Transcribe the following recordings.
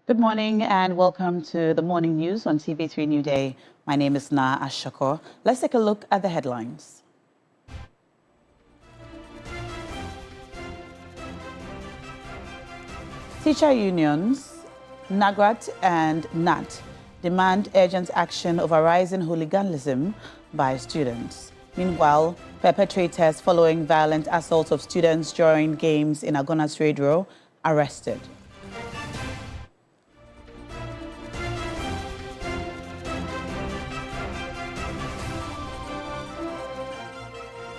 Good morning and welcome to the morning news on TV3 Newday. My name is Na Ashako. Let's take a look at the headlines. Teacher unions, NAGRAT and NAT, demand urgent action over rising hooliganism by students. Meanwhile, perpetrators following violent assault of students during games in Agonas Radio arrested.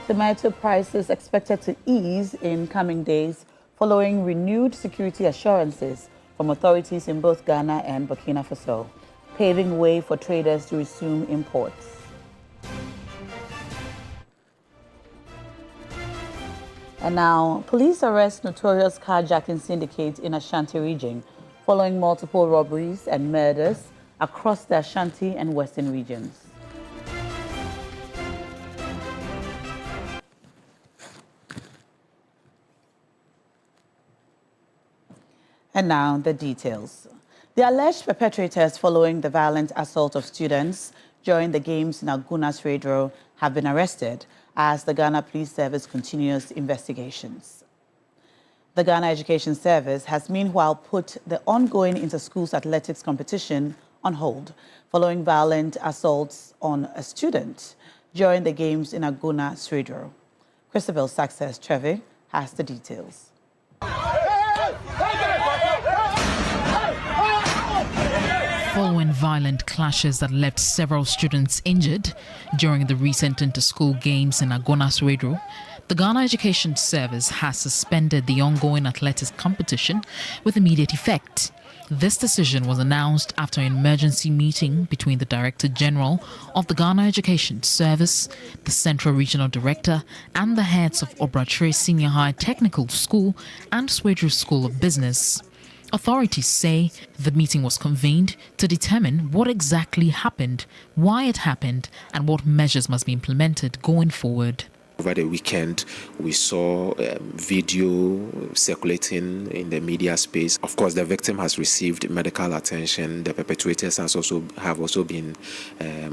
Tomato prices expected to ease in coming days following renewed security assurances from authorities in both Ghana and Burkina Faso, paving way for traders to resume imports. And now, police arrest notorious carjacking syndicate in Ashanti region following multiple robberies and murders across the Ashanti and Western regions. And now the details. The alleged perpetrators following the violent assault of students during the games in Agonas Radio have been arrested as the Ghana Police Service continues investigations. The Ghana Education Service has meanwhile put the ongoing inter-schools athletics competition on hold following violent assaults on a student during the games in Agonas Radio. Christabel Success Trevi has the details. Following violent clashes that left several students injured during the recent inter-school games in Agonas Radio, the Ghana Education Service has suspended the ongoing athletics competition with immediate effect. This decision was announced after an emergency meeting between the Director General of the Ghana Education Service, the Central Regional Director, and the heads of Obratre Senior High Technical School and Swedru School of Business. Authorities say the meeting was convened to determine what exactly happened, why it happened, and what measures must be implemented going forward. Over the weekend, we saw video circulating in the media space. Of course, the victim has received medical attention. The perpetrators have also been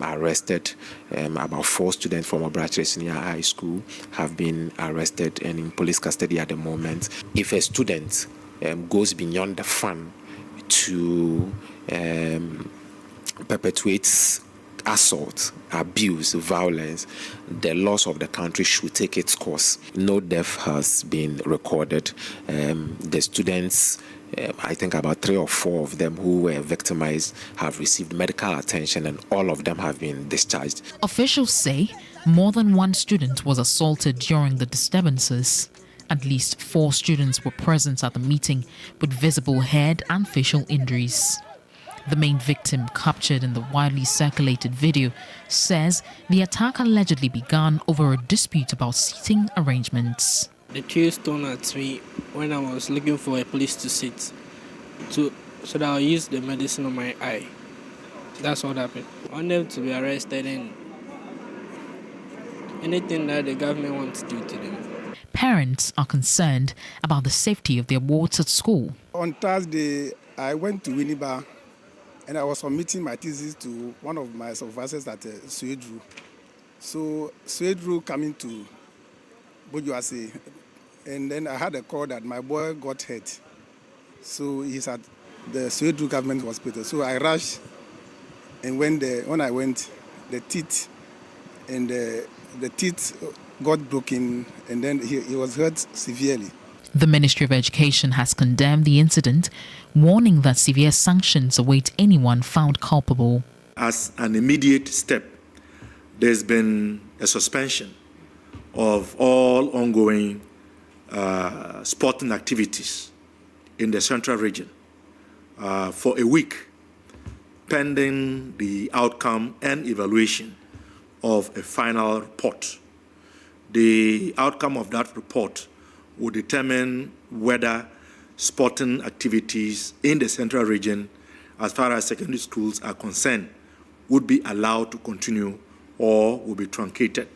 arrested. About 4 students from Obratre Senior High School have been arrested and in police custody at the moment. If a student goes beyond the fun to perpetuate assault, abuse, violence, the laws of the country should take its course. No death has been recorded. The students, I think about 3 or 4 of them who were victimized have received medical attention and all of them have been discharged. Officials say more than 1 student was assaulted during the disturbances. At least 4 students were present at the meeting with visible head and facial injuries. The main victim, captured in the widely circulated video, says the attack allegedly began over a dispute about seating arrangements. The chairs turned at me when I was looking for a place to sit, so that I'll use the medicine on my eye. That's what happened. I want them to be arrested and anything that the government wants to do to them. Parents are concerned about the safety of their wards at school. On Thursday, I went to Winneba and I was submitting my thesis to one of my supervisors at Swedru. So Swedru coming to Bojuase, and then I had a call that my boy got hurt. So he's at the Swedru government hospital. So I rushed and when I went, the teeth and the teeth got broken, and then he was hurt severely. The Ministry of Education has condemned the incident, warning that severe sanctions await anyone found culpable. As an immediate step, there's been a suspension of all ongoing sporting activities in the central region for a week, pending the outcome and evaluation of a final report. The outcome of that report will determine whether sporting activities in the central region, as far as secondary schools are concerned, would be allowed to continue or will be truncated.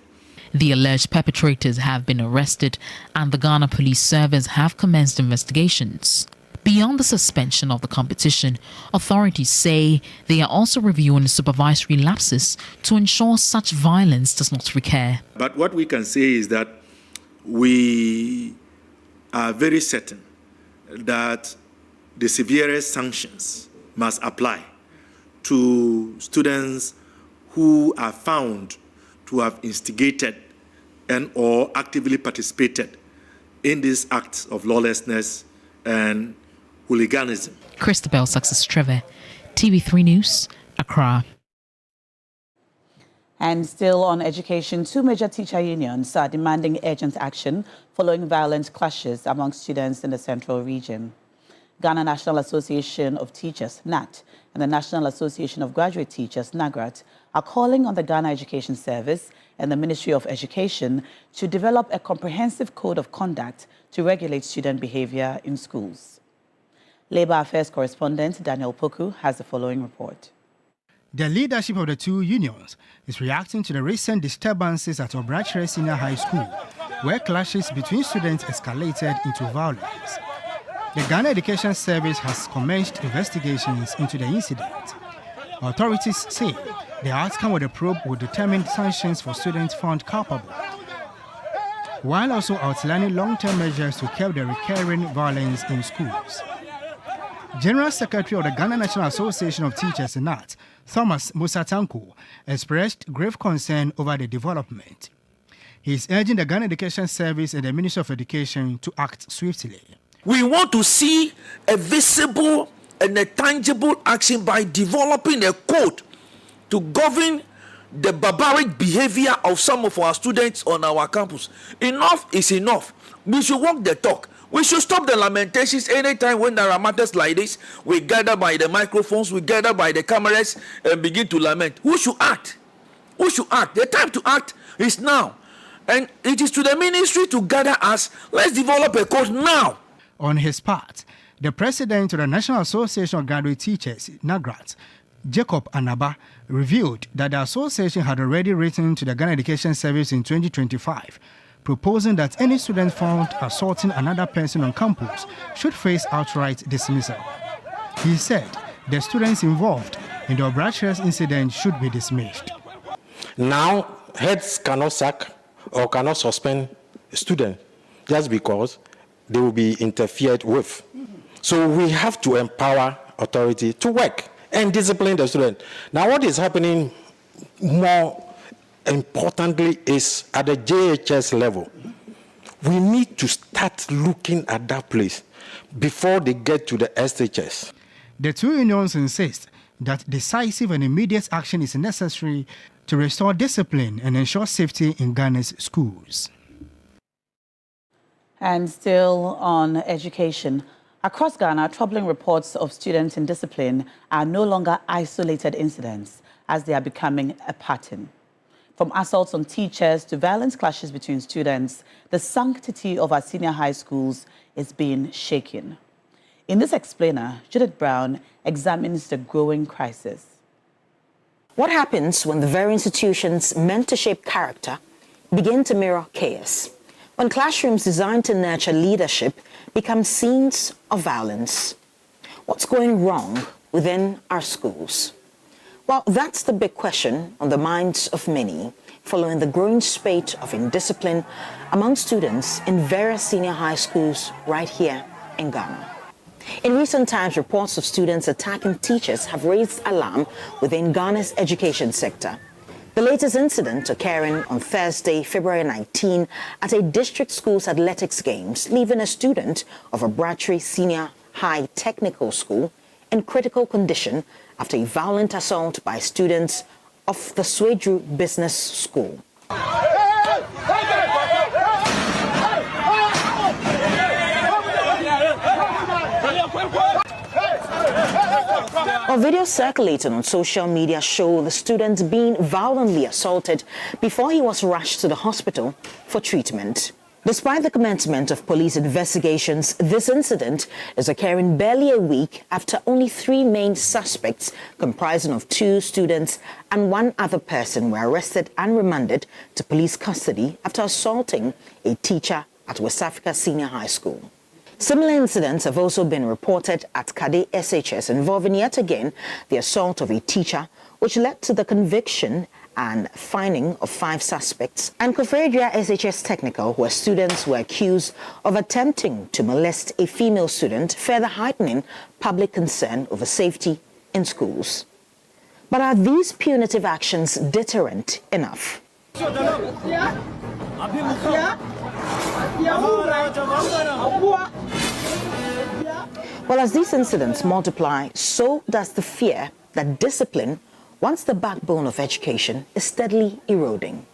The alleged perpetrators have been arrested and the Ghana Police Service have commenced investigations. Beyond the suspension of the competition, authorities say they are also reviewing supervisory lapses to ensure such violence does not recur. But what we can say is that we are very certain that the severest sanctions must apply to students who are found to have instigated and or actively participated in these acts of lawlessness and hooliganism. Christabel Success-Trevor, TV3 News, Accra. And still on education, two major teacher unions are demanding urgent action following violent clashes among students in the central region. Ghana National Association of Teachers, NAT, and the National Association of Graduate Teachers, NAGRAT, are calling on the Ghana Education Service and the Ministry of Education to develop a comprehensive code of conduct to regulate student behavior in schools. Labour Affairs correspondent Daniel Poku has the following report. The leadership of the two unions is reacting to the recent disturbances at Obrachre Senior High School, where clashes between students escalated into violence. The Ghana Education Service has commenced investigations into the incident. Authorities say the outcome of the probe will determine sanctions for students found culpable, while also outlining long-term measures to curb the recurring violence in schools. General Secretary of the Ghana National Association of Teachers, NAT, Thomas Musatanko, expressed grave concern over the development. He is urging the Ghana Education Service and the Ministry of Education to act swiftly. We want to see a visible and a tangible action by developing a code to govern the barbaric behavior of some of our students on our campus. Enough is enough. We should walk the talk. We should stop the lamentations anytime when there are matters like this. We gather by the microphones, we gather by the cameras and begin to lament. Who should act? Who should act? The time to act is now. And it is to the ministry to gather us. Let's develop a code now. On his part, the president of the National Association of Graduate Teachers, NAGRAT, Jacob Anaba, revealed that the association had already written to the Ghana Education Service in 2025, proposing that any student found assaulting another person on campus should face outright dismissal. He said the students involved in the Obrachres incident should be dismissed. Now, heads cannot sack or cannot suspend a student just because they will be interfered with. So we have to empower authority to work and discipline the student. Now, what is happening more importantly is at the JHS level. We need to start looking at that place before they get to the SHS. The two unions insist that decisive and immediate action is necessary to restore discipline and ensure safety in Ghana's schools. And still on education, across Ghana, troubling reports of student indiscipline are no longer isolated incidents, as they are becoming a pattern. From assaults on teachers to violent clashes between students, the sanctity of our senior high schools is being shaken. In this explainer, Judith Brown examines the growing crisis. What happens when the very institutions meant to shape character begin to mirror chaos? When classrooms designed to nurture leadership become scenes of violence? What's going wrong within our schools? Well, that's the big question on the minds of many following the growing spate of indiscipline among students in various senior high schools right here in Ghana. In recent times, reports of students attacking teachers have raised alarm within Ghana's education sector. The latest incident occurring on Thursday, February 19, at a district school's athletics games, leaving a student of Obrachre Senior High Technical School in critical condition after a violent assault by students of the Swedru Business School. A video circulating on social media show the student being violently assaulted before he was rushed to the hospital for treatment. Despite the commencement of police investigations, this incident is occurring barely a week after only 3 main suspects, comprising of 2 students and 1 other person, were arrested and remanded to police custody after assaulting a teacher at West Africa Senior High School. Similar incidents have also been reported at Kade SHS involving yet again the assault of a teacher, which led to the conviction and fining of 5 suspects, and Kofredua SHS Technical, where students were accused of attempting to molest a female student, further heightening public concern over safety in schools. But are these punitive actions deterrent enough? Well, as these incidents multiply, so does the fear that discipline, once the backbone of education, is steadily eroding.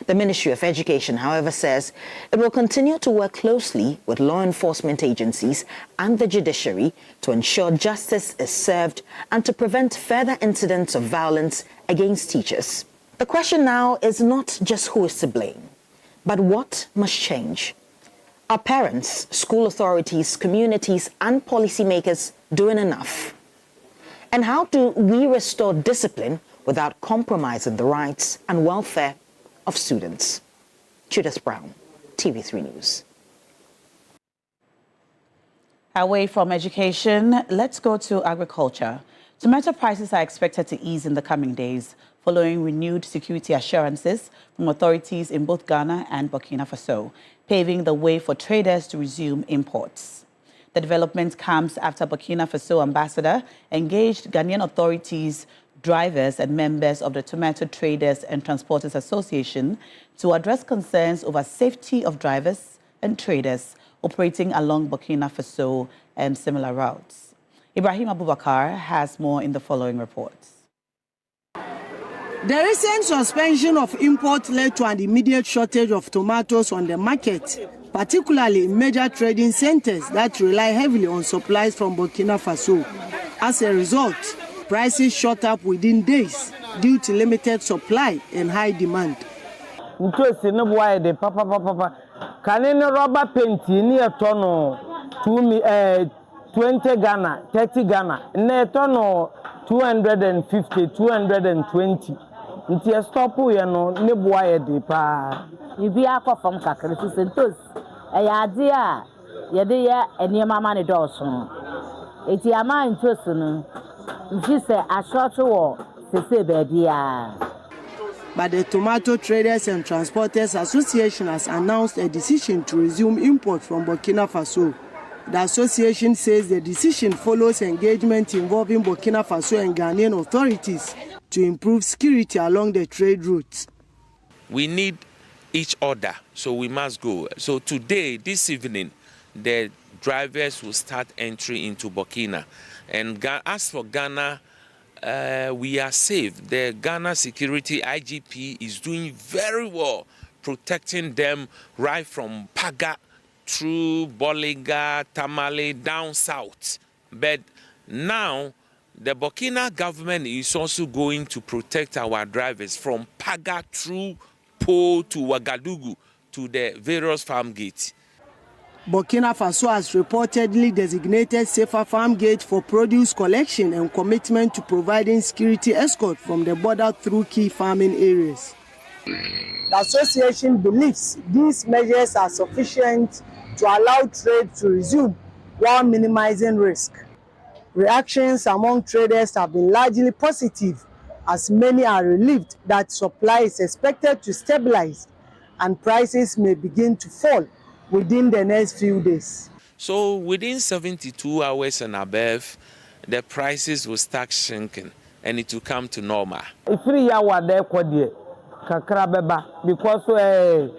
The Ministry of Education, however, says it will continue to work closely with law enforcement agencies and the judiciary to ensure justice is served and to prevent further incidents of violence against teachers. The question now is not just who is to blame, but what must change. Are parents, school authorities, communities, and policymakers doing enough? And how do we restore discipline without compromising the rights and welfare of students? Judith Brown, TV3 News. Away from education, let's go to agriculture. Tomato prices are expected to ease in the coming days, following renewed security assurances from authorities in both Ghana and Burkina Faso, paving the way for traders to resume imports. The development comes after Burkina Faso ambassador engaged Ghanaian authorities, drivers and members of the Tomato Traders and Transporters Association to address concerns over safety of drivers and traders operating along Burkina Faso and similar routes. Ibrahim Abubakar has more in the following reports. The recent suspension of import led to an immediate shortage of tomatoes on the market, particularly in major trading centers that rely heavily on supplies from Burkina Faso. As a result, prices shot up within days due to limited supply and high demand. Rubber paint near tono 20 Ghana, 30 Ghana, near tono 250, 220. Nti stop we no ne boa de pa ibi akofam kakere sentos ya ade a ye de ye eniema ma ne dɔɔso eti ama ntos no nti se ashort wo sese bedia. But the Tomato Traders and Transporters Association has announced a decision to resume import from Burkina Faso. The association says the decision follows engagement involving Burkina Faso and Ghanaian authorities to improve security along the trade routes. We need each other, so we must go. So today, this evening, the drivers will start entry into Burkina. And as for Ghana, we are safe. The Ghana Security IGP is doing very well, protecting them right from Paga through Boliga, Tamale, down south. But now, the Burkina government is also going to protect our drivers from Paga through Po to Ouagadougou to the various farm gates. Burkina Faso has reportedly designated safer farm gates for produce collection and commitment to providing security escort from the border through key farming areas. The association believes these measures are sufficient to allow trade to resume while minimizing risk. Reactions among traders have been largely positive, as many are relieved that supply is expected to stabilize and prices may begin to fall within the next few days. So within 72 hours and above, the prices will start shrinking and it will come to normal. Because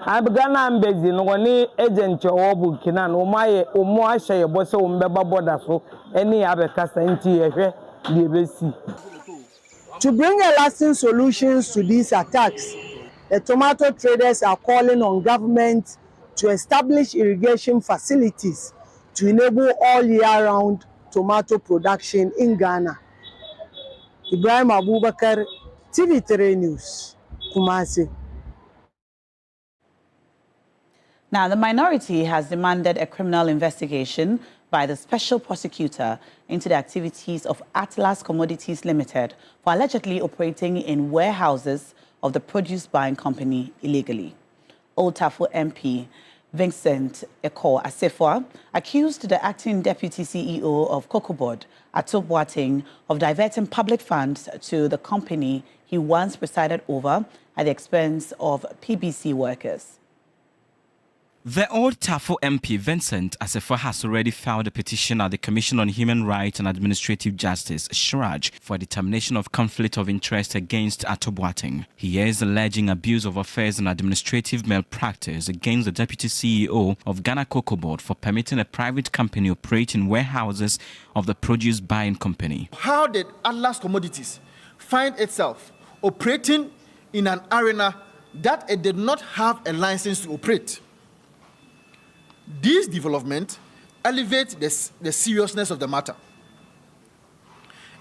I'm Ghana busy no one agent or Burkina no my omo share boss umbeba border so any other To bring a lasting solutions to these attacks, the tomato traders are calling on government to establish irrigation facilities to enable all year-round tomato production in Ghana. Ibrahim Abubakar, TV3 News, Kumasi. Now, the minority has demanded a criminal investigation by the special prosecutor into the activities of Atlas Commodities Limited for allegedly operating in warehouses of the produce buying company illegally. Old Tafo MP Vincent Eko Asefwa accused the acting deputy CEO of COCOBOD, Ato Boateng, of diverting public funds to the company he once presided over at the expense of PBC workers. The Old Tafo MP Vincent Asefwa has already filed a petition at the Commission on Human Rights and Administrative Justice, SHRAJ, for determination of conflict of interest against Ato Boateng. He is alleging abuse of affairs and administrative malpractice against the Deputy CEO of Ghana COCOBOD for permitting a private company operate in warehouses of the produce buying company. How did Atlas Commodities find itself operating in an arena that it did not have a license to operate? This development elevates the seriousness of the matter.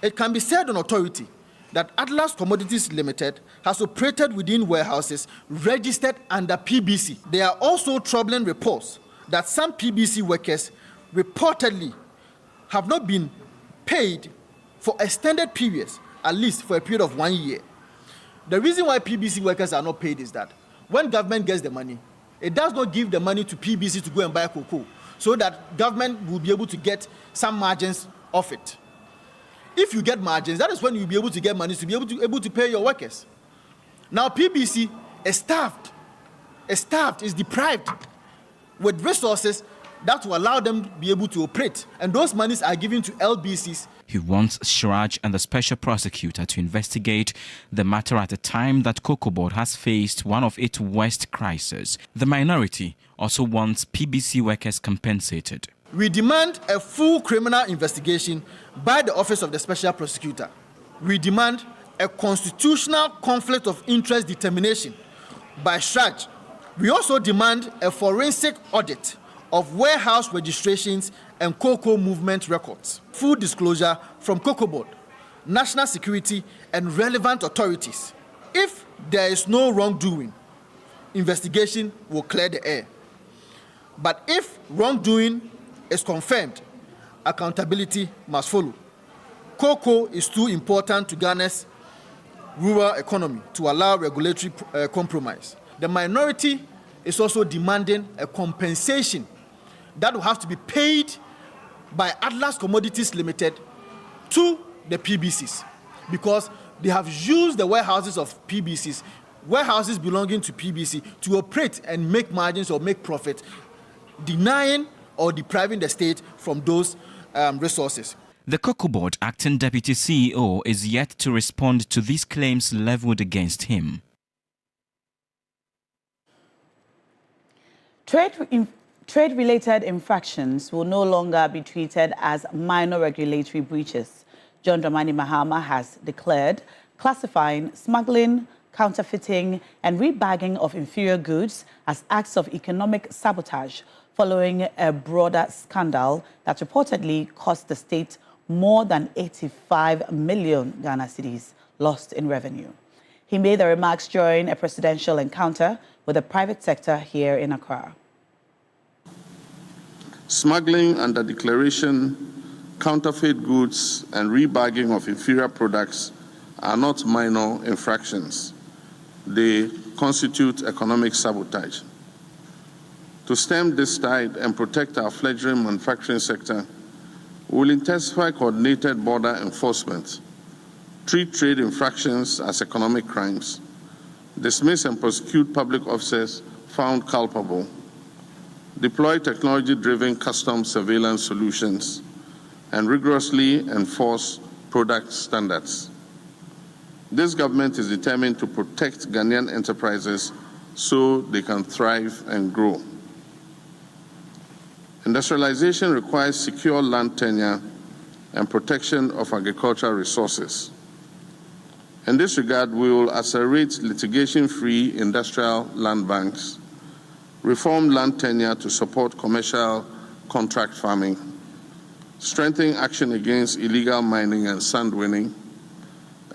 It can be said on authority that Atlas Commodities Limited has operated within warehouses registered under PBC. There are also troubling reports that some PBC workers reportedly have not been paid for extended periods, at least for a period of 1 year. The reason why PBC workers are not paid is that when government gets the money, it does not give the money to PBC to go and buy cocoa, so that government will be able to get some margins off it. If you get margins, that is when you'll be able to get money to be able to pay your workers. Now PBC is starved, is deprived with resources that will allow them to be able to operate, and those monies are given to LBCs. He wants SHRAJ and the special prosecutor to investigate the matter at a time that COCOBOD has faced one of its worst crises. The minority also wants PBC workers compensated. We demand a full criminal investigation by the Office of the Special Prosecutor. We demand a constitutional conflict of interest determination by SHRAJ. We also demand a forensic audit of warehouse registrations and cocoa movement records. Full disclosure from COCOBOD, national security, and relevant authorities. If there is no wrongdoing, investigation will clear the air. But if wrongdoing is confirmed, accountability must follow. Cocoa is too important to Ghana's rural economy to allow regulatory compromise. The minority is also demanding a compensation that will have to be paid by Atlas Commodities Limited to the PBCs, because they have used the warehouses of PBCs, warehouses belonging to PBC, to operate and make margins or make profit, denying or depriving the state from those resources. The COCOBOD acting deputy CEO is yet to respond to these claims leveled against him. Trade-related infractions will no longer be treated as minor regulatory breaches, John Dramani Mahama has declared, classifying smuggling, counterfeiting, and rebagging of inferior goods as acts of economic sabotage following a broader scandal that reportedly cost the state more than 85 million Ghana cedis lost in revenue. He made the remarks during a presidential encounter with the private sector here in Accra. Smuggling under declaration, counterfeit goods, and rebagging of inferior products are not minor infractions. They constitute economic sabotage. To stem this tide and protect our fledgling manufacturing sector, we will intensify coordinated border enforcement, treat trade infractions as economic crimes, dismiss and prosecute public officers found culpable, deploy technology-driven customs surveillance solutions, and rigorously enforce product standards. This government is determined to protect Ghanaian enterprises so they can thrive and grow. Industrialization requires secure land tenure and protection of agricultural resources. In this regard, we will accelerate litigation-free industrial land banks, reform land tenure to support commercial contract farming, strengthen action against illegal mining and sand winning,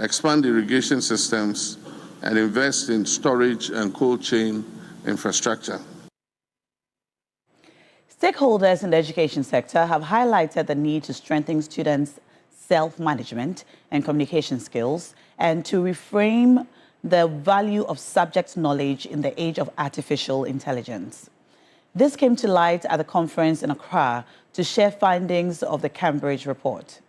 expand irrigation systems, and invest in storage and cold chain infrastructure. Stakeholders in the education sector have highlighted the need to strengthen students' self-management and communication skills and to reframe the value of subject knowledge in the age of artificial intelligence. This came to light at the conference in Accra to share findings of the Cambridge report.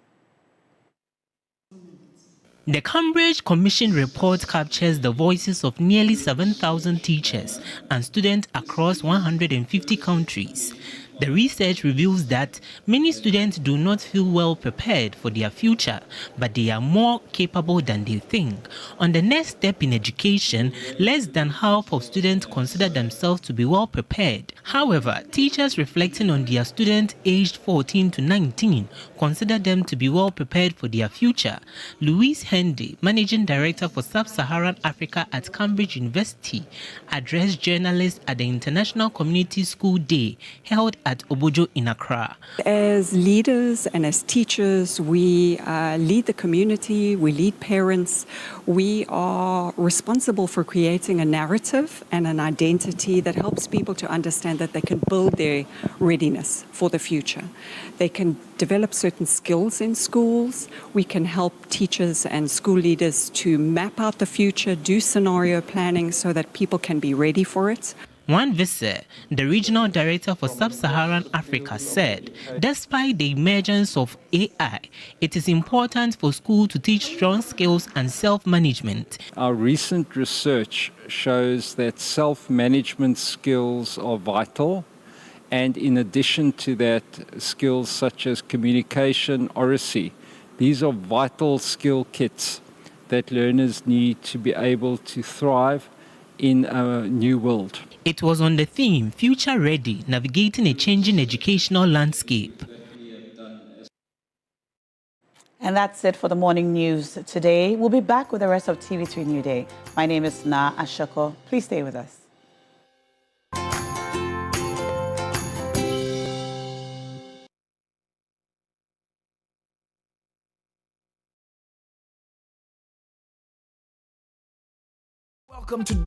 The Cambridge Commission report captures the voices of nearly 7,000 teachers and students across 150 countries. The research reveals that many students do not feel well prepared for their future, but they are more capable than they think. On the next step in education, less than half of students consider themselves to be well prepared. However, teachers reflecting on their students aged 14 to 19 consider them to be well prepared for their future. Louise Hendy, Managing Director for Sub-Saharan Africa at Cambridge University, addressed journalists at the International Community School Day held at Obojo in Accra. As leaders and as teachers, we lead the community, we lead parents. We are responsible for creating a narrative and an identity that helps people to understand that they can build their readiness for the future. They can develop certain skills in schools. We can help teachers and school leaders to map out the future, do scenario planning so that people can be ready for it. Juan Visser, the regional director for Sub-Saharan Africa, said, despite the emergence of AI, it is important for schools to teach strong skills and self-management. Our recent research shows that self-management skills are vital, and in addition to that, skills such as communication, oracy. These are vital skill kits that learners need to be able to thrive in a new world. It was on the theme Future Ready, Navigating a Changing Educational Landscape. And that's it for the morning news today. We'll be back with the rest of TV3 Newday. My name is Na Ashoko. Please stay with us. Welcome to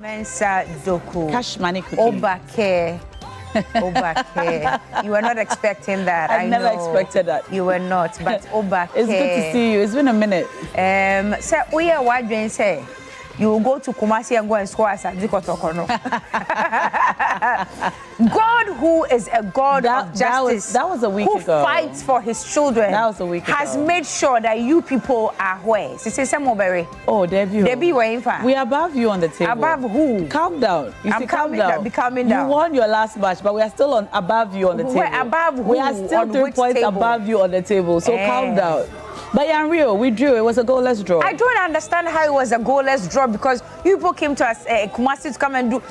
Mensa Doku. Cash money cookie. Obake. Obake. You were not expecting that. I never expected that. You were not, but Obake. It's good to see you. It's been a minute. So we are what you say. You will go to Kumasi and go and score as a Dikotokono. God, who is a God of justice, that was a week who ago. fights for his children, that was a week has ago. made sure that you people are where? Oh, Debbie. Debbie, where in fact? We are above you on the table. Above who? Calm down. I'm calming down. You won your last match, but we are still above you on the table. We're above who? We are still on 3 points table? above you on the table, so calm down. But yeah, real, we drew. It was a goalless draw. I don't understand how it was a goalless draw because you people came to us, Kumasi to come and do.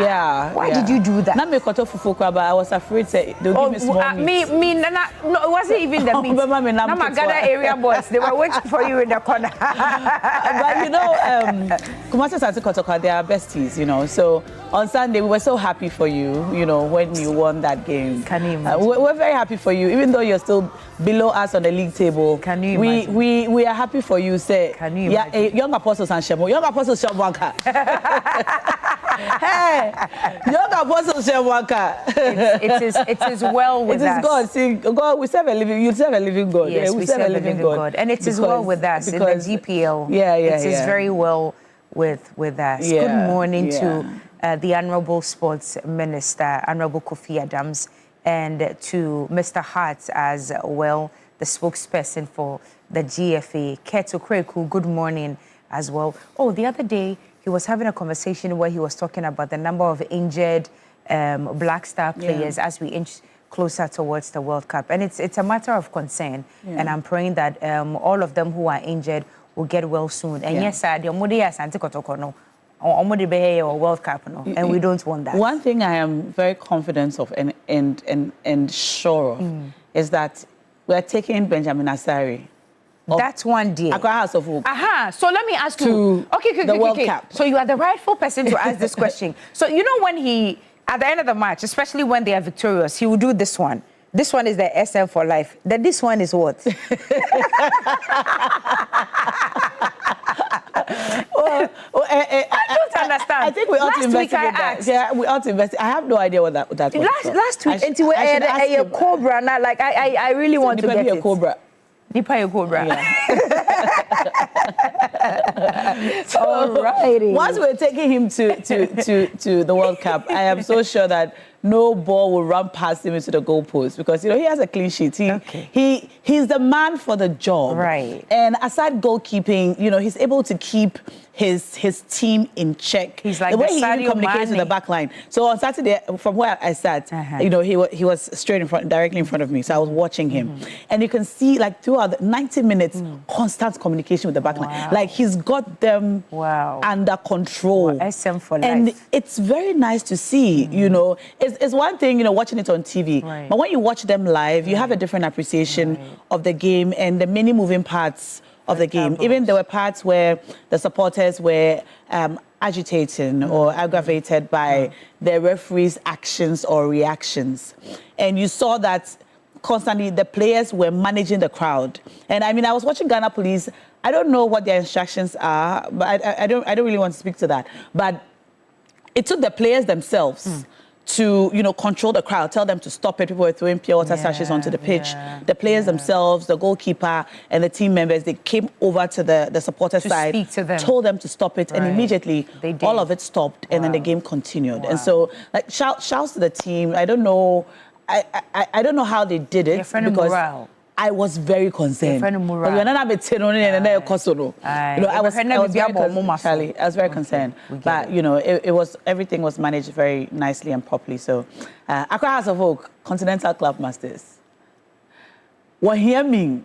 Yeah. Why did you do that? But I was afraid they'll give me small meat. No, it wasn't even the meat. Namagada area boys, they were waiting for you in the corner. But you know, Kumasi and Kotoka, they are besties, you know. So on Sunday, we were so happy for you, you know, when you won that game. Can you imagine? We're very happy for you, even though you're still below us on the league table. Can you imagine? We are happy for you, say. Can you imagine? Yeah, young apostles and Shemo. Young apostles Shemwaka. Hey, young apostles Shemwaka. It is well with us. It is God. See, God, we serve a living. You serve a living God. Yes, yeah, we serve a living God. And it is well with us in the GPL. It is very well with us. Yeah, Good morning to the Honorable Sports Minister, Honorable Kofi Adams, and to Mr. Hart as well, the spokesperson for the GFA. Keto Kreku, good morning as well. Oh, the other day, he was having a conversation where he was talking about the number of injured Black Star players as we inch closer towards the World Cup. And it's a matter of concern. And I'm praying that all of them who are injured will get well soon. And yes, sir, the Omode Asante Kotoko Omode Behe or World Cup, and we don't want that. One thing I am very confident of and sure of is that we're taking Benjamin Asari. That's one deal. Accra House of Hope. So let me ask you. Okay. World Cup. So you are the rightful person to ask this question. So you know when he, at the end of the match, especially when they are victorious, he will do this one. This one is the SM for life. This one is what? I don't understand. I think we ought to investigate that. Yeah, we ought to investigate. I have no idea what that was. Last week, a cobra. Now, like I really want to get a cobra. Nipa cobra. Yeah. Alrighty. Once we're taking him to the World Cup, I am so sure that no ball will run past him into the goalpost because, you know, he has a clean sheet. He's the man for the job. Right. And aside goalkeeping, you know, he's able to keep his team in check. He's like the way the he even communicates with the back line. So on Saturday, from where I sat, you know, he was straight in front, directly in front of me. So I was watching him. And you can see, like, throughout the 90 minutes, constant communication with the back line. Like, he's got them under control. SM for life. And it's very nice to see, you know. It's one thing, you know, watching it on TV. Right. But when you watch them live, you have a different appreciation of the game and the many moving parts of the game. Even there were parts where the supporters were agitating or aggravated by the referee's actions or reactions. And you saw that constantly the players were managing the crowd. And I mean, I was watching Ghana Police. I don't know what their instructions are, but I don't really want to speak to that. But it took the players themselves to, you know, control the crowd, tell them to stop it. People were throwing pure water sachets onto the pitch. The players themselves, the goalkeeper and the team members, they came over to the supporter side, speak to them. told them to stop it, and immediately all of it stopped, and then the game continued. And so, like, shouts to the team. I don't know, I don't know how they did it because I was very concerned. You know, I was very concerned. But, you know, everything was managed very nicely and properly. So, Accra House of Oak, Continental Club Masters. What hear me?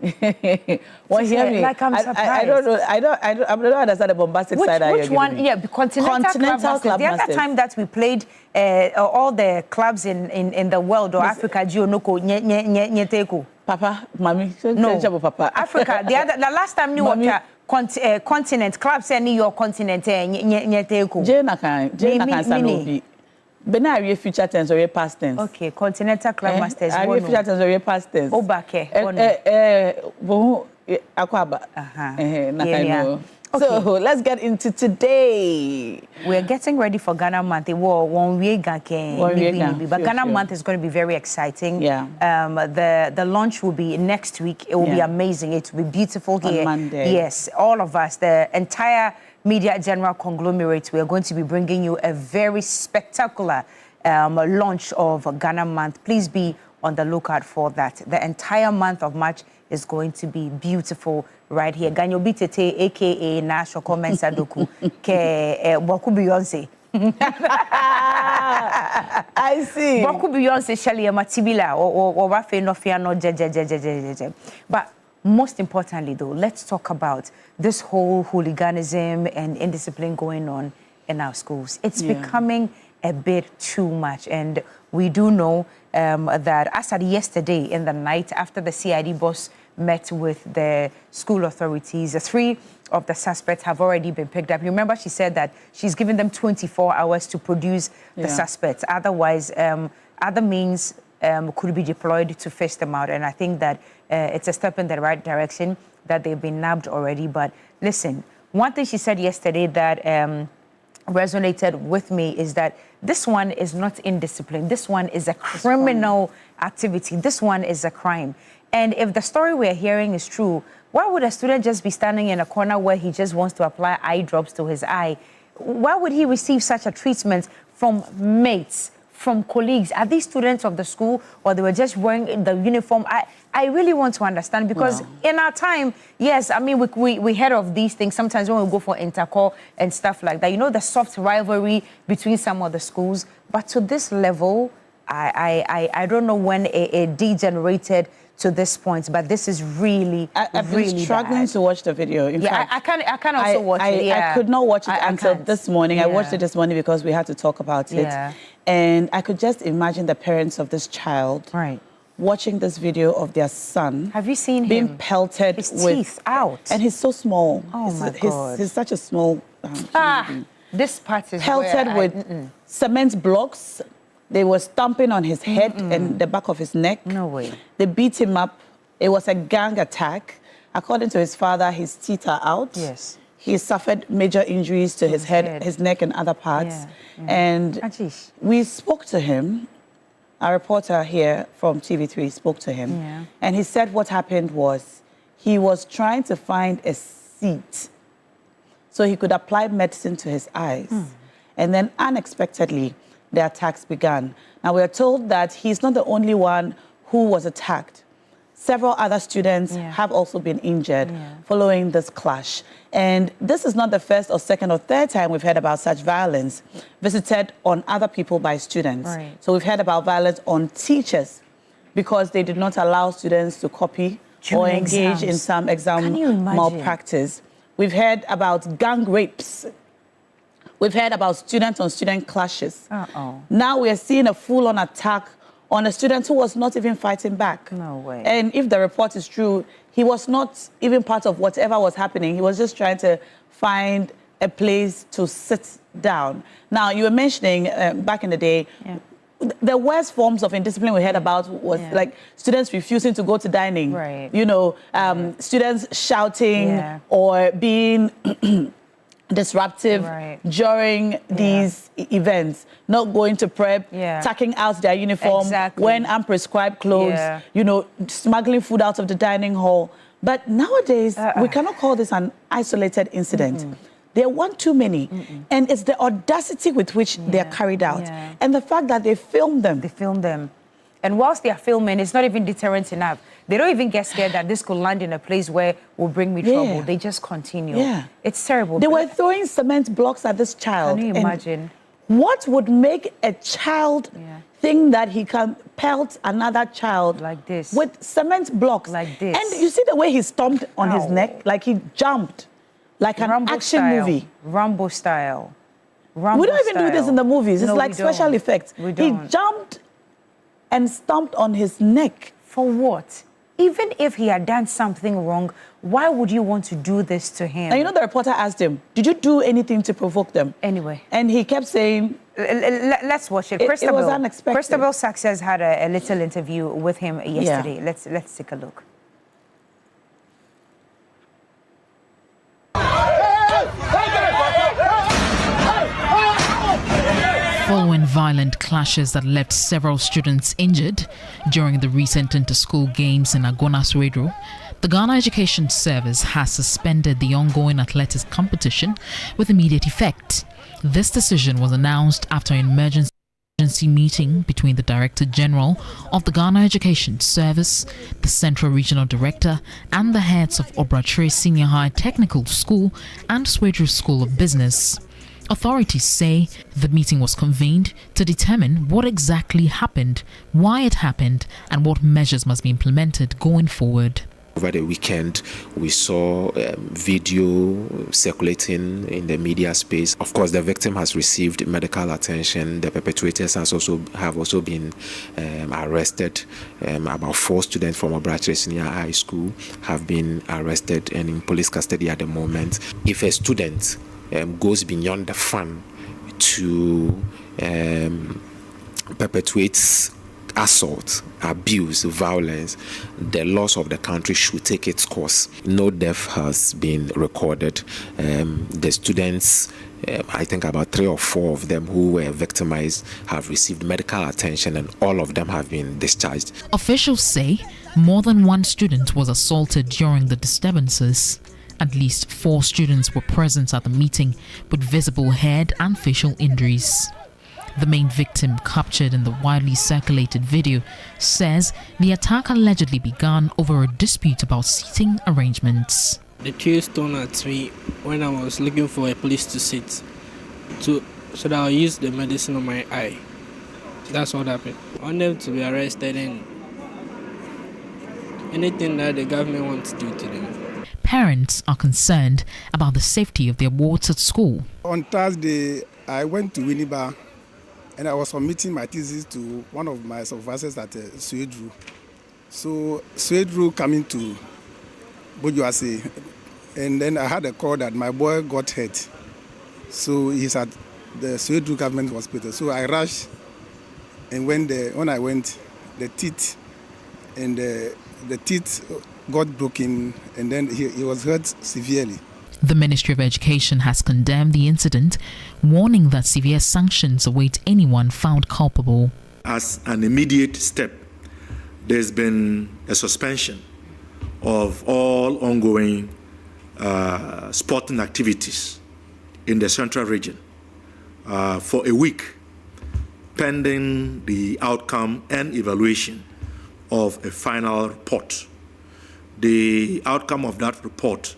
What hear me? Like, I'm surprised. I don't know. I don't understand the bombastic side. Which one? Yeah, Continental Club Masters. The other time that we played all the clubs in the world or Africa, Gionoko, Nyeteko. Papa, Mommy, no, Papa. Africa. The last time you were continent clubs in your continent, Nyeteko. Jane Nakan, but now are future tense or past tense? Okay, Continental Club Masters. Are you future tense or past tense? Obake. Akwaba. So let's get into today. We're getting ready for Ghana Month. But Ghana Month is going to be very exciting. Yeah. The launch will be next week. It will be amazing. It will be beautiful here. On Monday. Yes, all of us, the entire media general conglomerate, we are going to be bringing you a very spectacular launch of Ghana Month. Please be on the lookout for that. The entire month of March is going to be beautiful right here. Ganyo Bitete, aka National Comment Sadoku, ke Boku Beyonce. I see. Boku Beyonce Shali Matibila or Rafe Nofia no je. But most importantly though, let's talk about this whole hooliganism and indiscipline going on in our schools. It's becoming a bit too much, and we do know that as at yesterday in the night, after the CID boss met with the school authorities, 3 of the suspects have already been picked up. You remember she said that she's given them 24 hours to produce the suspects. Otherwise, other means could be deployed to fish them out. And I think that it's a step in the right direction that they've been nabbed already. But listen, one thing she said yesterday that resonated with me is that this one is not indiscipline. This one is a criminal activity. This one is a crime. And if the story we're hearing is true, why would a student just be standing in a corner where he just wants to apply eye drops to his eye? Why would he receive such a treatment from mates, from colleagues? Are these students of the school, or they were just wearing the uniform? I really want to understand, because in our time, yes, I mean, we heard of these things sometimes when we go for intercall and stuff like that. You know, the soft rivalry between some of the schools. But to this level, I don't know when it degenerated to this point, but this is really, I've really been struggling bad. to watch the video. In fact, I can also watch it. Yeah. I could not watch it until this morning. I watched it this morning because we had to talk about it. And I could just imagine the parents of this child watching this video of their son. Have you seen him? Being pelted His with teeth out. And he's so small. Oh my God. He's such a small this part is pelted where with cement blocks. They were stomping on his head and the back of his neck. No way. They beat him up. It was a gang attack. According to his father, his teeth are out. Yes. He suffered major injuries to his head, his neck, and other parts. And we spoke to him. Our reporter here from TV3 spoke to him. And he said what happened was he was trying to find a seat so he could apply medicine to his eyes. And then unexpectedly, the attacks began. Now, we're told that he's not the only one who was attacked. Several other students have also been injured following this clash. And this is not the first or second or third time we've heard about such violence visited on other people by students. So we've heard about violence on teachers because they did not allow students to copy or engage in some exam malpractice. We've heard about gang rapes. We've heard about student-on-student clashes. Now we're seeing a full-on attack on a student who was not even fighting back. No way. And if the report is true, he was not even part of whatever was happening. He was just trying to find a place to sit down. Now, you were mentioning back in the day, the worst forms of indiscipline we heard about was like students refusing to go to dining. You know, students shouting or being disruptive during these events, not going to prep, tucking out their uniform, wearing unprescribed clothes, you know, smuggling food out of the dining hall. But nowadays, we cannot call this an isolated incident. There are one too many. And it's the audacity with which they are carried out. And the fact that they filmed them. They filmed them. And whilst they are filming, it's not even deterrent enough. They don't even get scared that this could land in a place where will bring me trouble. They just continue. It's terrible. They were throwing cement blocks at this child. Can you imagine? What would make a child think that he can pelt another child like this with cement blocks? Like this. And you see the way he stomped on his neck, like he jumped, like an action movie. Rambo style. We don't even do this in the movies. It's like special effects. He jumped and stomped on his neck. For what? Even if he had done something wrong, why would you want to do this to him? And you know, the reporter asked him, did you do anything to provoke them? Anyway. And he kept saying... Let's watch it. It was unexpected. Christabel Success had a little interview with him yesterday. Let's take a look. Following violent clashes that left several students injured during the recent inter-school games in Agonas-Redro, the Ghana Education Service has suspended the ongoing athletics competition with immediate effect. This decision was announced after an emergency meeting between the Director General of the Ghana Education Service, the Central Regional Director, and the heads of Obratre Senior High Technical School and Swedru School of Business. Authorities say the meeting was convened to determine what exactly happened, why it happened, and what measures must be implemented going forward. Over the weekend, we saw video circulating in the media space. Of course, the victim has received medical attention. The perpetrators have also been arrested. About 4 students from Obratre Senior High School have been arrested and in police custody at the moment. If a student goes beyond the fun to perpetuate assault, abuse, violence, the laws of the country should take its course. No death has been recorded. The students, I think about 3 or 4 of them who were victimized have received medical attention and all of them have been discharged. Officials say more than 1 student was assaulted during the disturbances. At least 4 students were present at the meeting with visible head and facial injuries. The main victim, captured in the widely circulated video, says the attack allegedly began over a dispute about seating arrangements. The tears thrown at me when I was looking for a place to sit, so that I'll use the medicine on my eye. That's what happened. I want them to be arrested and anything that the government wants to do to them. Parents are concerned about the safety of their wards at school. On Thursday, I went to Winneba and I was submitting my thesis to one of my supervisors at Swedru. So Swedru coming to Bojuase, and then I had a call that my boy got hurt. So he's at the Swedru government hospital. So I rushed, and when I went, the teeth got broken, and then he was hurt severely. The Ministry of Education has condemned the incident, warning that severe sanctions await anyone found culpable. As an immediate step, there's been a suspension of all ongoing sporting activities in the central region for a week, pending the outcome and evaluation of a final report. The outcome of that report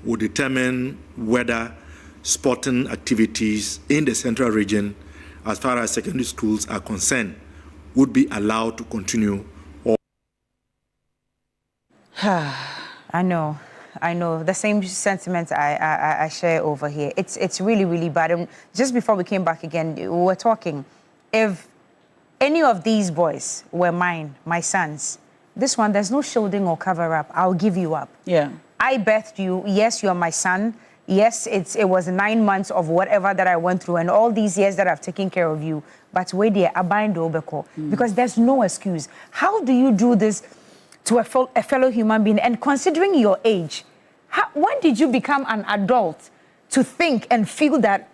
will determine whether sporting activities in the central region, as far as secondary schools are concerned, would be allowed to continue. I know. The same sentiments I share over here. It's really, really bad. And just before we came back again, we were talking. If any of these boys were mine, my sons, this one, there's no shielding or cover up. I'll give you up. Yeah. I birthed you. Yes, you're my son. Yes, it was 9 months of whatever that I went through and all these years that I've taken care of you. But wait there, because there's no excuse. How do you do this to a fellow human being? And considering your age, when did you become an adult to think and feel that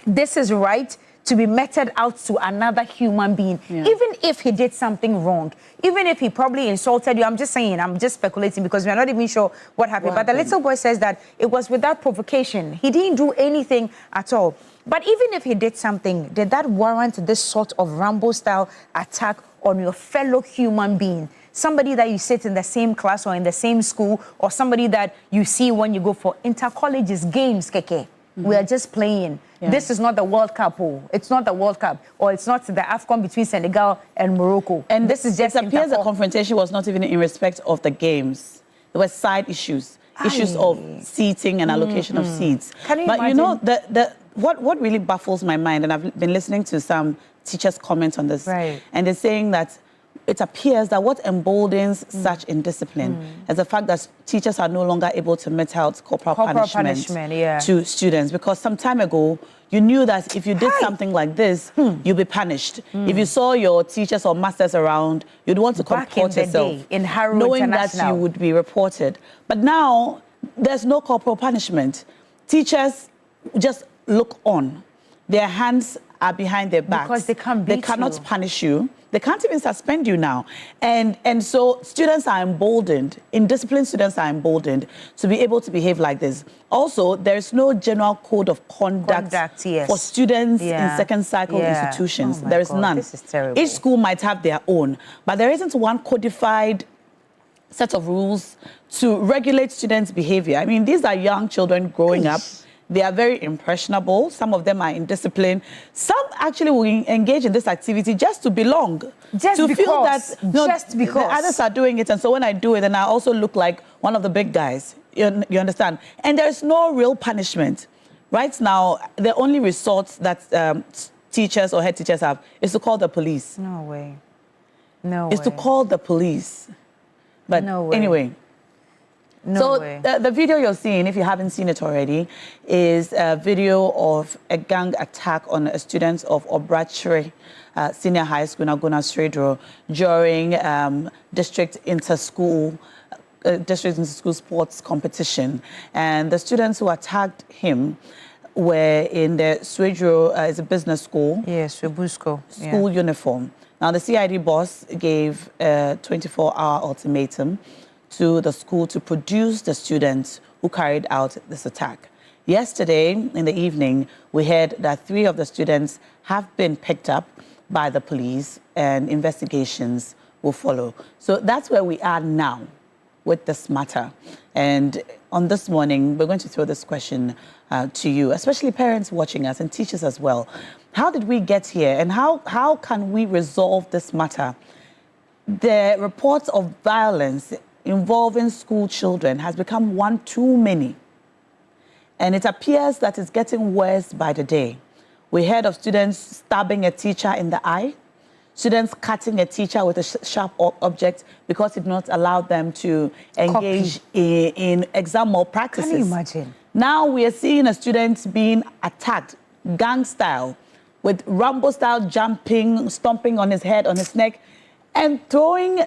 this is right to be meted out to another human being, even if he did something wrong, even if he probably insulted you? I'm just saying, I'm just speculating because we're not even sure what happened. But the little boy says that it was without provocation. He didn't do anything at all. But even if he did something, did that warrant this sort of Rambo-style attack on your fellow human being? Somebody that you sit in the same class or in the same school, or somebody that you see when you go for inter-colleges games, Keke. We are just playing. Yeah. This is not the World Cup. It's not the World Cup. Or it's not the AFCON between Senegal and Morocco. And this is just... It appears the confrontation was not even in respect of the games. There were side issues. Issues of seating and allocation of seats. Can you imagine? you know, what really baffles my mind, and I've been listening to some teachers' comments on this, and they're saying that it appears that what emboldens such indiscipline is the fact that teachers are no longer able to mete out corporal punishment to students. Because some time ago, you knew that if you did something like this, you'd be punished. If you saw your teachers or masters around, you'd want to comport yourself, knowing that you would be reported. But now, there's no corporal punishment. Teachers just look on. their hands are behind their backs. Because they can't beat They cannot you. punish you. They can't even suspend you now. And so students are emboldened, indisciplined students are emboldened to be able to behave like this. Also, there's no general code of conduct yes. for students in second cycle institutions. Oh there is God, none. This is terrible. Each school might have their own, but there isn't one codified set of rules to regulate students' behavior. I mean, these are young children growing up. They are very impressionable. Some of them are indisciplined. Some actually will engage in this activity just to belong. Just to because. feel that Just because. the others are doing it, and so when I do it, then I also look like one of the big guys. You understand? And there's no real punishment. Right now, the only resort that teachers or head teachers have is to call the police. No way. No Is way. to call the police. But No way. anyway. No way. The video you're seeing, if you haven't seen it already, is a video of a gang attack on a student of Obrachre Senior High School in Agona Stradro during district inter-school sports competition. And the students who attacked him were in the Swedro, it's a business school. Yes, Swebusco. School uniform. Now, the CID boss gave a 24-hour ultimatum to the school to produce the students who carried out this attack. Yesterday, in the evening, we heard that 3 of the students have been picked up by the police and investigations will follow. So that's where we are now with this matter. And on this morning, we're going to throw this question to you, especially parents watching us and teachers as well. How did we get here, and how can we resolve this matter? The reports of violence involving school children has become one too many. And it appears that it's getting worse by the day. We heard of students stabbing a teacher in the eye, students cutting a teacher with a sharp object because it did not allow them to engage in exam malpractices. Can you imagine? Now we are seeing a student being attacked, gang style, with Rambo style jumping, stomping on his head, on his neck, and throwing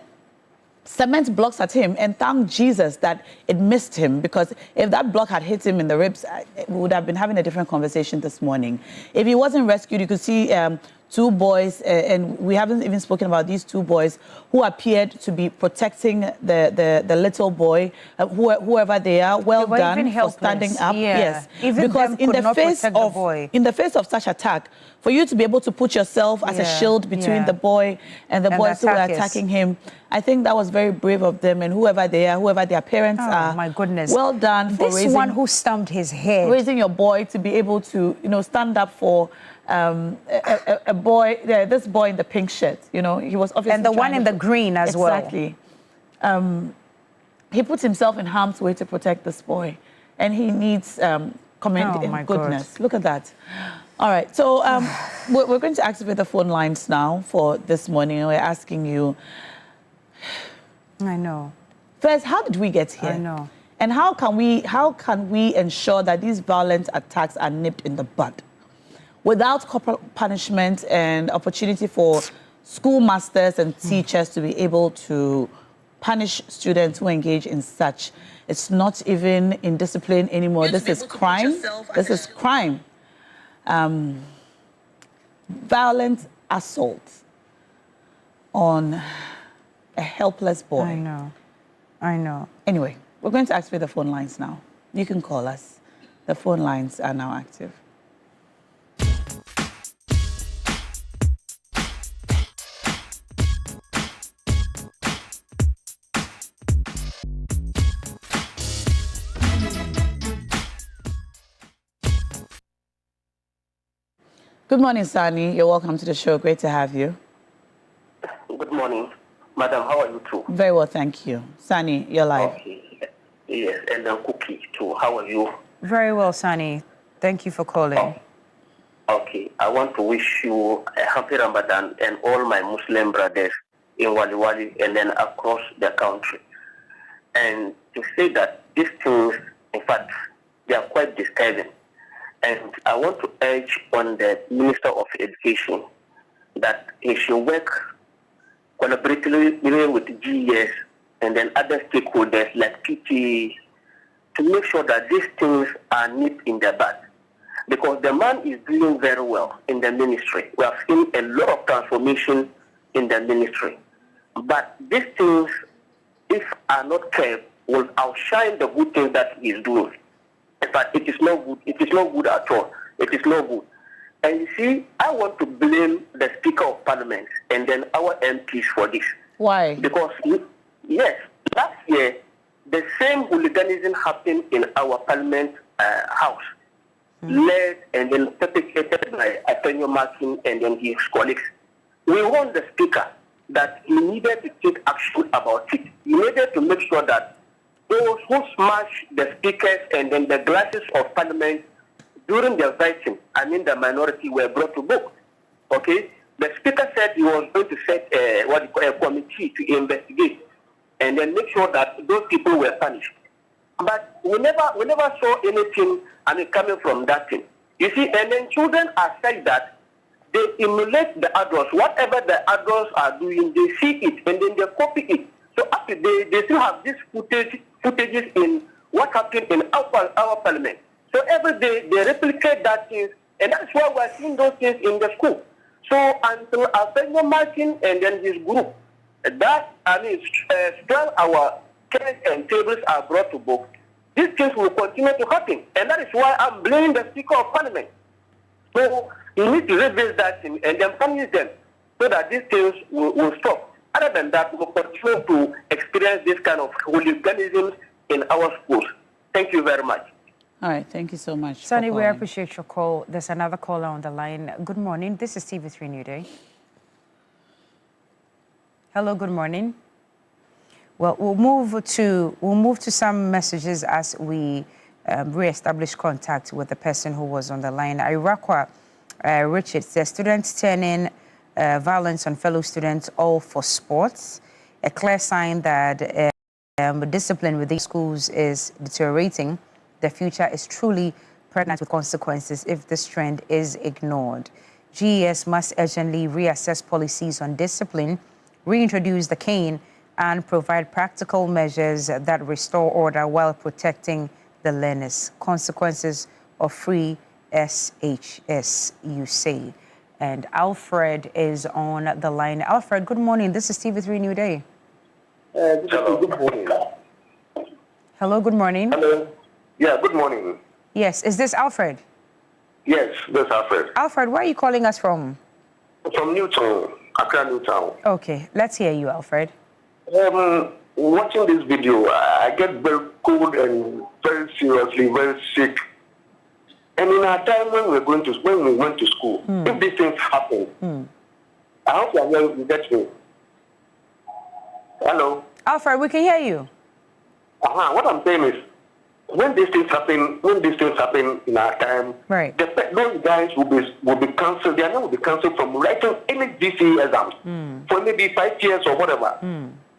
cement blocks at him, and thank Jesus that it missed him, because if that block had hit him in the ribs, we would have been having a different conversation this morning. If he wasn't rescued, you could see 2 boys, and we haven't even spoken about these 2 boys who appeared to be protecting the little boy, whoever they are. Well done for standing up. Yeah. Yes, Even because in the face of such attack, for you to be able to put yourself as a shield between the boy and the boys who were attacking him, I think that was very brave of them, and whoever they are, whoever their parents are. My goodness. Well done for this one who stamped his head. Raising your boy to be able to, stand up for a boy, this boy in the pink shirt, he was obviously. And the one in the green as well. Exactly. He puts himself in harm's way to protect this boy, and he needs my goodness. God. Look at that. All right, so we're going to activate the phone lines now for this morning, and we're asking you. I know. First, how did we get here? I know. And how can we ensure that these violent attacks are nipped in the bud, without corporal punishment and opportunity for schoolmasters and teachers to be able to punish students who engage in such? It's not even indiscipline anymore. This is crime. This is crime. Violent assault on a helpless boy. I know. Anyway, we're going to activate the phone lines now. You can call us. The phone lines are now active. Good morning, Sani. You're welcome to the show. Great to have you. Good morning. Madam, how are you too? Very well, thank you. Sani, you're live. Okay. Yes, and then Cookie too. How are you? Very well, Sani. Thank you for calling. Okay. I want to wish you a happy Ramadan and all my Muslim brothers in Wali Wali and then across the country. And to say that these things, in fact, they are quite disturbing. And I want to urge on the Minister of Education that he should work collaboratively with GES and then other stakeholders like PT to make sure that these things are nipped in the bud. because the man is doing very well in the ministry. We have seen a lot of transformation in the ministry. But these things, if are not kept, will outshine the good things that he is doing. In fact, it is not good. It is not good at all. It is not good. And you see, I want to blame the Speaker of Parliament and then our MPs for this. Why? Because, yes, last year, the same hooliganism happened in our Parliament house, led and then perpetrated by Antonio Martin and then his colleagues. We warned the Speaker that he needed to take action about it. He needed to make sure that those who smash the speakers and then the glasses of Parliament during the voting, the minority, were brought to book. Okay? The Speaker said he was going to set a committee to investigate and then make sure that those people were punished. But we never saw anything coming from that thing. You see, and then children are said that they emulate the adults. Whatever the adults are doing, they see it and then they copy it. So after they still have these footages in what happened in our Parliament. So every day they replicate that thing, and that's why we're seeing those things in the school. So until Antonio Martin and then his group, that still our chairs and tables are brought to book, these things will continue to happen, and that is why I'm blaming the Speaker of Parliament. So you need to reverse that thing and then punish them so that these things will stop. Other than that, we will continue to experience this kind of hooliganism in our schools. Thank you very much. All right, thank you so much. Sonny, we appreciate your call. There's another caller on the line. Good morning. This is TV3 Newday. Hello, good morning. Well, we'll move to some messages as we re-establish contact with the person who was on the line. Irakwa Richard says, students turning violence on fellow students all for sports. A clear sign that discipline within schools is deteriorating. The future is truly pregnant with consequences if this trend is ignored. GES must urgently reassess policies on discipline, reintroduce the cane, and provide practical measures that restore order while protecting the learners. Consequences of free SHS, you say. And Alfred is on the line. Alfred, good morning. This is TV3 Newday. Hello, good morning. Hello, good morning. Hello. Yeah, good morning. Yes, is this Alfred? Yes, this is Alfred. Alfred, where are you calling us from? From Newtown, Accra, Newtown. Okay, let's hear you, Alfred. Watching this video, I get very cold and very seriously, very sick. And in our time when we went to school, if these things happen, I hope you get me. Hello? Alfred, we can hear you. What I'm saying is, when these things happen in our time, right, those guys will be cancelled. Their name will be cancelled from writing any GCE exams for maybe 5 years or whatever.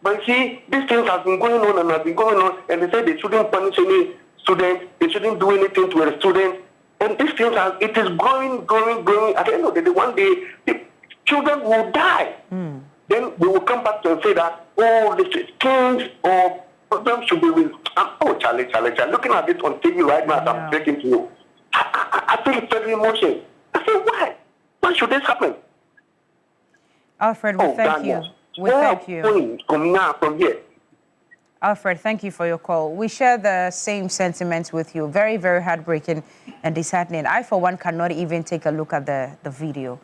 But you see, these things have been going on and have been going on, and they say they shouldn't punish any student, they shouldn't do anything to a student. And these things it is growing. At the end of the day, one day, the children will die. Then we will come back to and say that, the things or problems should be with. Charlie. Looking at it on TV right now, as I'm speaking to you, I feel very emotional. I say, why? Why should this happen? Alfred, we thank you. We thank you. From here. Alfred, thank you for your call. We share the same sentiments with you. Very, very heartbreaking and disheartening. I, for one, cannot even take a look at the video.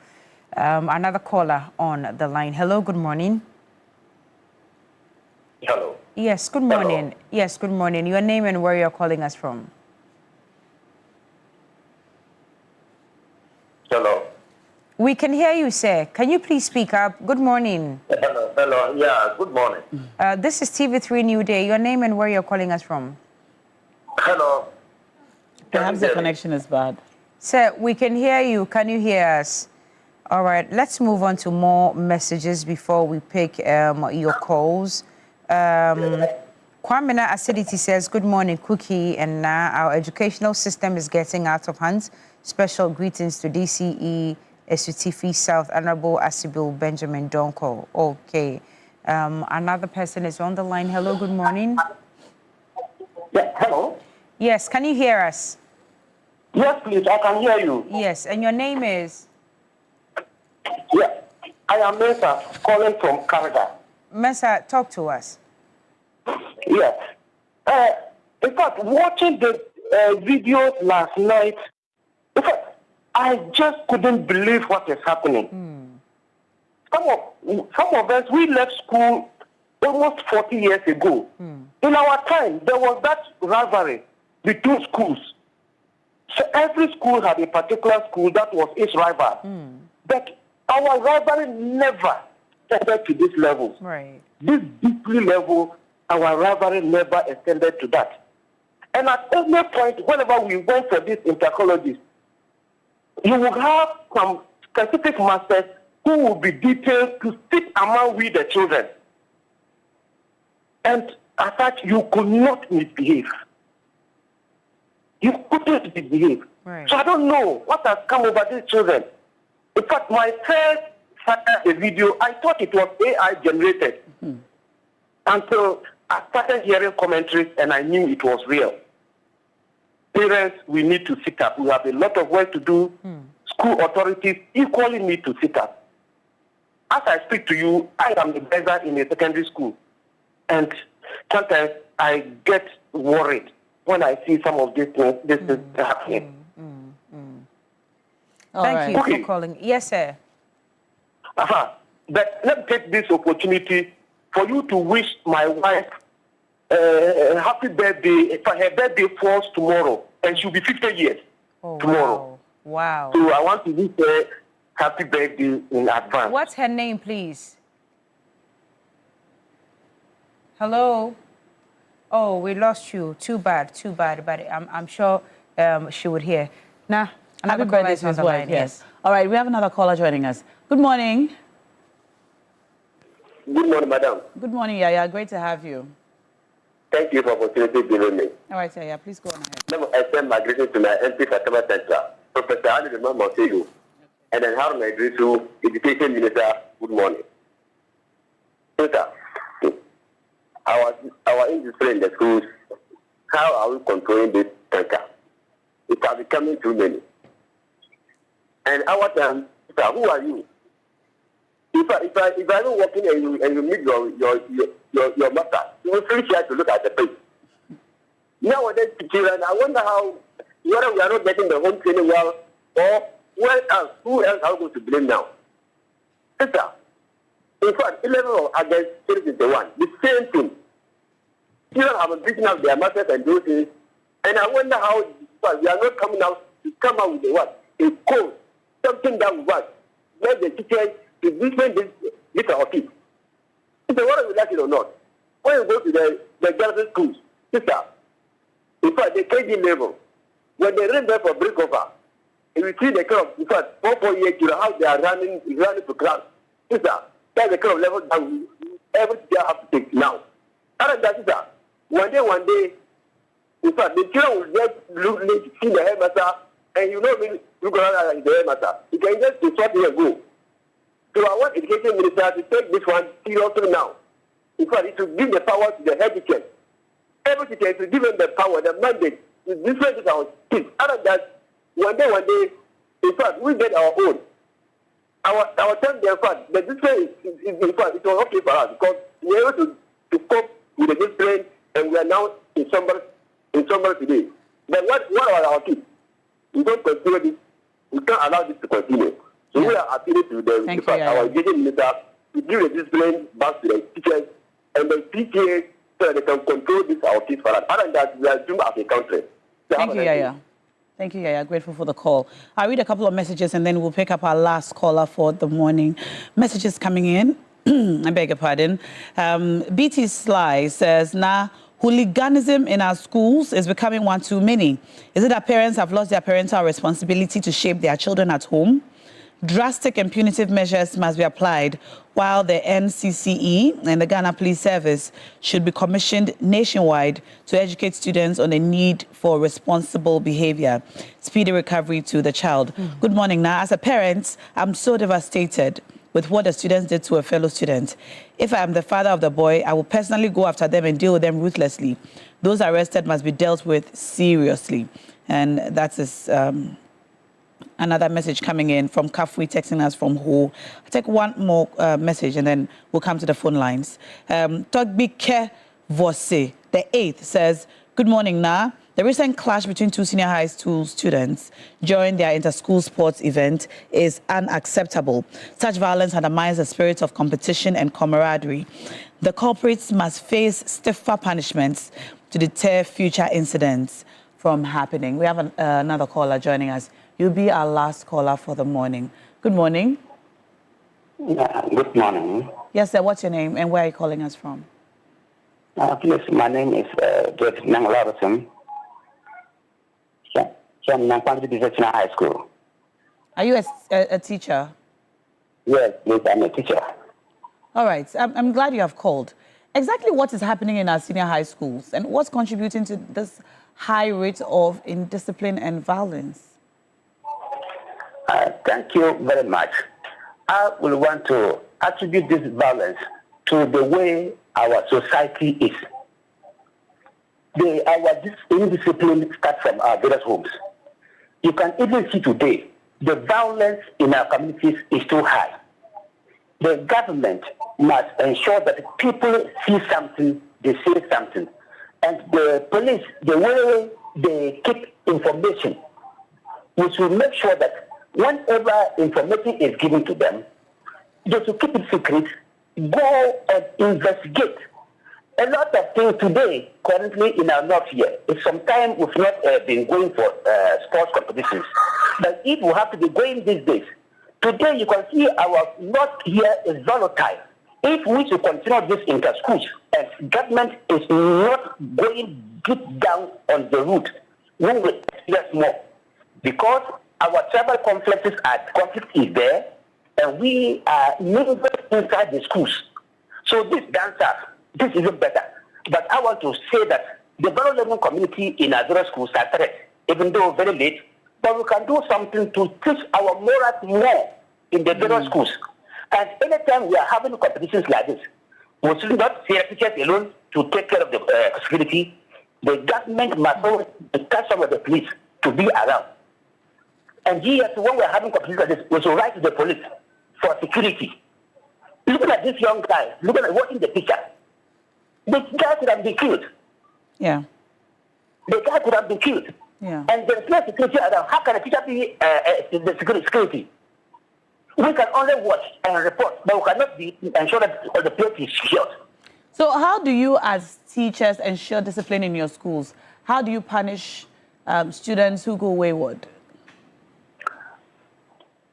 Another caller on the line. Hello, good morning. Hello. Yes, good morning. Hello. Yes, good morning. Your name and where you're calling us from. Hello. We can hear you, sir. Can you please speak up? Good morning. Hello. Yeah, good morning. This is TV3 Newday. Your name and where you're calling us from. Hello. Perhaps the connection is bad. Sir, we can hear you. Can you hear us? All right, let's move on to more messages before we pick your calls. Kwamina Acidity says, good morning, Cookie, and our educational system is getting out of hand. Special greetings to DCE, Esutifi South, Honorable Asibil Benjamin Donko. Okay. Another person is on the line. Hello, good morning. Yeah, hello. Yes, can you hear us? Yes, please, I can hear you. Yes, and your name is? Yeah, I am Mesa, calling from Canada. Mesa, talk to us. Yes. In fact, watching the videos last night, in fact, I just couldn't believe what is happening. Some of us, we left school almost 40 years ago. In our time, there was that rivalry between schools. So every school had a particular school that was its rival. But our rivalry never extended to this level. Right. This deeply level, our rivalry never extended to that. And at every point, whenever we went for this intercolleges, you will have some specific masters who will be detailed to sit among we the children. And as such, you could not misbehave. You couldn't misbehave. Right. So I don't know what has come over these children. In fact, my first the video, I thought it was AI generated. Until I started hearing commentaries and I knew it was real. Parents, we need to sit up. We have a lot of work to do. School authorities equally need to sit up. As I speak to you, I am the advisor in a secondary school. And sometimes I get worried when I see some of these things happening. Thank you for calling. Yes, sir. But let me take this opportunity for you to wish my wife happy birthday. Her birthday falls tomorrow, and she'll be 50 years tomorrow. Wow. So I want to wish her happy birthday in advance. What's her name, please? Hello? Oh, we lost you. Too bad. But I'm sure she would hear. Nah. Happy birthday to his wife, yes. All right, we have another caller joining us. Good morning. Good morning, madam. Good morning, Yaya. Great to have you. Thank you for the opportunity given me. All right, Yaya, please go on ahead. Let me extend my greetings to my MP Fatima Central, Professor Ali Montego, and then Harun Idrisu, Education Minister. Good morning. Sir, our industry in the schools, how are we controlling this center? It has becoming too many. And our time, sir, who are you? If I'm working and you meet your master, you will feel shy to look at the face. Nowadays, children, I wonder how, whether we are not getting the home training well, or who else are we going to blame now? Sister, in fact, 11 of August 2021, the same thing. Children have been beating out their masters and those things, and I wonder how we are not coming out to come out with a code, something that will work. Let the teachers to different this our kids. So whether we like it or not, when you go to the girls' schools, sister, in fact, the KG level, when they read there for break over, and you see the kind of, in fact, 4 years, how they are running to class, sister, that's the kind of level that every teacher has to take now. Other than that, sister, one day, in fact, the children will just see the headmaster, and you know me, look around the headmaster. You can just sort here go. So I want Education Minister to take this one seriously now. In fact, it should give the power to the head teacher. Every teacher to give them the power, the mandate to differentiate our kids. Other than that, one day, in fact, we get our own. Our time, in fact, the discipline is in fact, it was okay for us because we were able to cope with the discipline, and we are now in summer today. But what are our kids? We don't continue this. We can't allow this to continue. So we are appealing to our Education Minister to give the discipline back to the teachers and the PTA so that they can control this our kids for us. Other than that, we are doomed as a country. So Thank you, Yaya. Thank you, Yaya. Grateful for the call. I'll read a couple of messages and then we'll pick up our last caller for the morning. Messages coming in. I beg your pardon. BT Sly says, hooliganism in our schools is becoming one too many. Is it that parents have lost their parental responsibility to shape their children at home? Drastic and punitive measures must be applied, while the NCCE and the Ghana Police Service should be commissioned nationwide to educate students on the need for responsible behavior, speedy recovery to the child. Good morning. Now, as a parent, I'm so devastated with what the students did to a fellow student. If I am the father of the boy, I will personally go after them and deal with them ruthlessly. Those arrested must be dealt with seriously. And that is another message coming in from Kafui, texting us from Ho. I'll take one more message and then we'll come to the phone lines. Togbike Vose, the 8th, says, good morning, Na. The recent clash between two senior high school students during their inter-school sports event is unacceptable. Such violence undermines the spirit of competition and camaraderie. The culprits must face stiffer punishments to deter future incidents from happening. We have another caller joining us. You'll be our last caller for the morning. Good morning. Good morning. Yes, sir. What's your name and where are you calling us from? Please, my name is David Nanglarison. From Nampang High School. Are you a teacher? Yes, please, I'm a teacher. All right. I'm glad you have called. Exactly what is happening in our senior high schools and what's contributing to this high rate of indiscipline and violence? Thank you very much. I will want to attribute this violence to the way our society is. Our indiscipline starts from our various homes. You can even see today, the violence in our communities is too high. The government must ensure that people see something, they say something. And the police, the way they keep information, we should make sure that whenever information is given to them, they should keep it secret, go and investigate. A lot of things today, currently in our north here, sometimes we've not been going for sports competitions. But if we have to be going these days, today you can see our north here is volatile. If we should continue this inter-schools and government is not going deep down on the root, we will experience more. Because our tribal conflict is there, and we are never inside the schools. So this dancers, this is even better. But I want to say that the vulnerable community in our schools are threat, even though very late, but we can do something to teach our morals more in the various schools. And anytime we are having competitions like this, we should not see teachers alone to take care of the security. The government must always catch some of the police to be around. And here, when we are having competitions like this, we should write to the police for security. Looking at this young guy, looking at watching the picture, the guy could have been killed. Yeah. The guy could have been killed. Yeah. And there's no security around. How can a teacher be the security? We can only watch and report, but we cannot ensure that the place is secured. So how do you as teachers ensure discipline in your schools? How do you punish students who go wayward?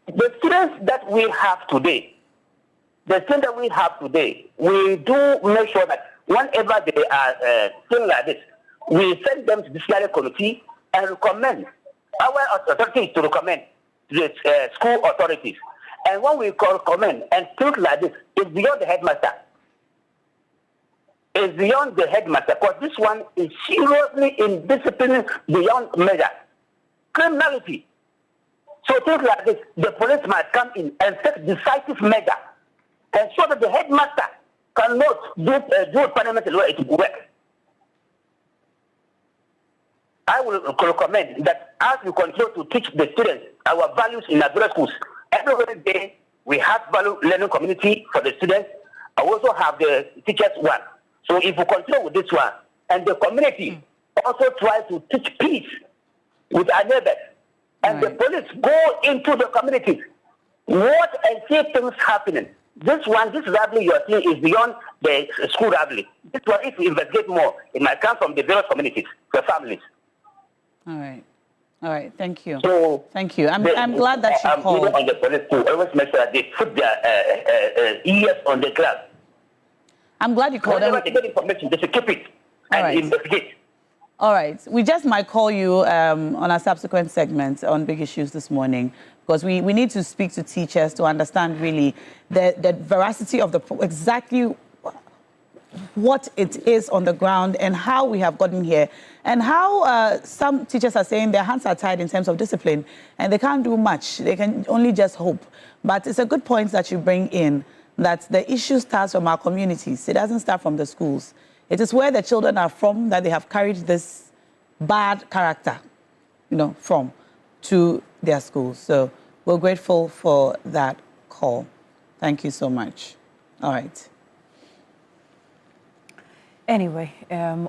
The students that we have today, we do make sure that whenever they are still like this, we send them to the disciplinary committee and recommend our authorities to recommend to the school authorities. And when we recommend and things like this, it's beyond the headmaster. It's beyond the headmaster, because this one is seriously indiscipline beyond measure. Criminality. So things like this, the police might come in and take decisive measure and so that the headmaster cannot do parliament law it will work. I will recommend that as we continue to teach the students our values in our schools, every day we have value learning community for the students. I also have the teachers one. So if we continue with this one, and the community also tries to teach peace with our neighbors, and the police go into the communities, watch and see things happening. This rivalry you are seeing is beyond the school rivalry. This one, if we investigate more, it might come from the various communities, the families. All right. All right. Thank you. So thank you. I'm glad that you called. Even on the police too, always make sure that they put their ears on the ground. I'm glad you called. Whenever they get information, they should keep it and investigate. All right. We just might call you on a subsequent segment on big issues this morning, because we need to speak to teachers to understand really the veracity of exactly what it is on the ground and how we have gotten here, and how some teachers are saying their hands are tied in terms of discipline and they can't do much. They can only just hope. But it's a good point that you bring in, that the issue starts from our communities. It doesn't start from the schools. It is where the children are from that they have carried this bad character. from to their schools. So we're grateful for that call. Thank you so much. All right. Anyway,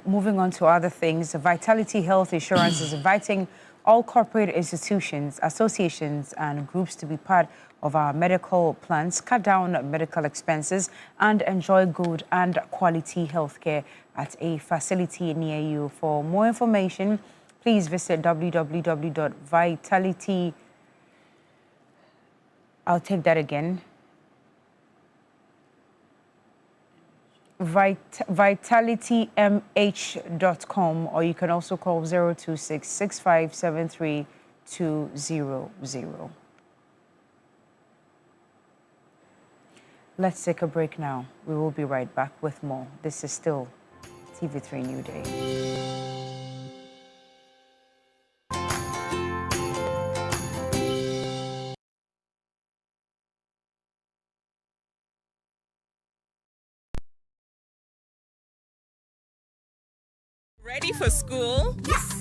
moving on to other things, Vitality Health Insurance is inviting all corporate institutions, associations, and groups to be part of our medical plans, cut down medical expenses, and enjoy good and quality healthcare at a facility near you. For more information, please visit www.vitality. I'll take that again. vitalitymh.com, or you can also call 026-6573-200. Let's take a break now. We will be right back with more. This is still TV3 Newday. Ready for school? Yes!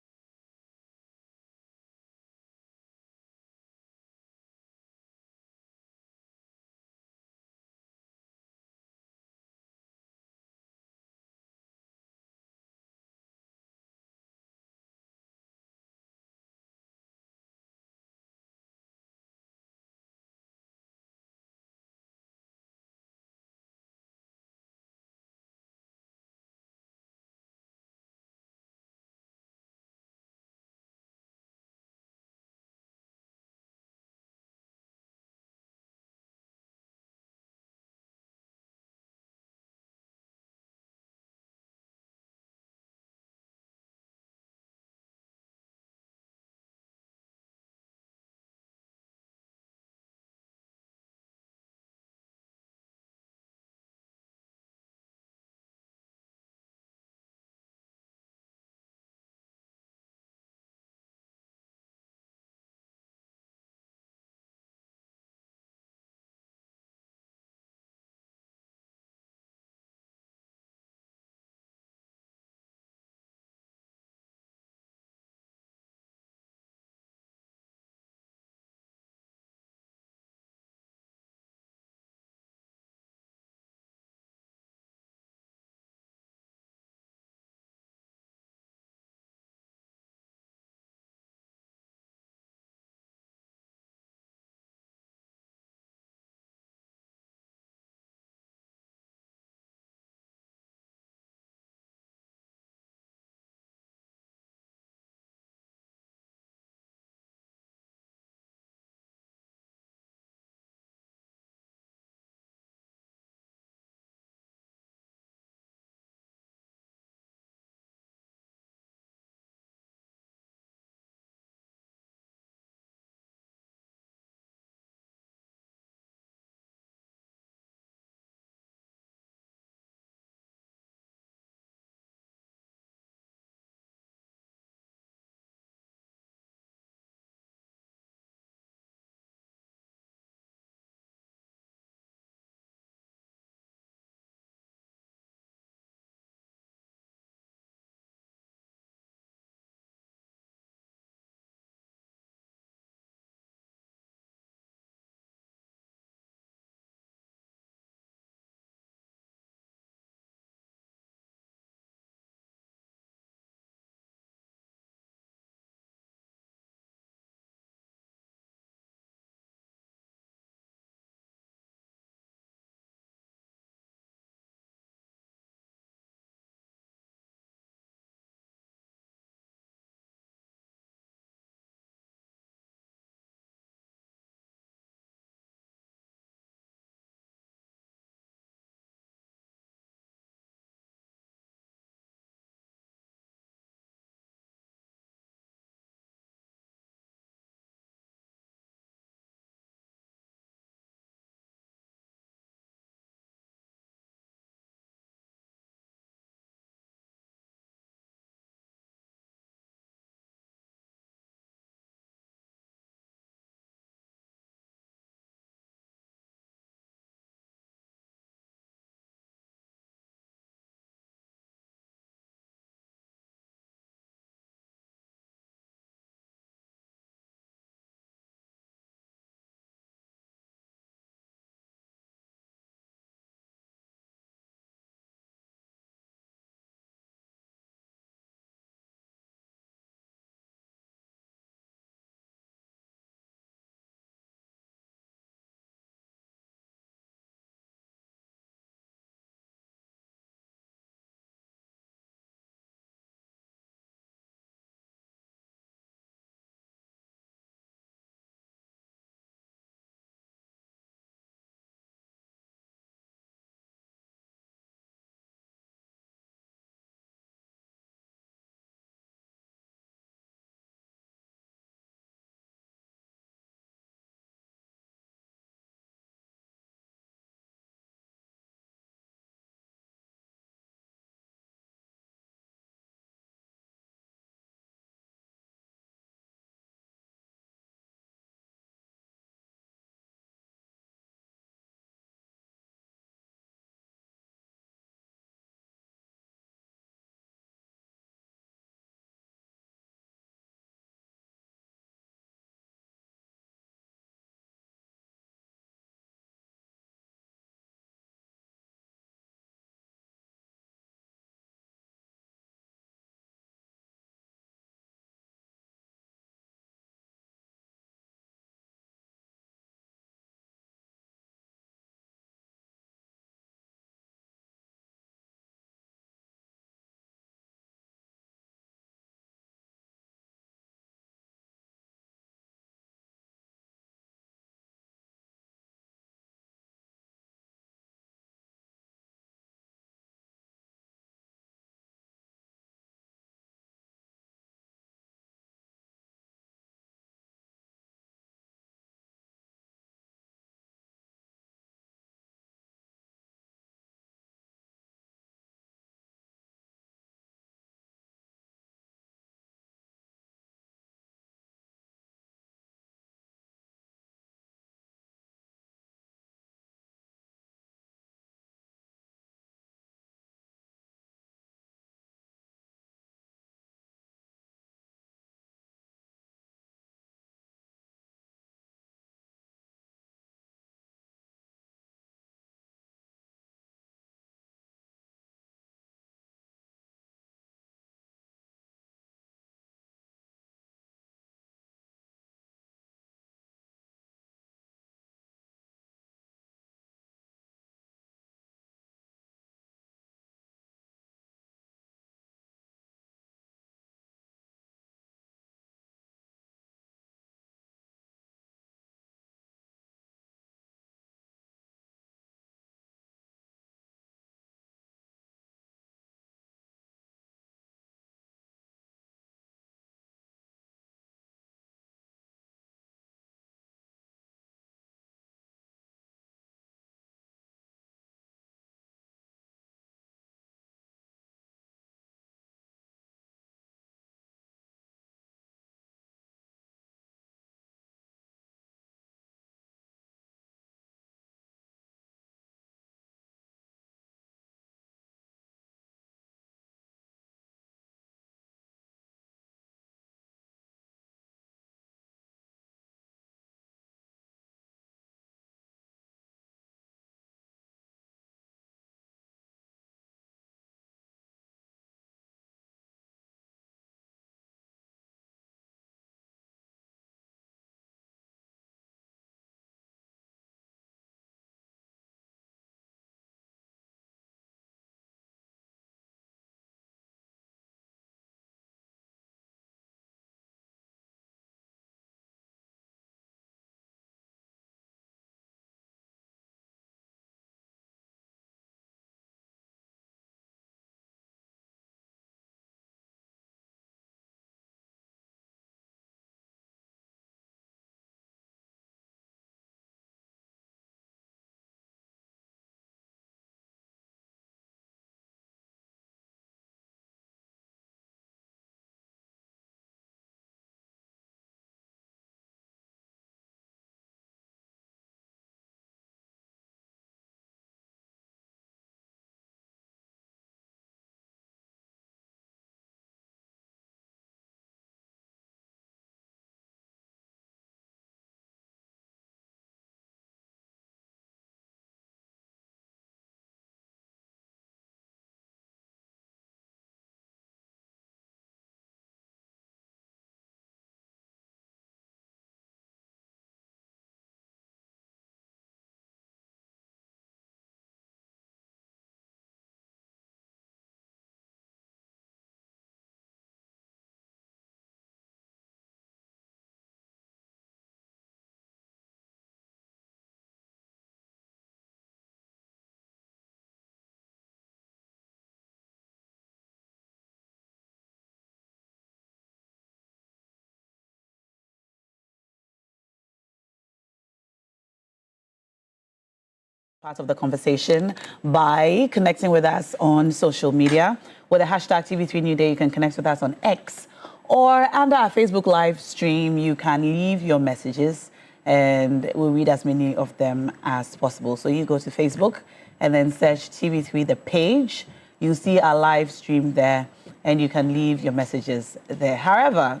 Part of the conversation by connecting with us on social media. With the hashtag TV3 Newday, you can connect with us on X, or under our Facebook live stream, you can leave your messages and we'll read as many of them as possible. So you go to Facebook and then search TV3 the page. You'll see our live stream there and you can leave your messages there. However,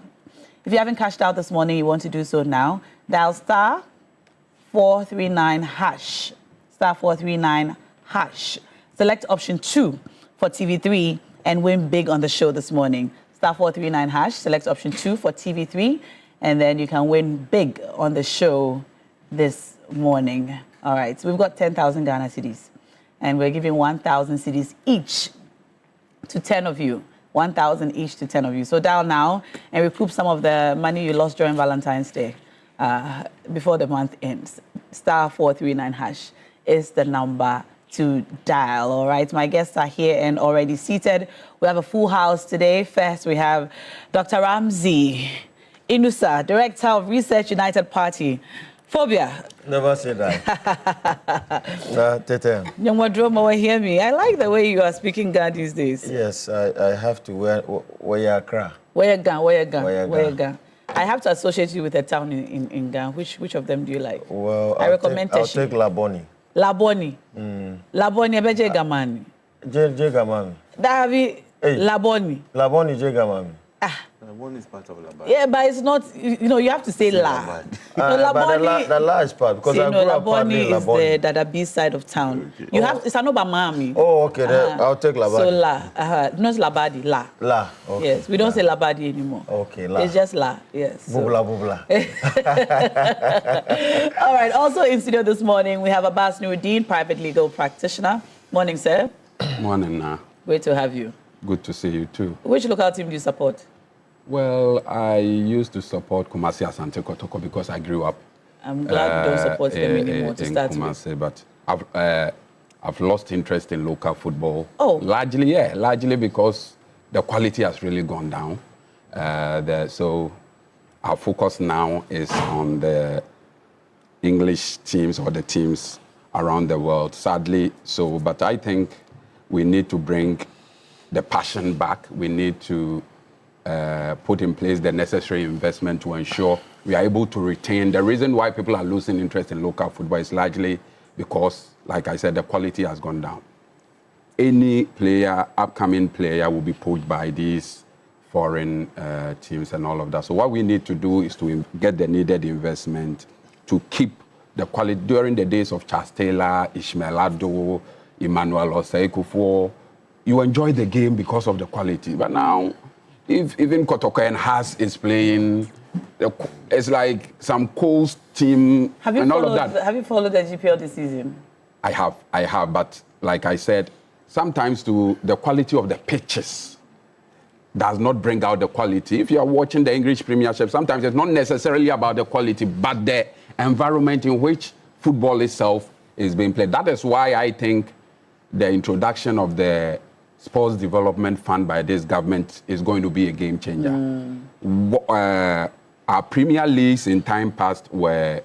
if you haven't cashed out this morning, you want to do so now, dial star 439 hash. Star 439 hash. Select option 2 for TV3 and win big on the show this morning. Star 439 hash. Select option 2 for TV3 and then you can win big on the show this morning. All right, so we've got 10,000 Ghana cedis and we're giving 1,000 cedis each to 10 of you. 1,000 each to 10 of you. So dial now and recoup some of the money you lost during Valentine's Day before the month ends. Star 439 hash is the number to dial. All right, my guests are here and already seated. We have a full house today. First, we have Dr. Ramsey Inusa, Director of Research United Party. Phobia. Never say that. Nah, Tete. Nyamwadroma, hear me. I like the way you are speaking Ghana these days. Yes, I have to wear your cra. Wear Ghana. I have to associate you with a town in Ghana. Which of them do you like? Well, I recommend I'll take Laboni. Laboni. Laboni, Beje Gamani. J Gamami. Davi Laboni. Laboni J Gamami. Laboni is part of Labadi. Yeah, but it's not, you have to say La. Laboni, the La is part, because I grew up Laboni is Laboni. the Dadabi side of town. Okay. You have, it's Anoba Mami. Oh, okay, then I'll take Labadi. So La, not Labadi, La. La, okay. Yes, we don't say Labadi anymore. Okay, La. It's just La, yes. Bubla, bubla. All right, also in studio this morning, we have Abbas Nuruddin, private legal practitioner. Morning, sir. Morning. Great to have you. Good to see you too. Which local team do you support? Well, I used to support Kumasi Asante Kotoko because I grew up. I'm glad you don't support them anymore to start Kumasi, with. But I've lost interest in local football. Oh. Largely because the quality has really gone down. So our focus now is on the English teams or the teams around the world, sadly. So, but I think we need to bring the passion back. We need to put in place the necessary investment to ensure we are able to retain. The reason why people are losing interest in local football is largely because, like I said, the quality has gone down. Any upcoming player will be pulled by these foreign teams and all of that. So what we need to do is to get the needed investment to keep the quality. During the days of Charles Taylor, Ishmael Ado, Emmanuel Osei-Kufuor, you enjoy the game because of the quality. But now, if even Kotoko and Haas is playing, it's like some Coast team and all of that. Have you followed the GPL this season? I have, but like I said, sometimes the quality of the pitches does not bring out the quality. If you are watching the English Premiership, sometimes it's not necessarily about the quality, but the environment in which football itself is being played. That is why I think the introduction of the Sports Development Fund by this government is going to be a game changer. Our Premier Leagues in time past were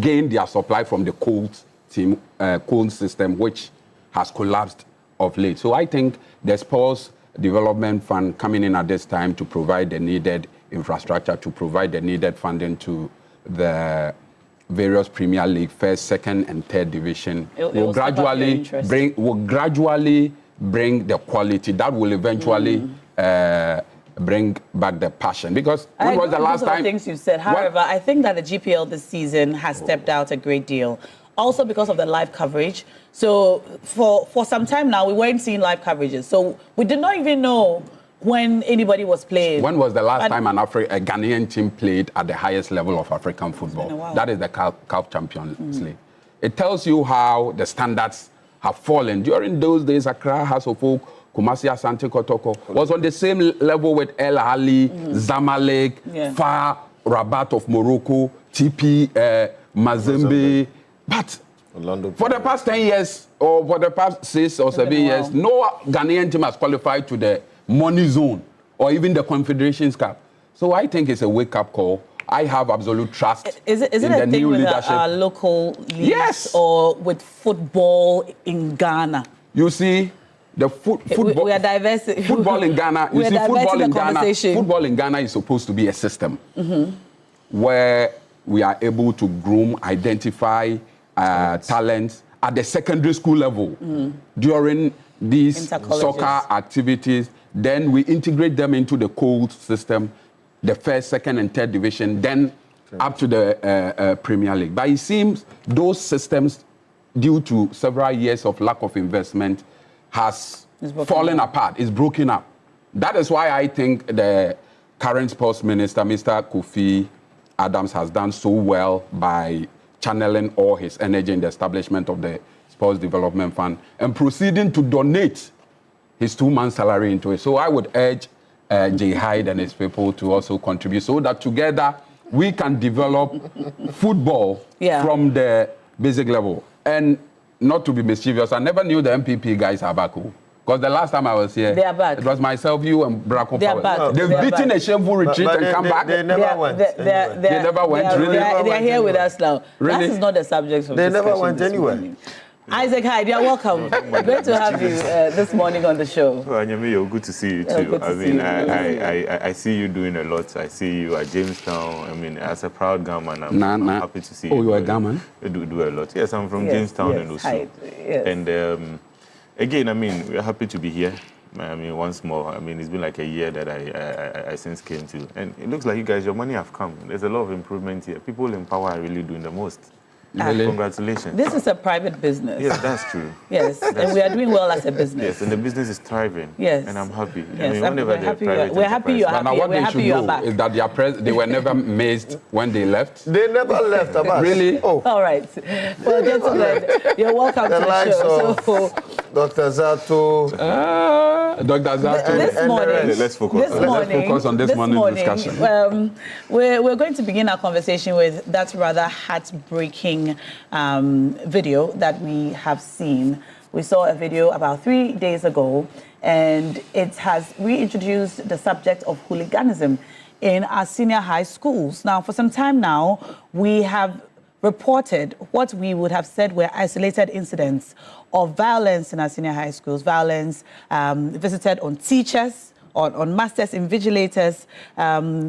gained their supply from the Cold system, which has collapsed of late. So I think the Sports Development Fund coming in at this time to provide the needed infrastructure, to provide the needed funding to the various Premier League, first, second, and third division will gradually bring the quality that will eventually bring back the passion. Because when was the last time? Things you said. However, I think that the GPL this season has stepped out a great deal. Also because of the live coverage. So for some time now, we weren't seeing live coverages. So we did not even know when anybody was playing. When was the last time a Ghanaian team played at the highest level of African football? That is the CAF Champions League. It tells you how the standards have fallen. During those days, Accra, House of Folk, Kumasi Asante Kotoko was on the same level with El Ahly, Zamalek, FAR, Rabat of Morocco, TP, Mazembe. But for the past 10 years, or for the past 6 or 7 years, no Ghanaian team has qualified to the money zone or even the Confederations Cup. So I think it's a wake-up call I have absolute trust is it in a the thing new with leadership. our local leagues Yes. or with football in Ghana? You see, the football. We are diverse. Football in Ghana. You We are see, football diverting in the Ghana. conversation. Football in Ghana is supposed to be a system where we are able to groom, identify talents at the secondary school level during these soccer activities. Then we integrate them into the cold system, the first, second, and third division, then up to the Premier League. But it seems those systems, due to several years of lack of investment, has fallen apart. It's broken up. That is why I think the current sports minister, Mr. Kofi Adams, has done so well by channeling all his energy in the establishment of the Sports Development Fund and proceeding to donate his 2-month salary into it. So I would urge Jay Hyde and his people to also contribute so that together we can develop football from the basic level. And not to be mischievous, I never knew the MPP guys are back. Because the last time I was here, it was myself, you, and Bracco. They've beaten a shameful retreat and come back. They never went. They never went, really? They are here with us now. Really? That is not the subject of They discussion. never went anywhere. Isaac Hyde, you're welcome. Great to have you this morning on the show. Well, Anyame, good to see you too. I see you doing a lot. I see you at Jamestown. I mean, as a proud Gamman, I'm happy to see you. Oh, you're a Gamman? You do a lot. Yes, I'm from Jamestown and also. And again, I mean, we're happy to be here. I mean, once more. I mean, it's been like a year that I since came to. And it looks like you guys, your money have come. There's a lot of improvement here. People in power are really doing the most. Really? Congratulations. This is a private business. Yes, that's true. Yes, and we are doing well as a business. Yes, and the business is thriving. Yes. And I'm happy. Yes, I mean, whenever we're happy you're happy. Now, what We're they happy should you're know back. is that they were never mazed when they left. They never left, Abbas. Really? Oh. All right. Well, gentlemen, you're welcome to the show. So, Dr. Zato. Dr. Zato. This morning, let's focus on this morning's discussion. We're going to begin our conversation with that rather heartbreaking video that we have seen. We saw a video about 3 days ago, and it has reintroduced the subject of hooliganism in our senior high schools. Now, for some time now, we have reported what we would have said were isolated incidents of violence in our senior high schools, violence visited on teachers, on masters, invigilators,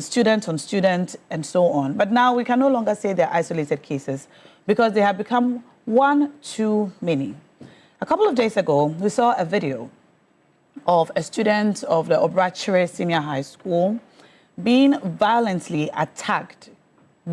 student on student, and so on. But now we can no longer say they're isolated cases because they have become one too many. A couple of days ago, we saw a video of a student of the Obrachere Senior High School being violently attacked,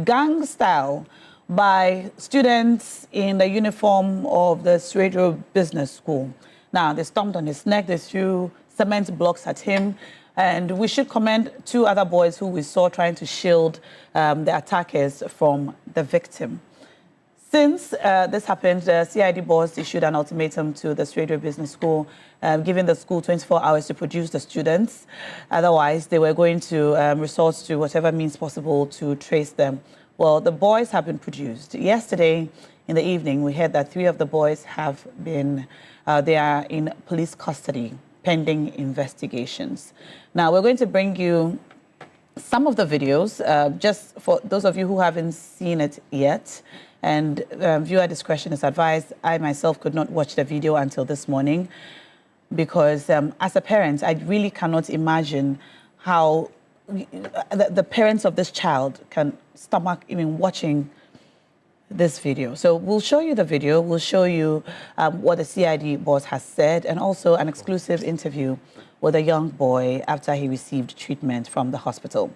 gang style, by students in the uniform of the Swedro Business School. Now, they stomped on his neck, they threw cement blocks at him, and we should commend 2 other boys who we saw trying to shield the attackers from the victim. Since this happened, the CID boss issued an ultimatum to the Swedro Business School, giving the school 24 hours to produce the students. Otherwise, they were going to resort to whatever means possible to trace them. Well, the boys have been produced. Yesterday in the evening, we heard that 3 of the boys have been, they are in police custody, pending investigations. Now, we're going to bring you some of the videos, just for those of you who haven't seen it yet. And viewer discretion is advised. I myself could not watch the video until this morning because as a parent, I really cannot imagine how the parents of this child can stomach even watching this video. So we'll show you the video. We'll show you what the CID boss has said, and also an exclusive interview with a young boy after he received treatment from the hospital.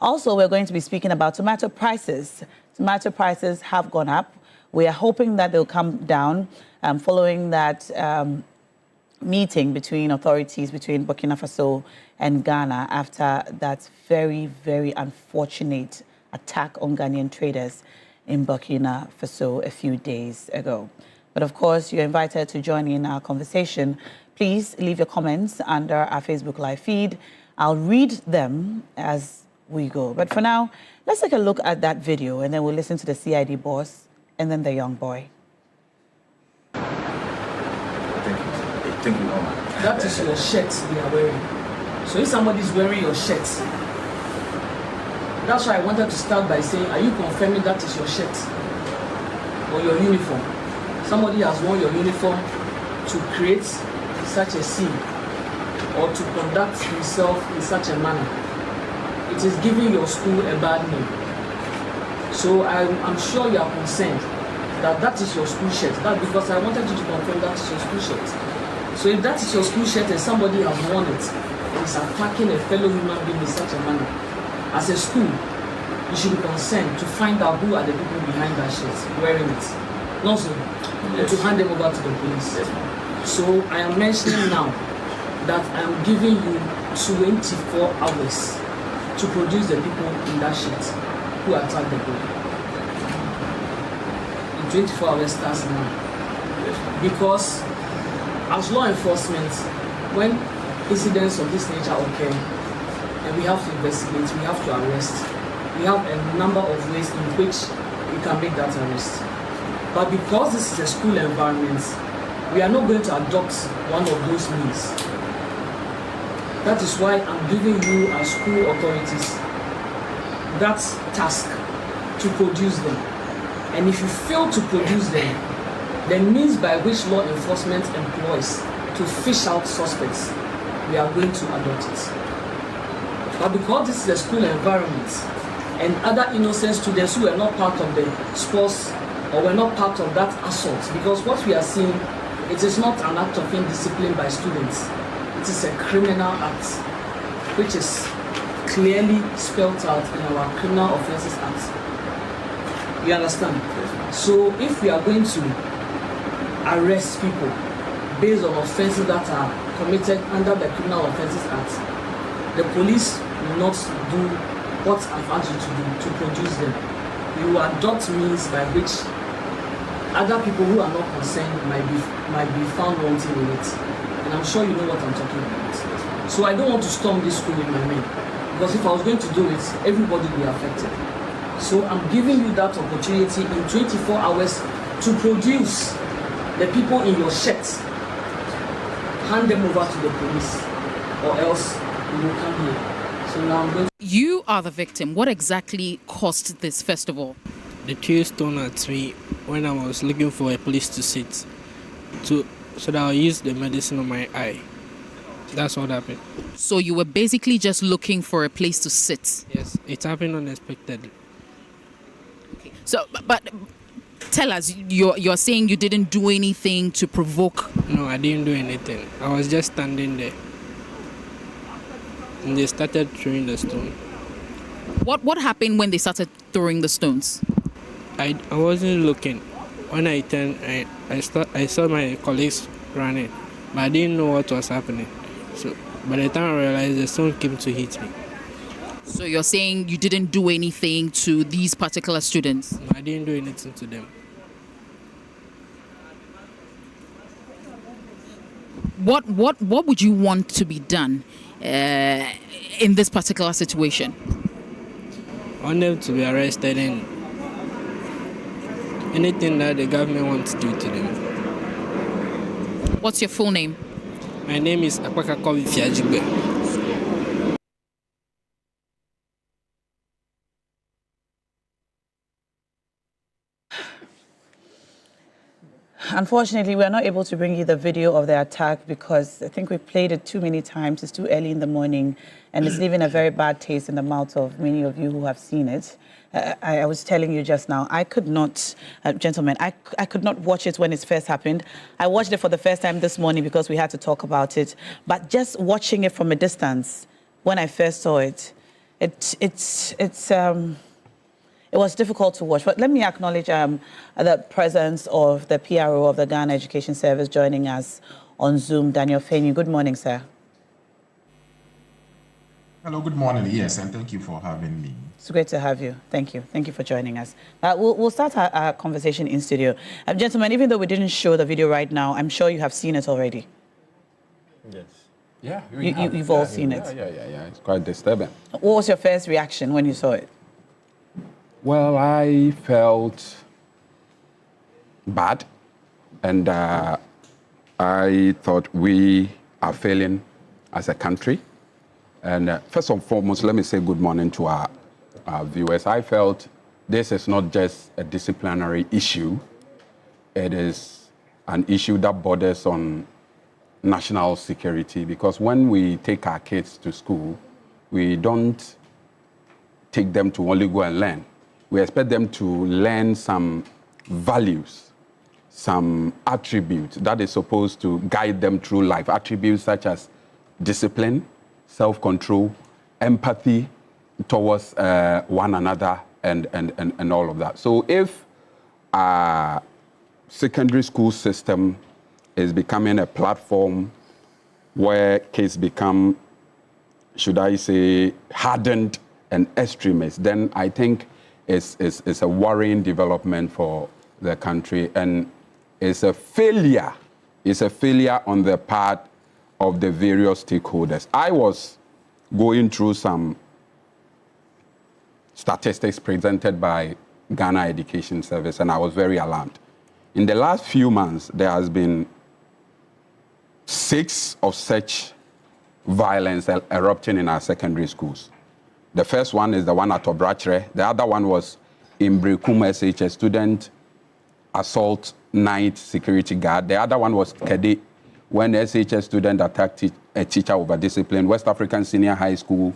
Also, we're going to be speaking about tomato prices. Tomato prices have gone up. We are hoping that they'll come down following that meeting between authorities between Burkina Faso and Ghana after that very, very unfortunate attack on Ghanaian traders in Burkina Faso a few days ago. But of course, you're invited to join in our conversation. Please leave your comments under our Facebook Live feed. I'll read them as we go. But for now, let's take a look at that video, and then we'll listen to the CID boss and then the young boy. Thank you, Mama. That is your shirt they are wearing. So if somebody is wearing your shirt, That's why I wanted to start by saying, are you confirming that is your shirt or your uniform? Somebody has worn your uniform to create such a scene or to conduct himself in such a manner. It is giving your school a bad name. So I'm sure you are concerned that that is your school shirt. That's because I wanted you to confirm that is your school shirt. So if that is your school shirt and somebody has worn it and is attacking a fellow human being in such a manner, as a school, you should be concerned to find out who are the people behind that shirt wearing it. Not so, to hand them over to the police. So I am mentioning now that I am giving you 24 hours to produce the people in that shirt who attacked the boy. In 24 hours starts now. Because as law enforcement, when incidents of this nature occur, and we have to investigate, we have to arrest, we have a number of ways in which we can make that arrest. But because this is a school environment, we are not going to adopt one of those means. That is why I'm giving you as school authorities that task to produce them. And if you fail to produce them, the means by which law enforcement employs to fish out suspects, we are going to adopt it. But because this is a school environment and other innocent students who were not part of the sports or were not part of that assault, because what we are seeing, it is not an act of indiscipline by students. It is a criminal act, which is clearly spelled out in our Criminal Offences Act. You understand? So if we are going to arrest people based on offences that are committed under the Criminal Offences Act, the police will not do what I've asked you to do, to produce them. You will adopt means by which other people who are not concerned might be found wanting in it. And I'm sure you know what I'm talking about. So I don't want to storm this school in my name, because if I was going to do it, everybody will be affected. So I'm giving you that opportunity in 24 hours to produce the people in your shirt. Hand them over to the police, or else you will come here. So now I'm going to... You are the victim. What exactly caused this festival? The threw stone at me when I was looking for a place to sit, so that I'll use the medicine on my eye. That's what happened. So you were basically just looking for a place to sit? Yes, it happened unexpectedly. Okay. So, but tell us, you're saying you didn't do anything to provoke? No, I didn't do anything. I was just standing there. And they started throwing the stone. What happened when they started throwing the stones? I wasn't looking. When I turned, I saw my colleagues running, but I didn't know what was happening. So by the time I realized, the stone came to hit me. So you're saying you didn't do anything to these particular students? No, I didn't do anything to them. What would you want to be done in this particular situation? I want them to be arrested and anything that the government wants to do to them. What's your full name? My name is Apakakovi Fiajigbe. Unfortunately, we are not able to bring you the video of the attack because I think we played it too many times. It's too early in the morning, and it's leaving a very bad taste in the mouth of many of you who have seen it. I was telling you just now, I could not, gentlemen, I could not watch it when it first happened. I watched it for the first time this morning because we had to talk about it. But just watching it from a distance, when I first saw it, it was difficult to watch. But let me acknowledge the presence of the PRO of the Ghana Education Service joining us on Zoom, Daniel Fenny. Good morning, sir. Hello, good morning. Yes, and thank you for having me. It's great to have you. Thank you. Thank you for joining us. We'll start our conversation in studio. Gentlemen, even though we didn't show the video right now, I'm sure you have seen it already. Yes. Yeah, you've all seen it. Yeah. It's quite disturbing. What was your first reaction when you saw it? Well, I felt bad, and I thought we are failing as a country. And first and foremost, let me say good morning to our our viewers, I felt this is not just a disciplinary issue. It is an issue that borders on national security, because when we take our kids to school, we don't take them to only go and learn. We expect them to learn some values, some attributes that is supposed to guide them through life. Attributes such as discipline, self-control, empathy towards one another, and all of that. So if our secondary school system is becoming a platform where kids become, should I say, hardened and extremists, then I think it's a worrying development for the country, and it's a failure. It's a failure on the part of the various stakeholders. I was going through some statistics presented by Ghana Education Service, and I was very alarmed. In the last few months, there has been 6 of such violence erupting in our secondary schools. The first one is the one at Obrachre. The other one was in Brekum SH, a student assault night security guard. The other one was Kede, when SHS student attacked a teacher over discipline. West African Senior High School,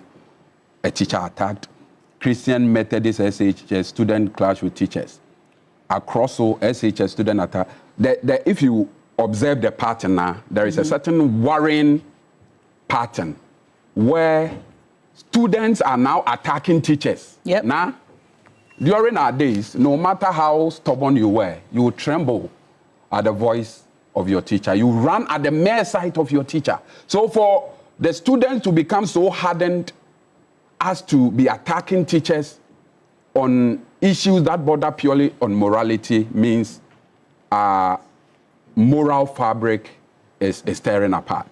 a teacher attacked. Christian Methodist SHS student clash with teachers. Across all SHS student attack. If you observe the pattern now, there is a certain worrying pattern where students are now attacking teachers. Yep. Now, during our days, no matter how stubborn you were, you would tremble at the voice of your teacher. You run at the mere sight of your teacher. So for the students to become so hardened as to be attacking teachers on issues that border purely on morality means our moral fabric is tearing apart.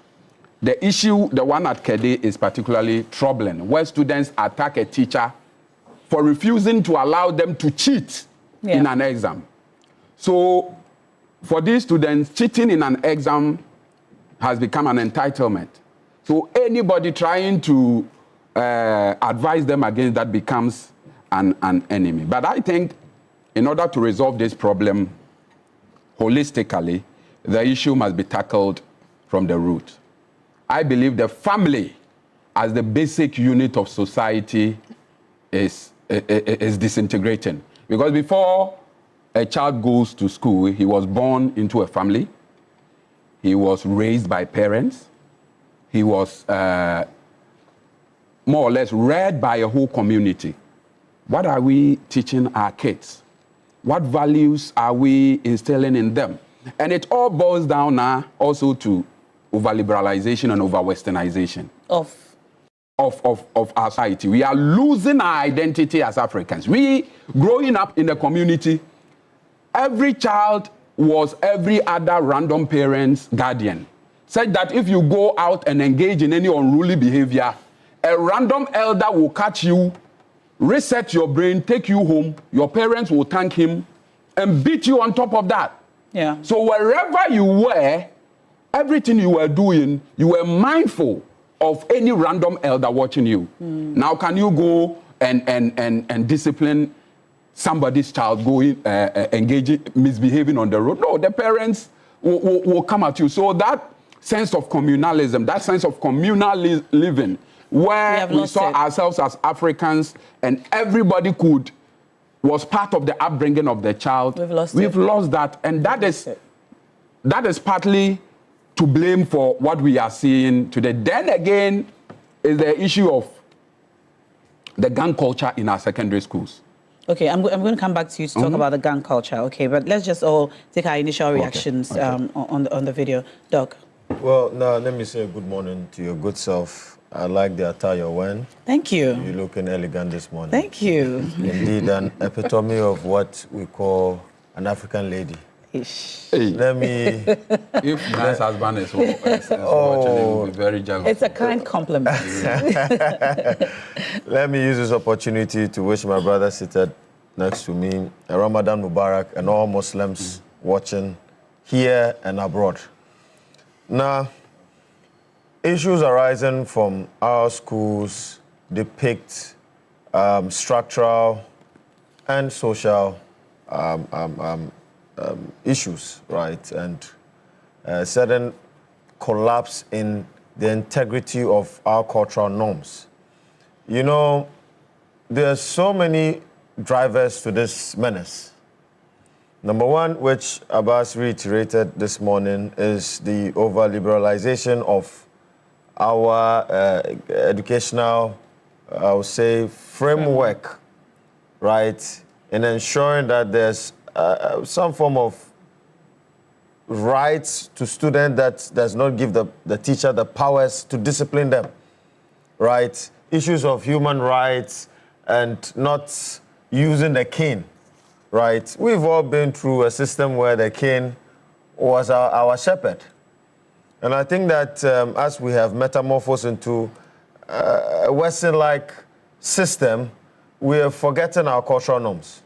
The issue, the one at Kede, is particularly troubling, where students attack a teacher for refusing to allow them to cheat in an exam. So for these students, cheating in an exam has become an entitlement. So anybody trying to advise them against that becomes an enemy. But I think in order to resolve this problem holistically, the issue must be tackled from the root. I believe the family, as the basic unit of society, is disintegrating. Because before a child goes to school, he was born into a family. He was raised by parents. He was more or less reared by a whole community. What are we teaching our kids? What values are we instilling in them? And it all boils down now also to over-liberalization and over-westernization of our society. We are losing our identity as Africans. We, growing up in the community, every child was every other random parent's guardian, such that if you go out and engage in any unruly behavior, a random elder will catch you, reset your brain, take you home, your parents will thank him, and beat you on top of that. Yeah. So wherever you were, everything you were doing, you were mindful of any random elder watching you. Now, can you go and discipline somebody's child going, engaging, misbehaving on the road? No, the parents will come at you. So that sense of communalism, that sense of communal living, where we saw ourselves as Africans and everybody was part of the upbringing of the child. We've lost that. And that is partly to blame for what we are seeing today. Then again is the issue of the gang culture in our secondary schools. Okay, I'm going to come back to you to talk about the gang culture. Okay, but let's just all take our initial reactions on the video. Doc. Well, now let me say good morning to your good self. I like the attire you're wearing. Thank you. You're looking elegant this morning. Thank you. Indeed, an epitome of what we call an African lady. Let me... If my husband is watching, he will be very jealous. It's a kind compliment. Let me use this opportunity to wish my brother seated next to me a Ramadan Mubarak and all Muslims watching here and abroad. Now, issues arising from our schools depict structural and social issues, right? And certain collapse in the integrity of our cultural norms. You know, there are so many drivers to this menace. Number one, which Abbas reiterated this morning, is the over-liberalization of our educational, I would say, framework, right? In ensuring that there's some form of rights to students that does not give the teacher the powers to discipline them, right? Issues of human rights and not using the cane, right? We've all been through a system where the cane was our shepherd. And I think that as we have metamorphosed into a Western-like system, we are forgetting our cultural norms.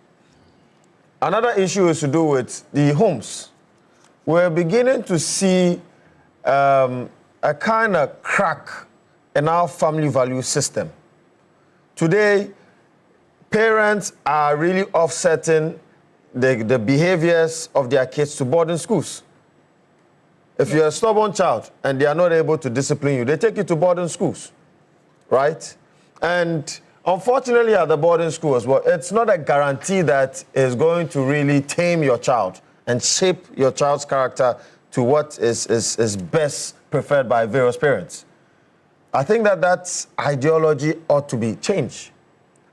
Another issue is to do with the homes. We're beginning to see a kind of crack in our family value system. Today, parents are really offsetting the behaviors of their kids to boarding schools. If you're a stubborn child and they are not able to discipline you, they take you to boarding schools, right? And unfortunately at the boarding school as well, it's not a guarantee that is going to really tame your child and shape your child's character to what is best preferred by various parents. I think that ideology ought to be changed.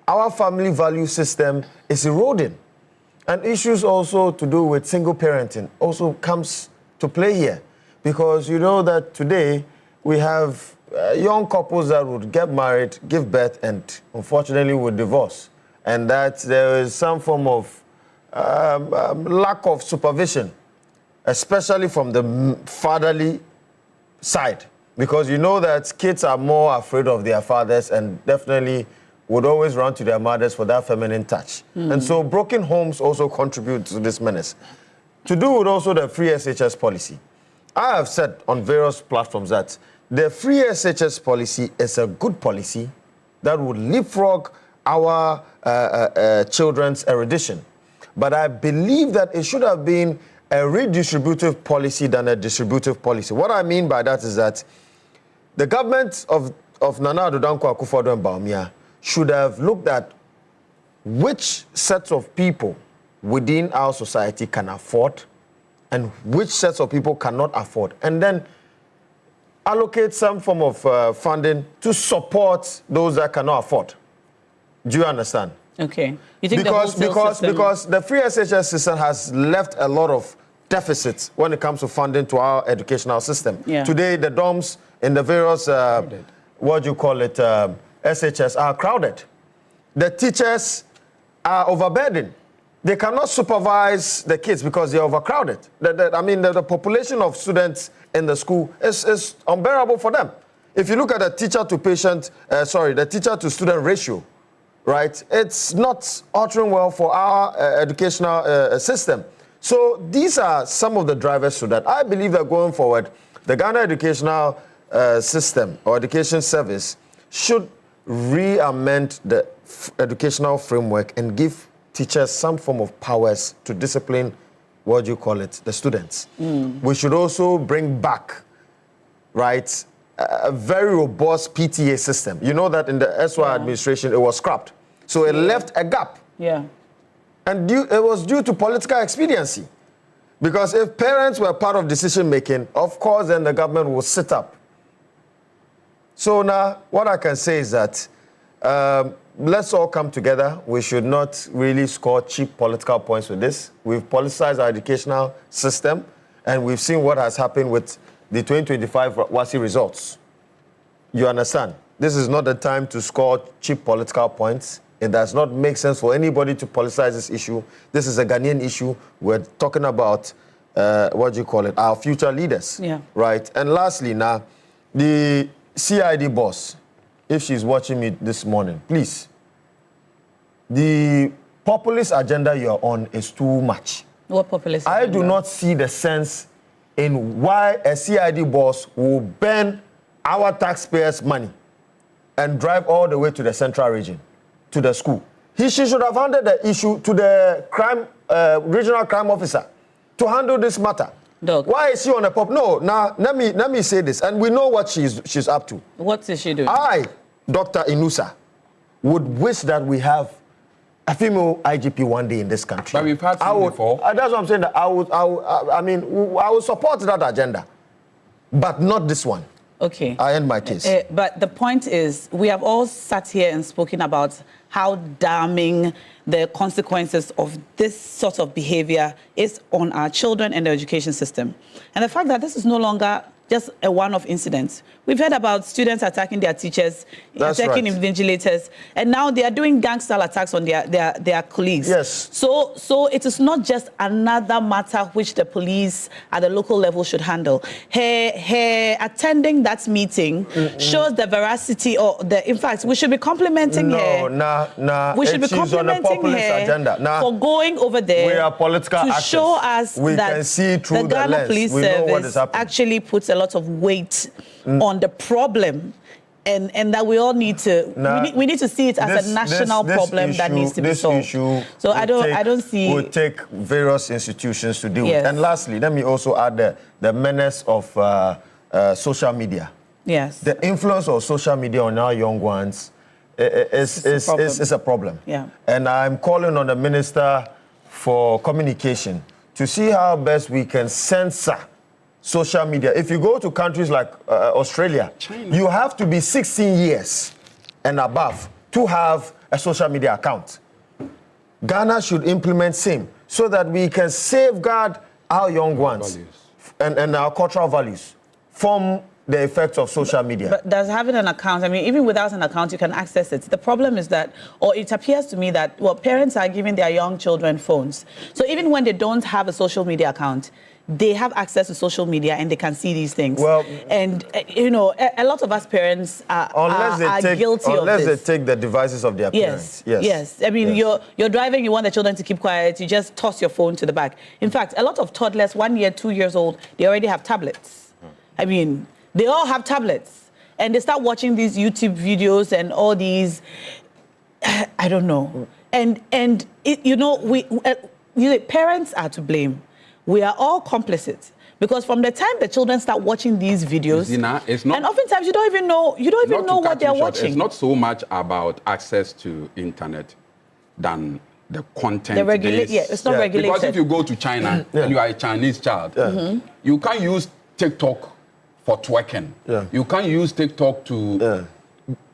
Our family value system is eroding. And issues also to do with single parenting also comes to play here. Because you know that today we have young couples that would get married, give birth, and unfortunately would divorce. And that there is some form of lack of supervision, especially from the fatherly side. Because you know that kids are more afraid of their fathers and definitely would always run to their mothers for that feminine touch. And so broken homes also contribute to this menace. To do with also the free SHS policy. I have said on various platforms that the free SHS policy is a good policy that would leapfrog our children's erudition. But I believe that it should have been a redistributive policy than a distributive policy. What I mean by that is that the government of Nana Addo Dankwa Akufo-Addo and Bawumia should have looked at which sets of people within our society can afford and which sets of people cannot afford, and then allocate some form of funding to support those that cannot afford. Do you understand? Okay. You think because the free SHS system has left a lot of deficits when it comes to funding to our educational system. Yeah. Today, the dorms in the various, SHS are crowded. The teachers are overburdened. They cannot supervise the kids because they're overcrowded. The population of students in the school is unbearable for them. If you look at the the teacher to student ratio, right, it's not altering well for our educational system. So these are some of the drivers to that. I believe that going forward, the Ghana educational system or education service should re-amend the educational framework and give teachers some form of powers to discipline, the students. We should also bring back, right, a very robust PTA system. You know that in the SY administration, it was scrapped. So it left a gap. Yeah. And it was due to political expediency. Because if parents were part of decision-making, of course, then the government will sit up. So now, what I can say is that let's all come together. We should not really score cheap political points with this. We've politicized our educational system, and we've seen what has happened with the 2025 WASSCE results. You understand? This is not the time to score cheap political points. It does not make sense for anybody to politicize this issue. This is a Ghanaian issue. We're talking about, our future leaders. Yeah. Right? And lastly, now, the CID boss, if she's watching me this morning, please, the populist agenda you're on is too much. What populist I agenda? do not see the sense in why a CID boss will burn our taxpayers' money and drive all the way to the central region to the school. She should have handed the issue to the regional crime officer to handle this matter. Doc. Why is she on the pop? No, now let me say this, and we know what she's up to. What is she doing? I, Dr. Inusa, would wish that we have a female IGP one day in this country. But we've had some before. That's what I'm saying. That I would support that agenda, but not this one. Okay. I end my case. But the point is, we have all sat here and spoken about how damning the consequences of this sort of behavior is on our children and the education system. And the fact that this is no longer just a one-off incident. We've heard about students attacking their teachers, attacking invigilators, and now they are doing gang-style attacks on their colleagues. Yes. So it is not just another matter which the police at the local level should handle. Her attending that meeting shows the veracity, or in fact, we should be complimenting her. We should be complimenting her for going over there we are political to actors. show us we that can see through the Ghana lens. Police we know what is Service happening. actually puts a lot of weight on the problem, and that we all need to we need to see it as a national problem that needs to be solved. So I don't see will take various institutions to deal Yes. with. And lastly, let me also add the menace of social media. Yes. The influence of social media on our young ones is a problem. Yeah. And I'm calling on the Minister for Communication to see how best we can censor social media. If you go to countries like Australia, China, you have to be 16 years and above to have a social media account. Ghana should implement same so that we can safeguard our young ones and our cultural values from the effects of social media. But does having an account, I mean, even without an account, you can access it. The problem is that, or it appears to me that, well, parents are giving their young children phones. So even when they don't have a social media account, they have access to social media and they can see these things. Well, and, a lot of us parents are guilty of this. Unless they take the devices of their parents. Yes. I mean, you're driving, you want the children to keep quiet, you just toss your phone to the back. In fact, a lot of toddlers, 1 year, 2 years old, they already have tablets. I mean, they all have tablets. And they start watching these YouTube videos and all these, I don't know. And parents are to blame. We are all complicit because from the time the children start watching these videos, it's not, and oftentimes you don't even know what they're watching. It's not so much about access to internet than the content. It's not regulated. Because if you go to China and you are a Chinese child, you can't use TikTok for twerking. You can't use TikTok to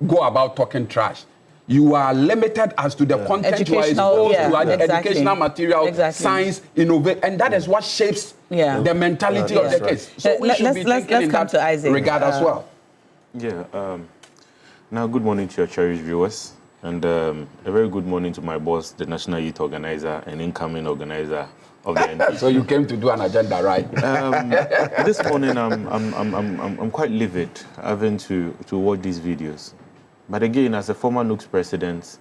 go about talking trash. You are limited as to the content you are exposed to, the educational material, science, innovation, and that is what shapes the mentality of the kids. So we should be thinking in that regard as well. Now, good morning to your cherished viewers, and a very good morning to my boss, the National Youth Organizer and incoming organizer of the NP. So you came to do an agenda, right? This morning, I'm quite livid having to watch these videos. But again, as a former NUCS president,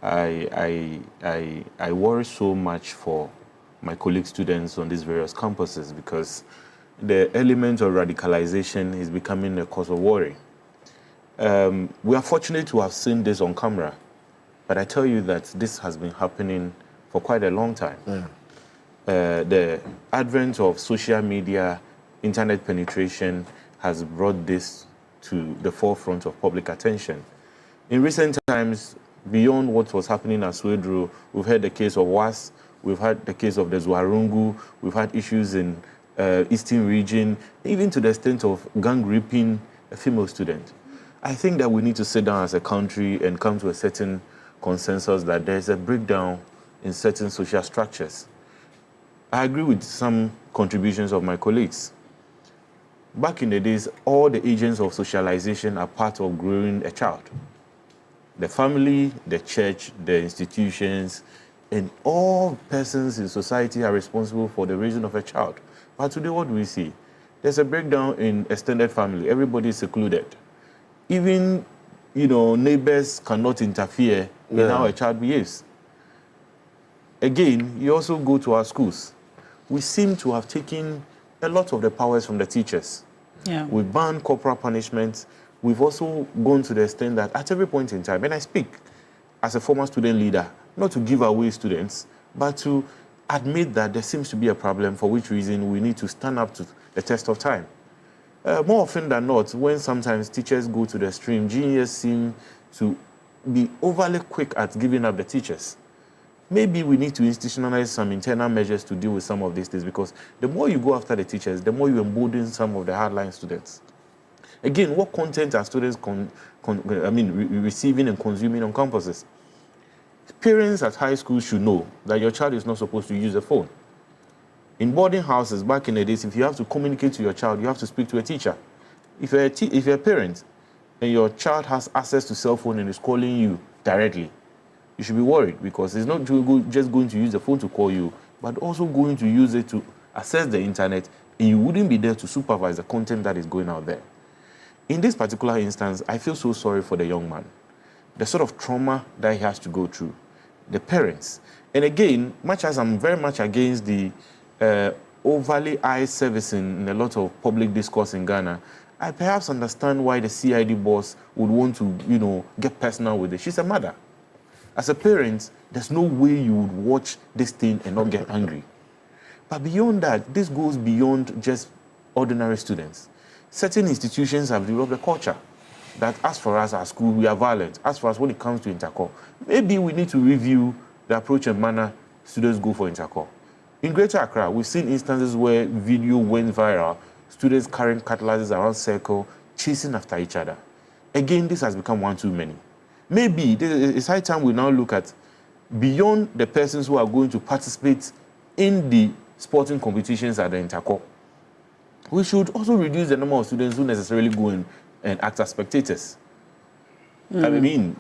I worry so much for my colleague students on these various campuses because the element of radicalization is becoming a cause of worry. We are fortunate to have seen this on camera, but I tell you that this has been happening for quite a long time. The advent of social media, internet penetration has brought this to the forefront of public attention. In recent times, beyond what was happening at Swedru, we've heard the case of Was, we've had the case of the Zwarungu, we've had issues in Eastern region, even to the extent of gang raping a female student. I think that we need to sit down as a country and come to a certain consensus that there's a breakdown in certain social structures. I agree with some contributions of my colleagues. Back in the days, all the agents of socialization are part of growing a child. The family, the church, the institutions, and all persons in society are responsible for the raising of a child. But today, what do we see? There's a breakdown in extended family. Everybody is secluded. Even, neighbors cannot interfere in how a child behaves. Again, you also go to our schools. We seem to have taken a lot of the powers from the teachers. We've banned corporal punishment. We've also gone to the extent that at every point in time, and I speak as a former student leader, not to give away students, but to admit that there seems to be a problem, for which reason we need to stand up to the test of time. More often than not, when sometimes teachers go to the extreme, genius seem to be overly quick at giving up the teachers. Maybe we need to institutionalize some internal measures to deal with some of these things, because the more you go after the teachers, the more you embolden some of the hardline students. Again, what content are students receiving and consuming on campuses? Parents at high school should know that your child is not supposed to use a phone. In boarding houses, back in the days, if you have to communicate to your child, you have to speak to a teacher. If you're a parent and your child has access to cell phone and is calling you directly, you should be worried, because it's not just going to use the phone to call you, but also going to use it to access the internet, and you wouldn't be there to supervise the content that is going out there. In this particular instance, I feel so sorry for the young man. The sort of trauma that he has to go through, the parents. And again, much as I'm very much against the overly eye servicing in a lot of public discourse in Ghana, I perhaps understand why the CID boss would want to, get personal with it. She's a mother. As a parent, there's no way you would watch this thing and not get angry. But beyond that, this goes beyond just ordinary students. Certain institutions have developed a culture that, as for us at school, we are violent. As for us, when it comes to intercore, maybe we need to review the approach and manner students go for intercore. In Greater Accra, we've seen instances where video went viral, students carrying cutlasses around circle, chasing after each other. Again, this has become one too many. Maybe it's high time we now look at beyond the persons who are going to participate in the sporting competitions at the intercore. We should also reduce the number of students who necessarily go in and act as spectators. I mean,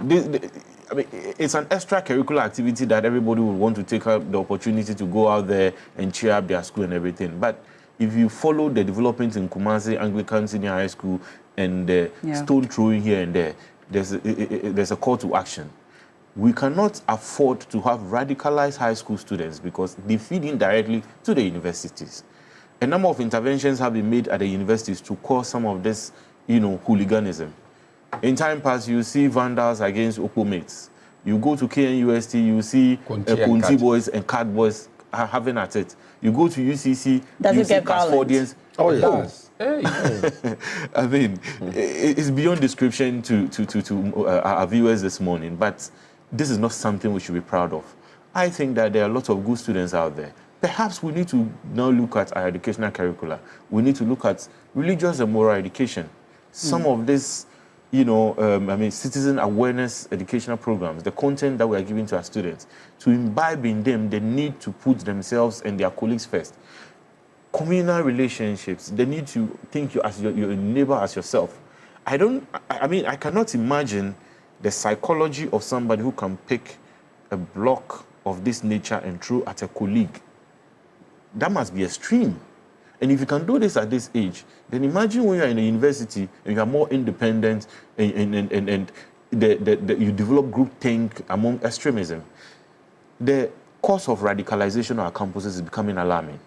it's an extracurricular activity that everybody would want to take up the opportunity to go out there and cheer up their school and everything. But if you follow the developments in Kumasi Anglican Senior High School and the stone throwing here and there, there's a call to action. We cannot afford to have radicalized high school students, because they feed in directly to the universities. A number of interventions have been made at the universities to cause some of this, hooliganism. In time past, you see vandals against Opo mates. You go to KNUST, you see Kunti boys and Cat boys having at it. You go to UCC, you see custodians. Oh, yes. I mean, it's beyond description to our viewers this morning, but this is not something we should be proud of. I think that there are lots of good students out there. Perhaps we need to now look at our educational curricula. We need to look at religious and moral education. Some of this, citizen awareness educational programs, the content that we are giving to our students, to imbibe in them the need to put themselves and their colleagues first. Communal relationships, they need to think you as your neighbor as yourself. I cannot imagine the psychology of somebody who can pick a block of this nature and throw at a colleague. That must be extreme. And if you can do this at this age, then imagine when you're in a university and you are more independent and you develop groupthink among extremism. The course of radicalization on our campuses is becoming alarming.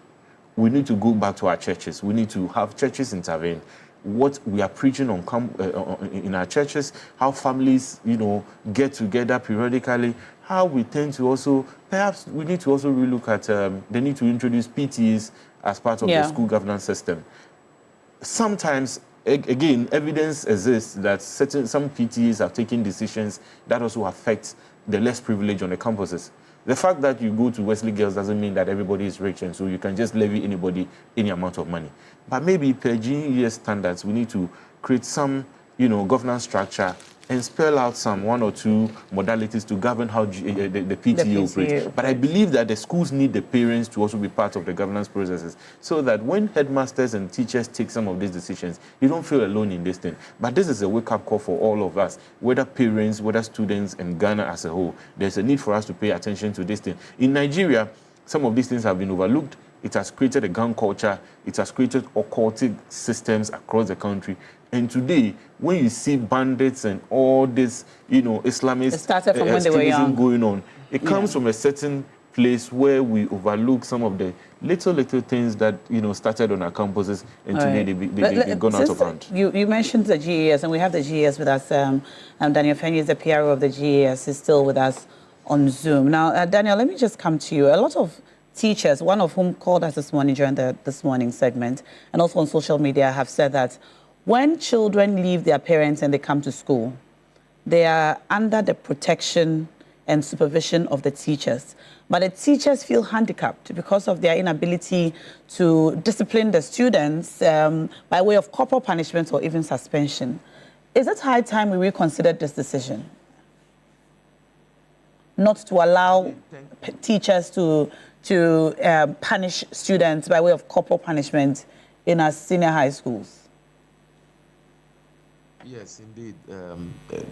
We need to go back to our churches. We need to have churches intervene. What we are preaching in our churches, how families, get together periodically, how we tend to also, perhaps we need to also relook at the need to introduce PTs as part of the school governance system. Sometimes, again, evidence exists that some PTs have taken decisions that also affect the less privileged on the campuses. The fact that you go to Wesley Girls doesn't mean that everybody is rich and so you can just levy anybody any amount of money. But maybe per GES standards, we need to create some, governance structure and spell out some one or two modalities to govern how the PTA operates. But I believe that the schools need the parents to also be part of the governance processes, so that when headmasters and teachers take some of these decisions, you don't feel alone in this thing. But this is a wake-up call for all of us, whether parents, whether students, and Ghana as a whole. There's a need for us to pay attention to this thing. In Nigeria, some of these things have been overlooked. It has created a gang culture. It has created occultic systems across the country. And today, when you see bandits and all this, Islamist extremism going on, it comes from a certain place where we overlook some of the little things that started on our campuses, and today they've gone out of hand. You mentioned the GES, and we have the GES with us. Daniel Fenny is the PRO of the GES, is still with us on Zoom. Now, Daniel, let me just come to you. A lot of teachers, one of whom called us this morning during this morning segment, and also on social media, have said that when children leave their parents and they come to school, they are under the protection and supervision of the teachers. But the teachers feel handicapped because of their inability to discipline the students by way of corporal punishment or even suspension. Is it high time we reconsider this decision? Not to allow teachers to punish students by way of corporal punishment in our senior high schools? Yes, indeed.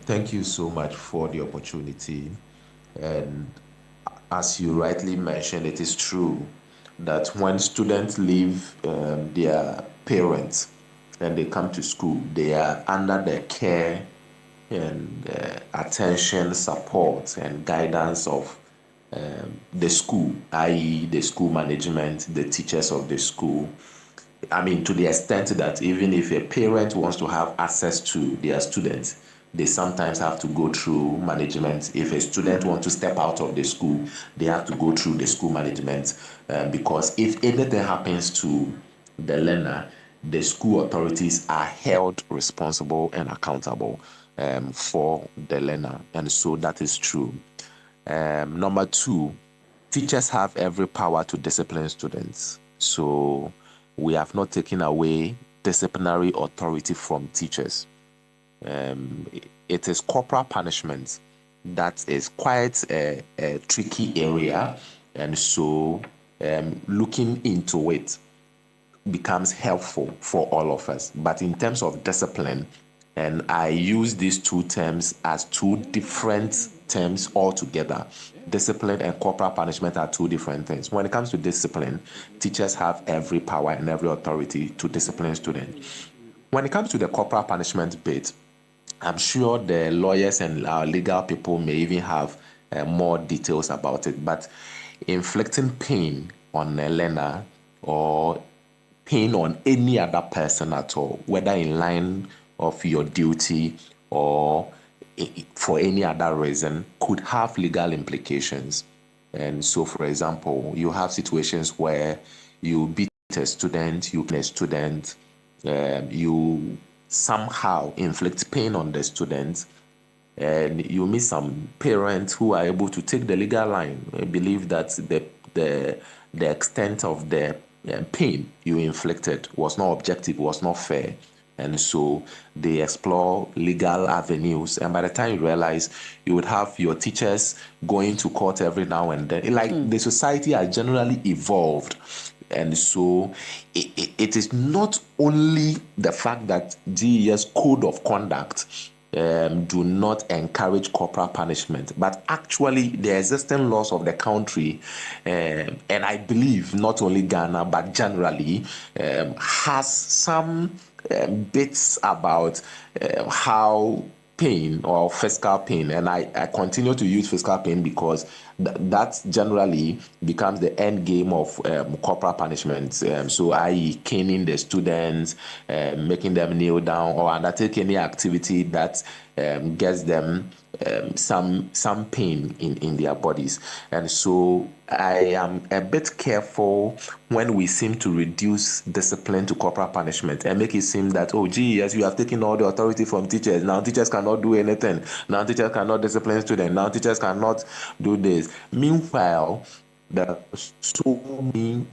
Thank you so much for the opportunity. And as you rightly mentioned, it is true that when students leave their parents and they come to school, they are under the care and attention, support, and guidance of the school, i.e. the school management, the teachers of the school. I mean, to the extent that even if a parent wants to have access to their students, they sometimes have to go through management. If a student wants to step out of the school, they have to go through the school management because if anything happens to the learner, the school authorities are held responsible and accountable for the learner. And so that is true. Number two, teachers have every power to discipline students. So we have not taken away disciplinary authority from teachers. It is corporal punishment that is quite a tricky area, and so looking into it becomes helpful for all of us. But in terms of discipline, and I use these two terms as two different terms altogether. Discipline and corporal punishment are two different things. When it comes to discipline, teachers have every power and every authority to discipline students. When it comes to the corporal punishment bit, I'm sure the lawyers and our legal people may even have more details about it, but inflicting pain on a learner or pain on any other person at all, whether in line of your duty or for any other reason, could have legal implications. And so, for example, you have situations where you beat a student, you kill a student, you somehow inflict pain on the student, and you meet some parents who are able to take the legal line. I believe that the extent of the pain you inflicted was not objective, was not fair. And so they explore legal avenues. And by the time you realize, you would have your teachers going to court every now and then. Like the society has generally evolved. And so it is not only the fact that GES code of conduct do not encourage corporal punishment, but actually the existing laws of the country, and I believe not only Ghana, but generally, has some bits about how pain or physical pain, and I continue to use physical pain because that generally becomes the end game of corporal punishment. So i.e. caning the students, making them kneel down or undertake any activity that gets them some pain in their bodies. And so I am a bit careful when we seem to reduce discipline to corporal punishment and make it seem that, oh, GES, you have taken all the authority from teachers. Now teachers cannot do anything. Now teachers cannot discipline students. Now teachers cannot do this. Meanwhile, there are so many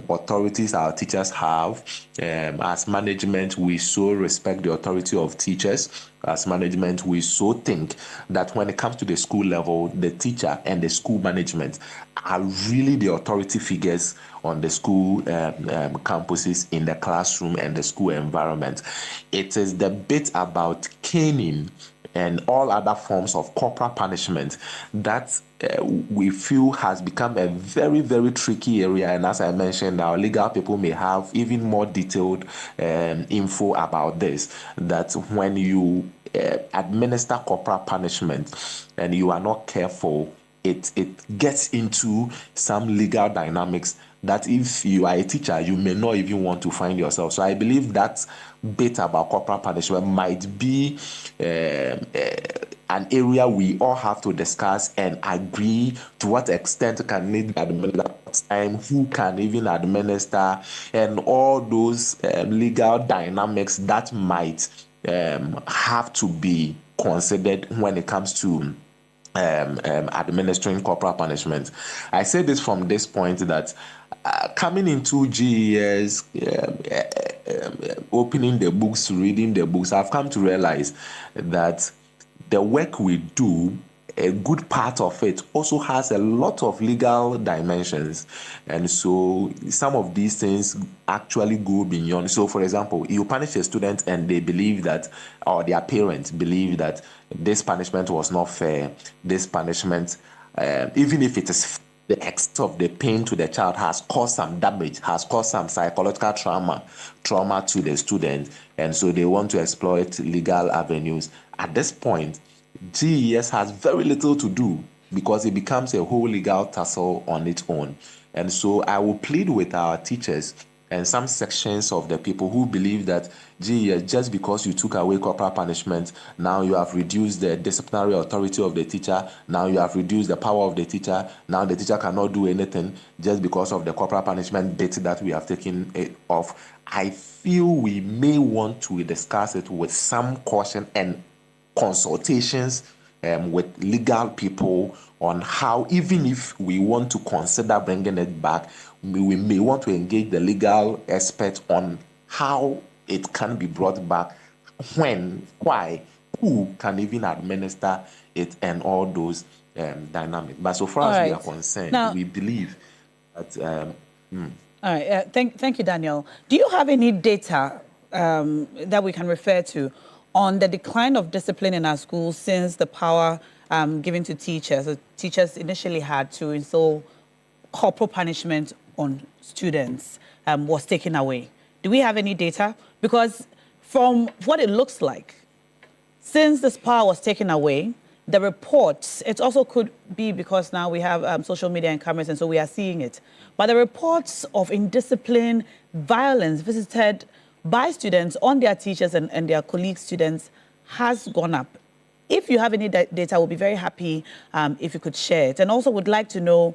authorities our teachers have. As management, we so respect the authority of teachers. As management, we so think that when it comes to the school level, the teacher and the school management are really the authority figures on the school campuses, in the classroom and the school environment. It is the bit about caning and all other forms of corporal punishment that we feel has become a very, very tricky area. And as I mentioned, our legal people may have even more detailed info about this, that when you administer corporal punishment and you are not careful, it gets into some legal dynamics that if you are a teacher, you may not even want to find yourself. So I believe that bit about corporal punishment might be an area we all have to discuss and agree to what extent can it be administered, time, who can even administer, and all those legal dynamics that might have to be considered when it comes to administering corporal punishment. I say this from this point that coming into GES, opening the books, reading the books, I've come to realize that the work we do, a good part of it also has a lot of legal dimensions. And so some of these things actually go beyond. So for example, you punish a student and they believe that, or their parents believe that this punishment was not fair. This punishment, even if it is the extent of the pain to the child, has caused some damage, has caused some psychological trauma to the student. And so they want to exploit legal avenues. At this point, GES has very little to do because it becomes a whole legal tussle on its own. And so I will plead with our teachers and some sections of the people who believe that, just because you took away corporal punishment, now you have reduced the disciplinary authority of the teacher, now you have reduced the power of the teacher, now the teacher cannot do anything just because of the corporal punishment bit that we have taken it off. I feel we may want to discuss it with some caution and consultations with legal people on how, even if we want to consider bringing it back, we may want to engage the legal expert on how it can be brought back, when, why, who can even administer it, and all those dynamics. But so far as we are concerned, now, we believe that... All right, thank you, Daniel. Do you have any data that we can refer to on the decline of discipline in our schools since the power given to teachers? So teachers initially had to install corporal punishment on students was taken away. Do we have any data? Because from what it looks like, since this power was taken away, the reports, it also could be because now we have social media and cameras, and so we are seeing it. But the reports of indiscipline, violence visited by students on their teachers and their colleague students has gone up. If you have any data, we'll be very happy if you could share it. And also would like to know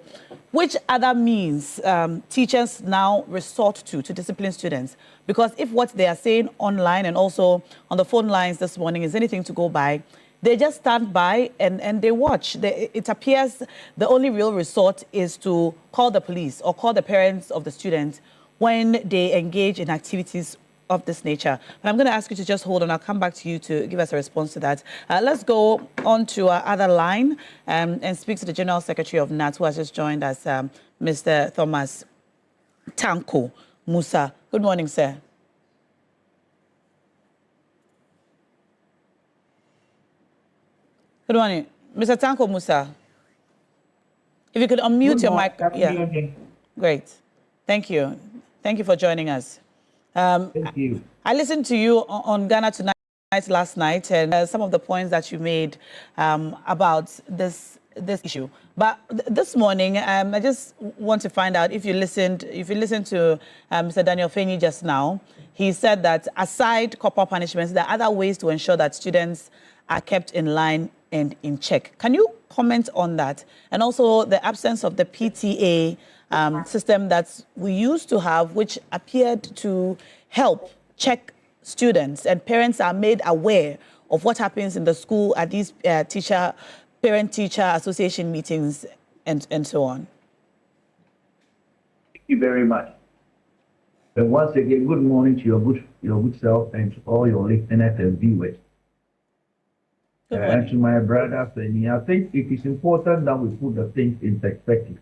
which other means teachers now resort to discipline students. Because if what they are saying online and also on the phone lines this morning is anything to go by, they just stand by and they watch. It appears the only real resort is to call the police or call the parents of the students when they engage in activities of this nature. But I'm going to ask you to just hold on. I'll come back to you to give us a response to that. Let's go on to our other line and speak to the General Secretary of NAT, who has just joined us, Mr. Thomas Tanko Musa. Good morning, sir. Good morning. Mr. Tanko Musa, if you could unmute your mic. Yeah. Great. Thank you. Thank you for joining us. Thank you. I listened to you on Ghana Tonight last night, and some of the points that you made about this issue. But this morning, I just want to find out if you listened to Mr. Daniel Feni just now. He said that aside corporal punishments, there are other ways to ensure that students are kept in line and in check. Can you comment on that? And also the absence of the PTA system that we used to have, which appeared to help check students, and parents are made aware of what happens in the school at these parent-teacher association meetings and so on. Thank you very much. And once again, good morning to your good self and to all your listeners and viewers. And to my brother Feni, I think it is important that we put the things in perspective.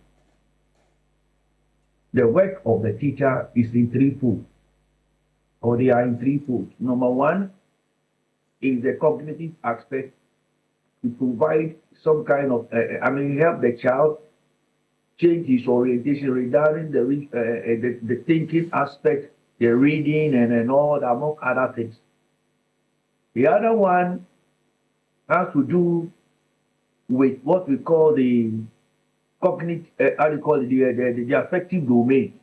The work of the teacher is in threefold, or they are in threefold. Number one is the cognitive aspect, to provide some kind of, help the child change his orientation regarding the thinking aspect, the reading and all that, among other things. The other one has to do with what we call the cognitive, how do you call it, the affective domain.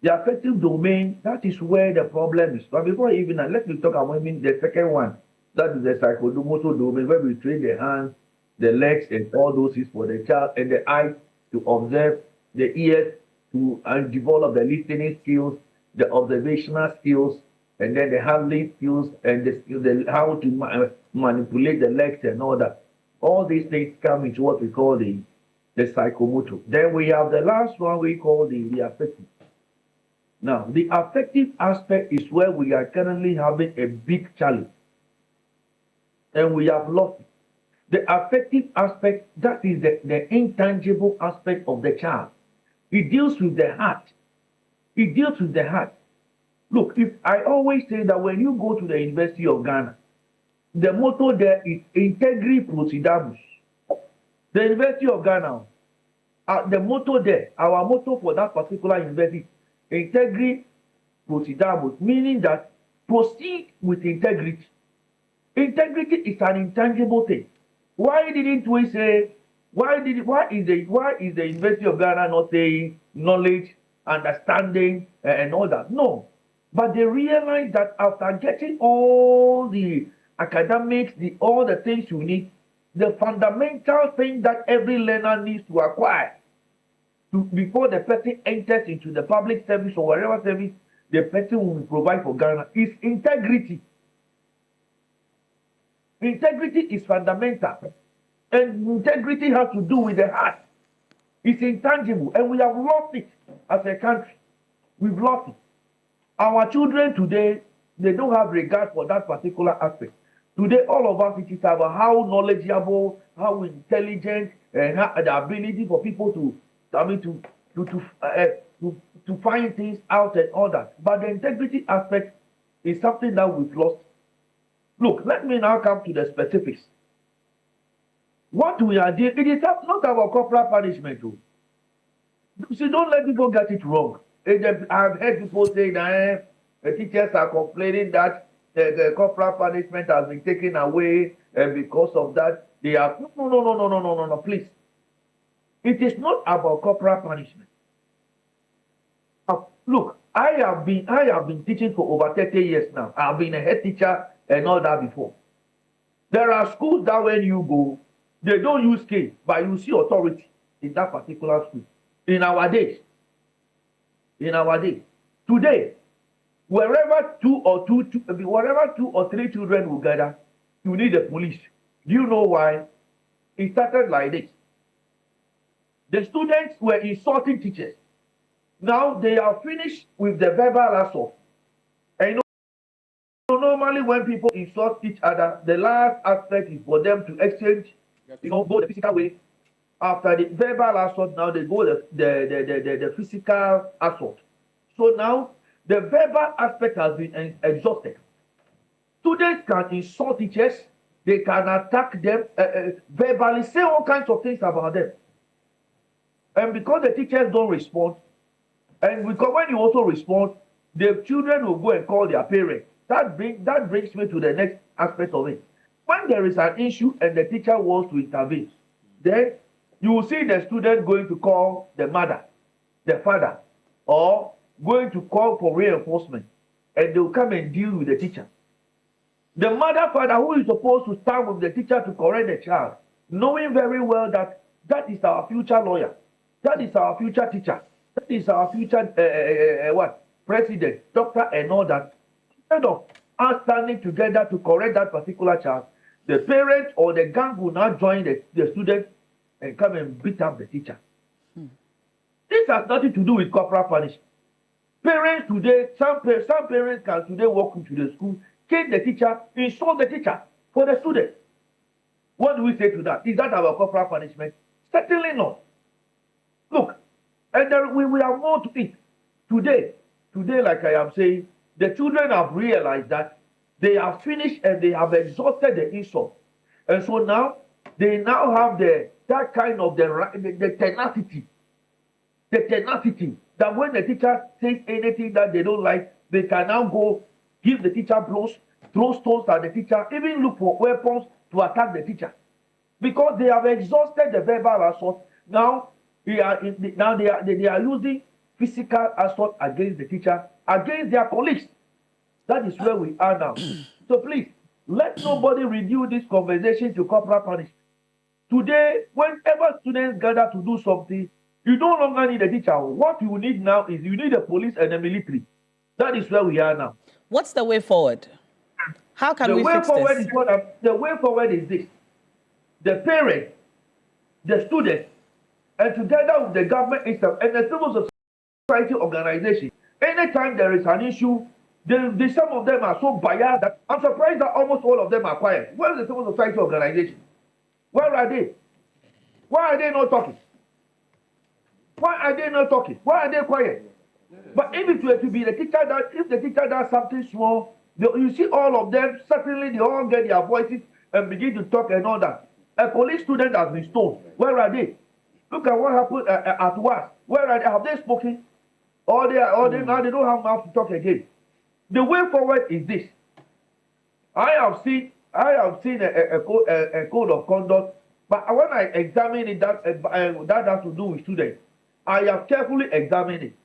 The affective domain, that is where the problem is. But before even, let me talk about the second one. That is the psychomotor domain, where we train the hands, the legs, and all those things for the child, and the eyes to observe, the ears to develop the listening skills, the observational skills, and then the handling skills, and how to manipulate the legs and all that. All these things come into what we call the psychomotor. Then we have the last one we call the affective. Now, the affective aspect is where we are currently having a big challenge, and we have lost it. The affective aspect, that is the intangible aspect of the child. It deals with the heart. It deals with the heart. Look, if I always say that when you go to the University of Ghana, the motto there is Integri Procedamus. The University of Ghana, the motto there, our motto for that particular university, Integri Procedamus, meaning that proceed with integrity. Integrity is an intangible thing. Why didn't we say, why is the University of Ghana not saying knowledge, understanding, and all that? No. But they realized that after getting all the academics, all the things you need, the fundamental thing that every learner needs to acquire before the person enters into the public service or whatever service the person will provide for Ghana is integrity. Integrity is fundamental. And integrity has to do with the heart. It's intangible. And we have lost it as a country. We've lost it. Our children today, they don't have regard for that particular aspect. Today, all of us, it is about how knowledgeable, how intelligent, and how the ability for people to find things out and all that. But the integrity aspect is something that we've lost. Look, let me now come to the specifics. What we are doing, it is not about corporal punishment. Too. See, don't let people get it wrong. I've heard people say that the teachers are complaining that the corporal punishment has been taken away, and because of that, they are no, please. It is not about corporal punishment. Look, I have been teaching for over 30 years now. I've been a head teacher and all that before. There are schools that when you go, they don't use cane, but you see authority in that particular school. In our days, today, wherever two or three children will gather, you need the police. Do you know why? It started like this. The students were insulting teachers. Now they are finished with the verbal assault. And normally when people insult each other, the last aspect is for them to exchange, go the physical way. After the verbal assault, now they go the physical assault. So now the verbal aspect has been exhausted. Students can insult teachers, they can attack them verbally, say all kinds of things about them. And because the teachers don't respond, and because when you also respond, the children will go and call their parents. That brings me to the next aspect of it. When there is an issue and the teacher wants to intervene, then you will see the student going to call the mother, the father, or going to call for reinforcement, and they will come and deal with the teacher. The mother, father, who is supposed to stand with the teacher to correct the child, knowing very well that that is our future lawyer, that is our future teacher, that is our future president, doctor, and all that. Instead of us standing together to correct that particular child, the parent or the gang will now join the student and come and beat up the teacher. This has nothing to do with corporal punishment. Parents today, some parents can today walk into the school, kick the teacher, insult the teacher for the student. What do we say to that? Is that our corporal punishment? Certainly not. Look, and we have more to it. Today, like I am saying, the children have realized that they are finished and they have exhausted the insult. And so now, they now have that kind of the tenacity. The tenacity that when the teacher says anything that they don't like, they can now go give the teacher blows, throw stones at the teacher, even look for weapons to attack the teacher. Because they have exhausted the verbal assault. Now, Now they are using physical assault against the teacher, against their colleagues. That is where we are now. So please, let nobody reduce this conversation to corporal punishment. Today, whenever students gather to do something, you no longer need a teacher. What you need now is you need a police and a military. That is where we are now. What's the way forward? How can we fix this? The way forward is this. The parents, the students, and together with the government itself and the civil society organization, anytime there is an issue, some of them are so biased that I'm surprised that almost all of them are quiet. Where is the civil society organization? Where are they? Why are they not talking? Why are they not talking? Why are they quiet? But if it were to be the teacher that, if the teacher does something small, you see all of them, certainly they all get their voices and begin to talk and all that. A police student has been stoned. Where are they? Look at what happened at WAS. Where are they? Have they spoken? Or now they don't have mouth to talk again. The way forward is this. I have seen a code of conduct, but when I examine it, that has to do with students. I have carefully examined it.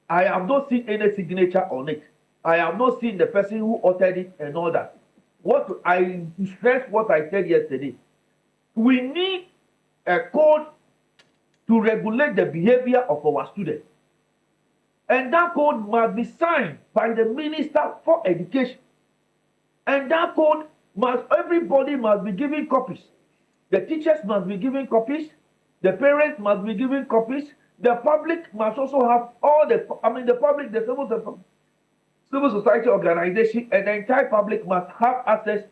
I have not seen any signature on it. I have not seen the person who authored it and all that. What I stress what I said yesterday. We need a code to regulate the behavior of our students. And that code must be signed by the Minister for Education. And that code everybody must be given copies. The teachers must be given copies. The parents must be given copies. The public must also have the civil society organization and the entire public must have access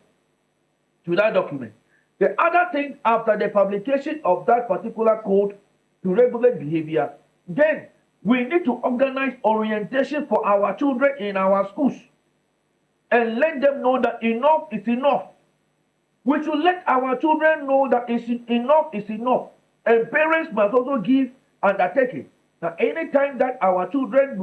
to that document. The other thing, after the publication of that particular code to regulate behavior, then we need to organize orientation for our children in our schools and let them know that enough is enough. We should let our children know that enough is enough. And parents must also give undertaking. Now, anytime that our children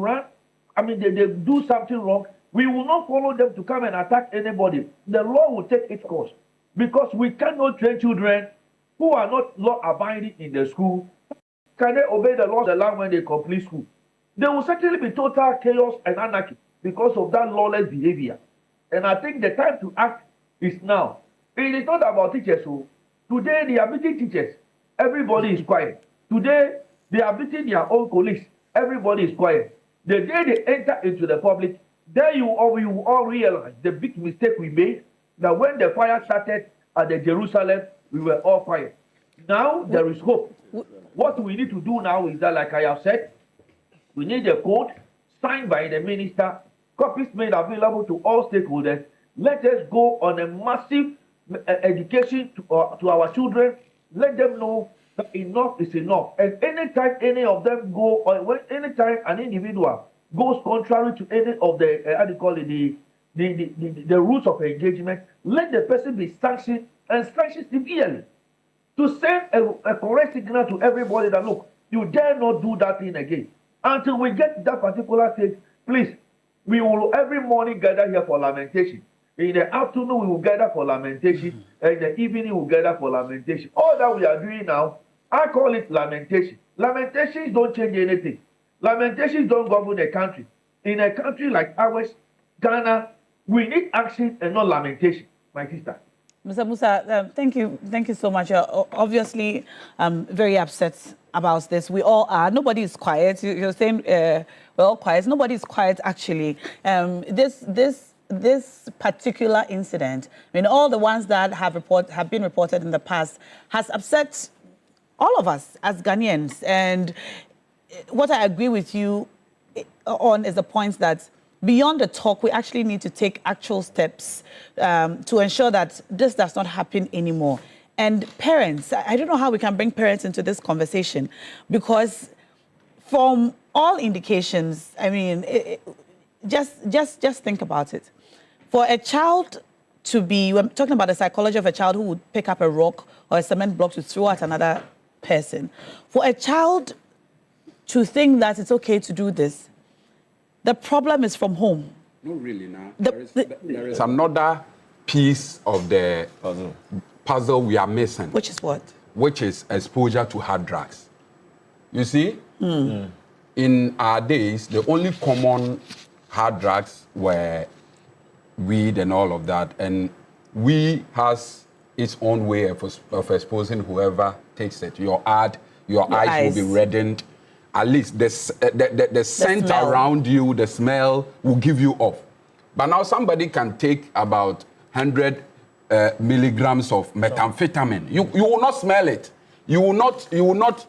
they do something wrong, we will not follow them to come and attack anybody. The law will take its course. Because we cannot train children who are not law-abiding in the school. Can they obey the laws of the land when they complete school? There will certainly be total chaos and anarchy because of that lawless behavior. And I think the time to act is now. It is not about teachers. So today they are beating teachers. Everybody is quiet. Today they are beating their own colleagues. Everybody is quiet. The day they enter into the public, there we will all realize the big mistake we made. That when the fire started at the Jerusalem, we were all quiet. Now there is hope. What we need to do now is that, like I have said, we need a code signed by the minister, copies made available to all stakeholders. Let us go on a massive education to our children. Let them know that enough is enough. And anytime any of them go, or anytime an individual goes contrary to any of the the rules of engagement, let the person be sanctioned and sanctioned severely to send a correct signal to everybody that, look, you dare not do that thing again. Until we get to that particular stage, please, we will every morning gather here for lamentation. In the afternoon, we will gather for lamentation. And in the evening, we will gather for lamentation. All that we are doing now, I call it lamentation. Lamentations don't change anything. Lamentations don't govern a country. In a country like ours, Ghana, we need action and not lamentation, my sister. Mr. Musa, thank you so much. You're obviously very upset about this. We all are. Nobody is quiet. You're saying we're all quiet. Nobody is quiet, actually. This particular incident, I mean, all the ones that have been reported in the past, has upset all of us as Ghanaians. And what I agree with you on is the point that beyond the talk, we actually need to take actual steps to ensure that this does not happen anymore. And parents, I don't know how we can bring parents into this conversation, because from all indications, I mean, just think about it. For a child to be, we're talking about the psychology of a child who would pick up a rock or a cement block to throw at another person. For a child to think that it's okay to do this, the problem is from home. No, really, now. There is another piece of the puzzle we are missing. Which is what? Which is exposure to hard drugs. You see, in our days, the only common hard drugs were weed and all of that. And weed has its own way of exposing whoever takes it. Your eyes will be reddened. At least the scent smell around you, the smell will give you off. But now somebody can take about 100 milligrams of methamphetamine. You will not smell it. You will not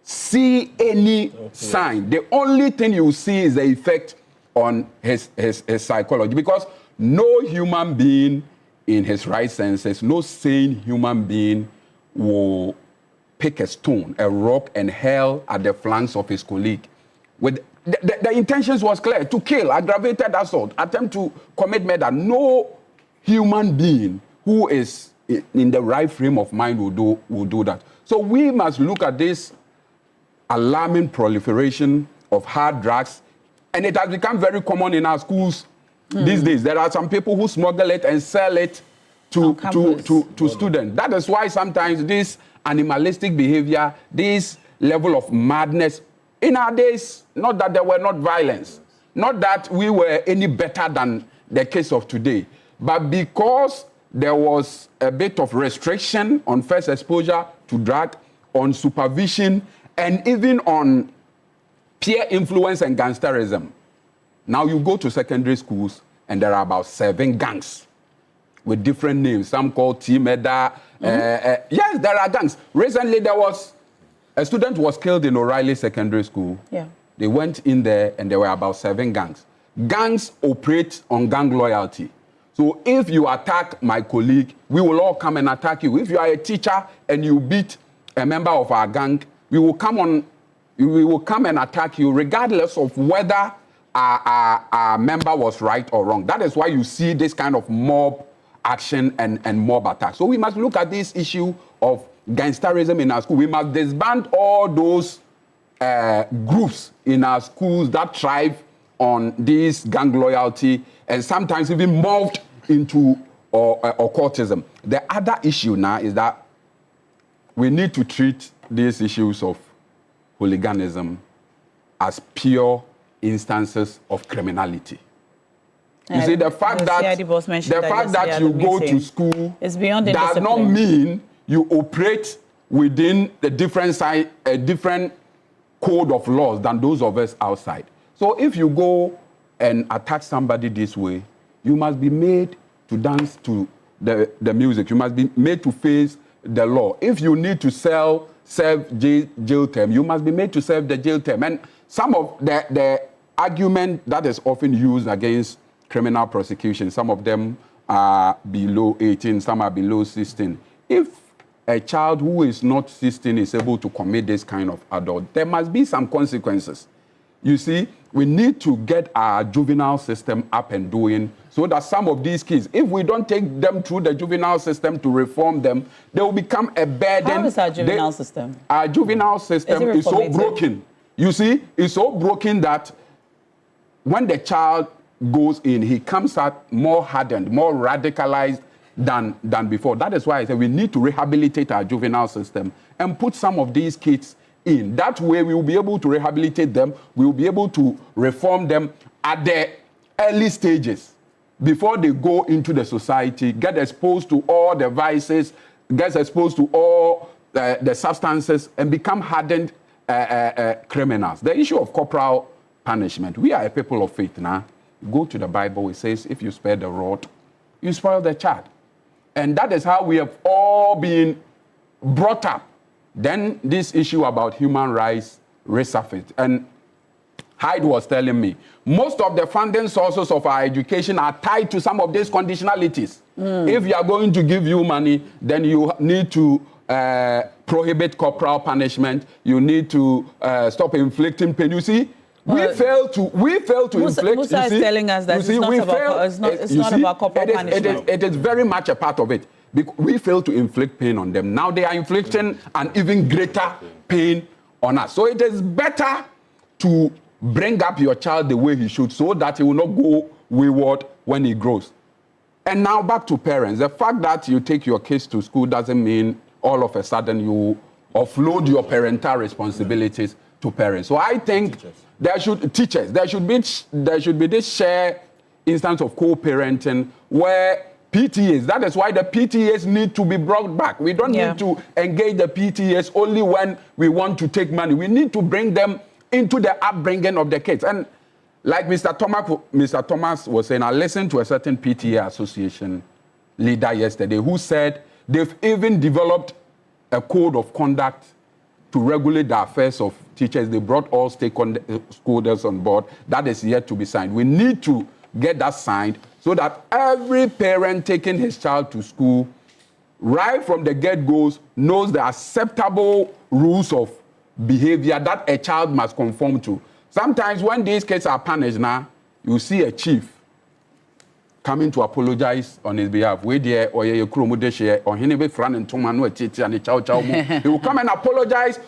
see any sign. The only thing you see is the effect on his psychology, because no human being in his right senses, no sane human being will pick a stone, a rock, and hurl at the flanks of his colleague. With the intentions was clear: to kill, aggravated assault, attempt to commit murder. No human being who is in the right frame of mind will do that. So we must look at this alarming proliferation of hard drugs, and it has become very common in our schools these days. There are some people who smuggle it and sell it to students. That is why sometimes this animalistic behavior, this level of madness, in our days, not that there were not violence, not that we were any better than the case of today, but because there was a bit of restriction on first exposure to drug, on supervision, and even on peer influence and gangsterism. Now you go to secondary schools and there are about 7 gangs with different names. Some called T-Meda. Yes, there are gangs. Recently there was a student was killed in O'Reilly Secondary School. Yeah. They went in there and there were about 7 gangs. Gangs operate on gang loyalty. So if you attack my colleague, we will all come and attack you. If you are a teacher and you beat a member of our gang, we will come and attack you regardless of whether our member was right or wrong. That is why you see this kind of mob action and mob attack. So we must look at this issue of gangsterism in our school. We must disband all those groups in our schools that thrive on this gang loyalty and sometimes even morphed into occultism. The other issue now is that we need to treat these issues of hooliganism as pure instances of criminality. You see, the fact that you go to school does not mean you operate within a different code of laws than those of us outside. So if you go and attack somebody this way, you must be made to dance to the music. You must be made to face the law. If you need to serve jail term, you must be made to serve the jail term. And some of the argument that is often used against criminal prosecution, some of them are below 18, some are below 16. If a child who is not 16 is able to commit this kind of adult, there must be some consequences. You see, we need to get our juvenile system up and doing so that some of these kids, if we don't take them through the juvenile system to reform them, they will become a burden. How is our juvenile system? Our juvenile system is so broken. You see, it's so broken that when the child goes in, he comes out more hardened, more radicalized than before. That is why I say we need to rehabilitate our juvenile system and put some of these kids in. That way we will be able to rehabilitate them, we will be able to reform them at the early stages before they go into the society, get exposed to all the vices, get exposed to all the substances and become hardened criminals. The issue of corporal punishment. We are a people of faith now. Go to the Bible, it says if you spare the rod, you spoil the child. And that is how we have all been brought up. Then this issue about human rights resurfaced. And Hyde was telling me, most of the funding sources of our education are tied to some of these conditionalities. If you are going to give you money, then you need to prohibit corporal punishment. You need to stop inflicting pain. You see, we fail to inflict. Musa is telling us that it's not about corporal punishment. It is very much a part of it. We fail to inflict pain on them. Now they are inflicting an even greater pain on us. So it is better to bring up your child the way he should so that he will not go wayward when he grows. And now back to parents. The fact that you take your kids to school doesn't mean all of a sudden you offload your parental responsibilities to parents. So I think there should be this shared instance of co-parenting where PTAs, that is why the PTAs need to be brought back. We don't need to engage the PTAs only when we want to take money. We need to bring them into the upbringing of the kids. And like Mr. Thomas was saying, I listened to a certain PTA association leader yesterday who said they've even developed a code of conduct to regulate the affairs of teachers. They brought all stakeholders on board. That is yet to be signed. We need to get that signed so that every parent taking his child to school, right from the get-go, knows the acceptable rules of behavior that a child must conform to. Sometimes when these kids are punished now, you see a chief coming to apologize on his behalf. He will come and apologize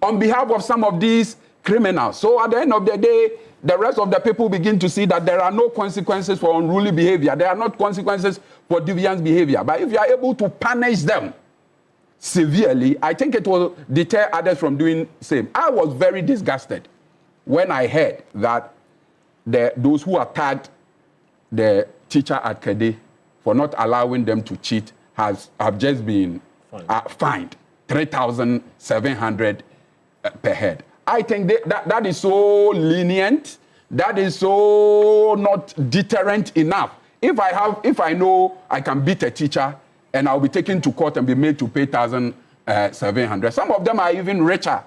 on behalf of some of these criminals. So at the end of the day, the rest of the people begin to see that there are no consequences for unruly behavior. There are not consequences for deviant behavior. But if you are able to punish them severely, I think it will deter others from doing the same. I was very disgusted when I heard that those who attacked the teacher at Kede for not allowing them to cheat have just been fined 3,700 per head. I think that is so lenient. That is so not deterrent enough. If I know I can beat a teacher and I'll be taken to court and be made to pay 1,700. Some of them are even richer,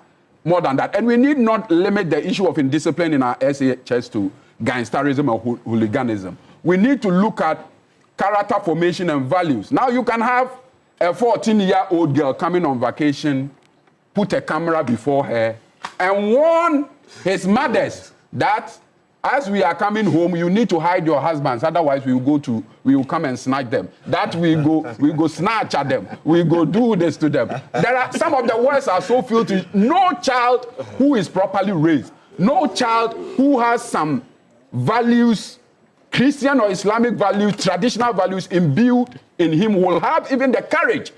more than that. And we need not limit the issue of indiscipline in our SHS to gangsterism or hooliganism. We need to look at character formation and values. Now you can have a 14-year-old girl coming on vacation, put a camera before her, and warn his mothers that as we are coming home, you need to hide your husbands, otherwise we will come and snatch them. That we go snatch at them. We go do this to them. There are some of the words are so filthy. No child who is properly raised, no child who has some values, Christian or Islamic values, traditional values imbued in him will have even the courage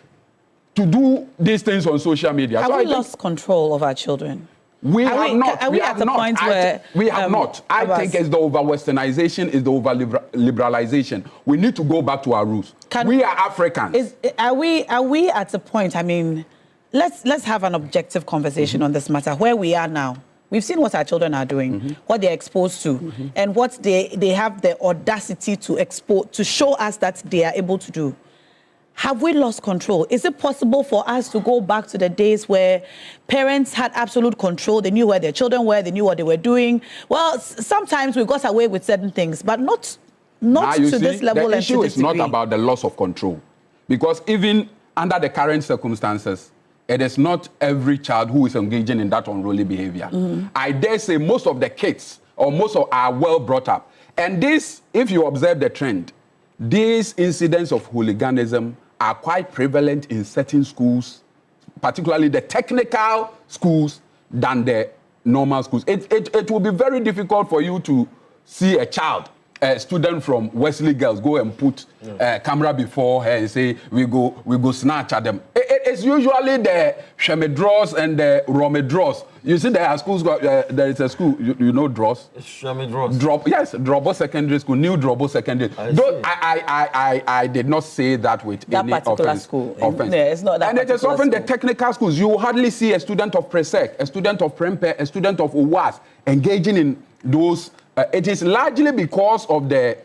to do these things on social media. Have we lost control of our children? We have not. Are we at the point where... We have not. I think it's the over-Westernization, it's the over-liberalization. We need to go back to our roots. We are Africans. Are we at a point, I mean, let's have an objective conversation on this matter, where we are now. We've seen what our children are doing, what they're exposed to, and what they have the audacity to show us that they are able to do. Have we lost control? Is it possible for us to go back to the days where parents had absolute control? They knew where their children were, they knew what they were doing. Well, sometimes we got away with certain things, but not to this level. The issue is not about the loss of control, because even under the current circumstances, it is not every child who is engaging in that unruly behavior. I dare say most of the kids, or most of are well brought up. And this, if you observe the trend, these incidents of hooliganism are quite prevalent in certain schools, particularly the technical schools, than the normal schools. It will be very difficult for you to see a student from Wesley Girls go and put a camera before her and say, we go snatch at them. It's usually the Shemedros and the Romedros. You see, there are schools, there is a school, you know Dross? Shemedros. Yes, Drobo Secondary School, New Drobo Secondary. I did not say that with that any particular offense. school. Yeah, it's not that. And it is often the technical schools. You hardly see a student of Presec, a student of Prempe, a student of UWAS engaging in those. It is largely because of the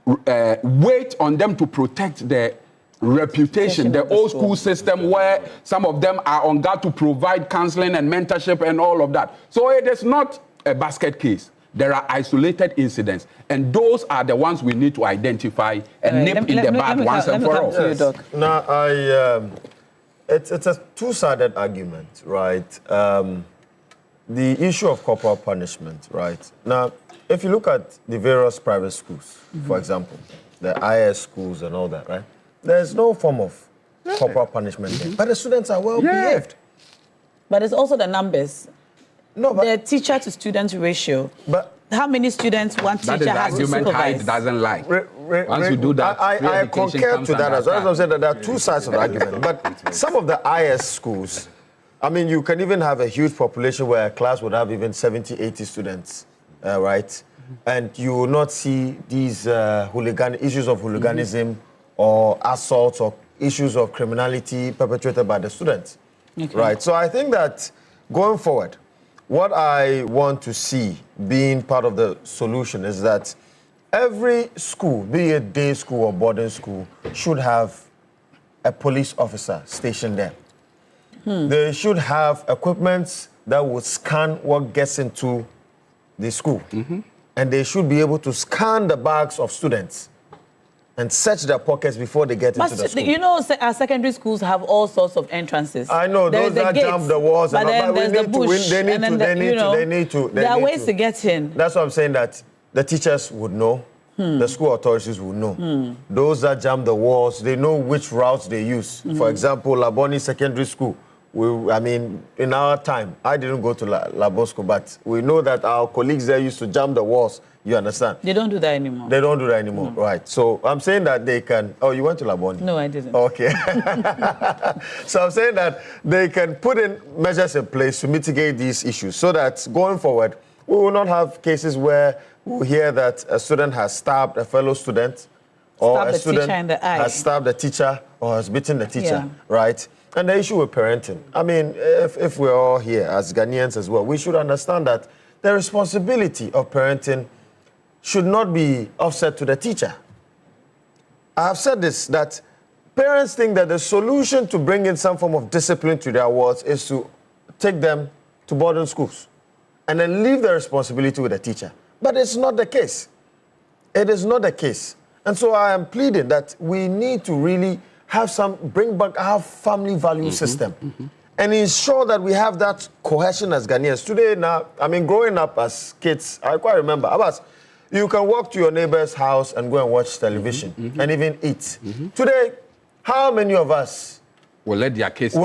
weight on them to protect their reputation, the old school system where some of them are on guard to provide counseling and mentorship and all of that. So it is not a basket case. There are isolated incidents, and those are the ones we need to identify and nip in the bud once and for all. Yes. Now, it's a two-sided argument, right? The issue of corporal punishment, right? Now, if you look at the various private schools, for example, the IS schools and all that, right? There's no form of corporal punishment there. But the students are well behaved. But it's also the numbers. No, but the teacher-to-student ratio. But how many students one teacher has to supervise? That is the argument Hyde doesn't like. Once you do that, I concur to that as well. As I said, that there are two sides of the argument. But some of the IS schools, I mean, you can even have a huge population where a class would have even 70, 80 students, right? And you will not see these issues of hooliganism or assaults or issues of criminality perpetrated by the students, right? So I think that going forward, what I want to see being part of the solution is that every school, be it day school or boarding school, should have a police officer stationed there. They should have equipment that will scan what gets into the school. And they should be able to scan the bags of students and search their pockets before they get into the school. You know, our secondary schools have all sorts of entrances. I know, those that jump the walls. But then there's the bush. They need to. There are ways to get in. That's what I'm saying, that the teachers would know. The school authorities would know. Those that jump the walls, they know which routes they use. For example, Laboni Secondary School. I mean, in our time, I didn't go to Labosco, but we know that our colleagues there used to jump the walls. You understand? They don't do that anymore. They don't do that anymore, right? So I'm saying that they can. Oh, you went to Laboni? No, I didn't. Okay. So I'm saying that they can put in measures in place to mitigate these issues, so that going forward, we will not have cases where we hear that a student has stabbed a fellow student, or a student has stabbed a teacher or has beaten the teacher, right? And the issue with parenting. I mean, if we're all here as Ghanaians as well, we should understand that the responsibility of parenting should not be offset to the teacher. I have said this, that parents think that the solution to bring in some form of discipline to their wards is to take them to boarding schools and then leave the responsibility with the teacher. But it's not the case. It is not the case. And so I am pleading that we need to really bring back our family value system and ensure that we have that cohesion as Ghanaians. Today now, I mean, growing up as kids, I quite remember, Abbas, you can walk to your neighbor's house and go and watch television and even eat. Today, how many of us will let their kids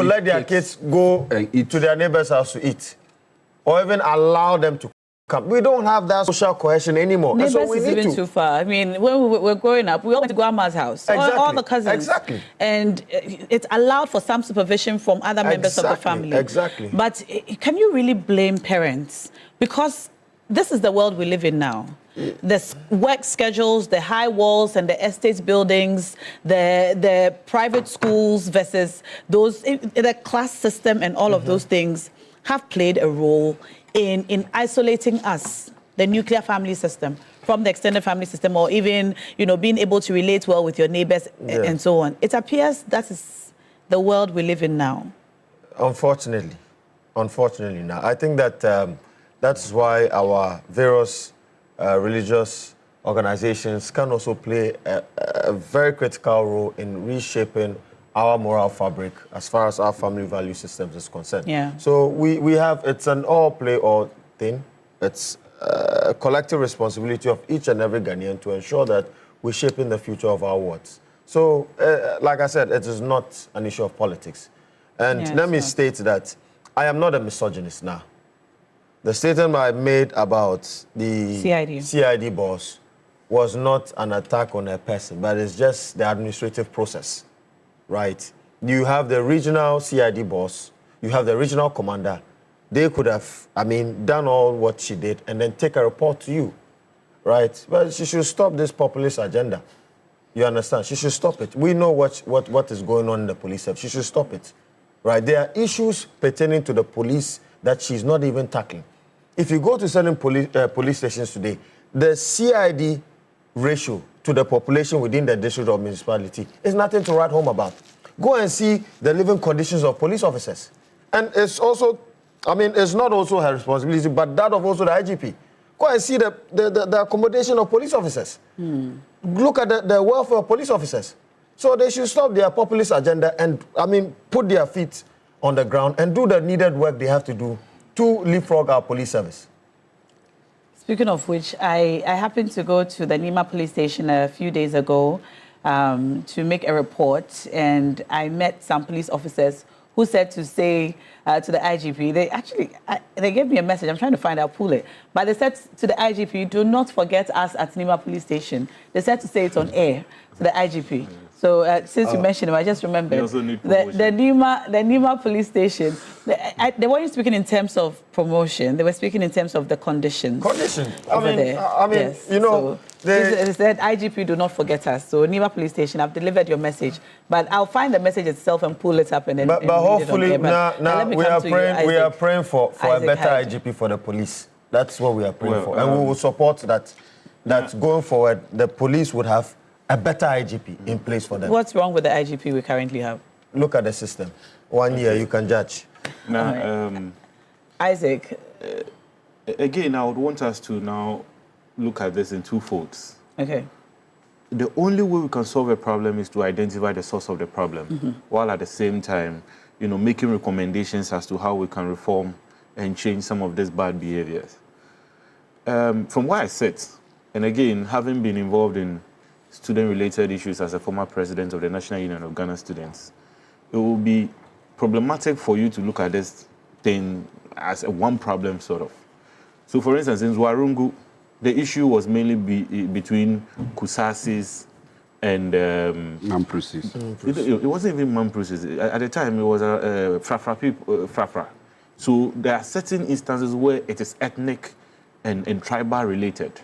go and eat to their neighbor's house to eat, or even allow them to come? We don't have that social cohesion anymore. Neighbors and so we is need even too far. I mean, when we were growing up, we all went to grandma's house. Exactly. All the cousins. Exactly. And it's allowed for some supervision from other members of the family. Exactly. But can you really blame parents? Because this is the world we live in now. The work schedules, the high walls and the estate buildings, the private schools versus the class system and all of those things have played a role in isolating us, the nuclear family system, from the extended family system, or even, being able to relate well with your neighbors and so on. It appears that is the world we live in now. Unfortunately now. I think that that's why our various religious organizations can also play a very critical role in reshaping our moral fabric as far as our family value systems is concerned. Yeah. So we have, it's an all play all thing. It's a collective responsibility of each and every Ghanaian to ensure that we're shaping the future of our wards. So, like I said, it is not an issue of politics. And let me state that I am not a misogynist now. The statement I made about the CID boss was not an attack on a person, but it's just the administrative process. Right. You have the regional CID boss, you have the regional commander. They could have, done all what she did and then take a report to you, right? But she should stop this populist agenda. You understand? She should stop it. We know what is going on in the police service. She should stop it, right? There are issues pertaining to the police that she's not even tackling. If you go to certain police stations today, the CID ratio to the population within the district or municipality is nothing to write home about. Go and see the living conditions of police officers. And it's also, it's not also her responsibility, but that of also the IGP. Go and see the accommodation of police officers. Look at the welfare of police officers. So they should stop their populist agenda and, put their feet on the ground and do the needed work they have to do to leapfrog our police service. Speaking of which, I happened to go to the Nima police station a few days ago to make a report, and I met some police officers who said to say to the IGP, they gave me a message, I'm trying to find out, pull it, but they said to the IGP, do not forget us at Nima police station. They said to say it on air to the IGP. So since you mentioned him, I just remembered the Nima police station. They weren't speaking in terms of promotion. They were speaking in terms of the conditions. I mean, yes. you know, they said IGP, do not forget us. So Nima police station, I've delivered your message, but I'll find the message itself and pull it up and then. But hopefully, now we are praying for a better IGP for the police. That's what we are praying for, and we will support that. That going forward, the police would have a better IGP in place for them. What's wrong with the IGP we currently have? Look at the system. 1 year, you can judge. Now, Isaac. Again, I would want us to now look at this in two folds. Okay. The only way we can solve a problem is to identify the source of the problem, while at the same time, making recommendations as to how we can reform and change some of these bad behaviors. From where I sit, and again, having been involved in student-related issues as a former president of the National Union of Ghana Students, it will be problematic for you to look at this thing as a one problem sort of. So for instance, in Zwarungu, the issue was mainly between Kusasis and Mamprusis. It wasn't even Mamprusis. At the time, it was Frafra. So there are certain instances where it is ethnic and tribal related.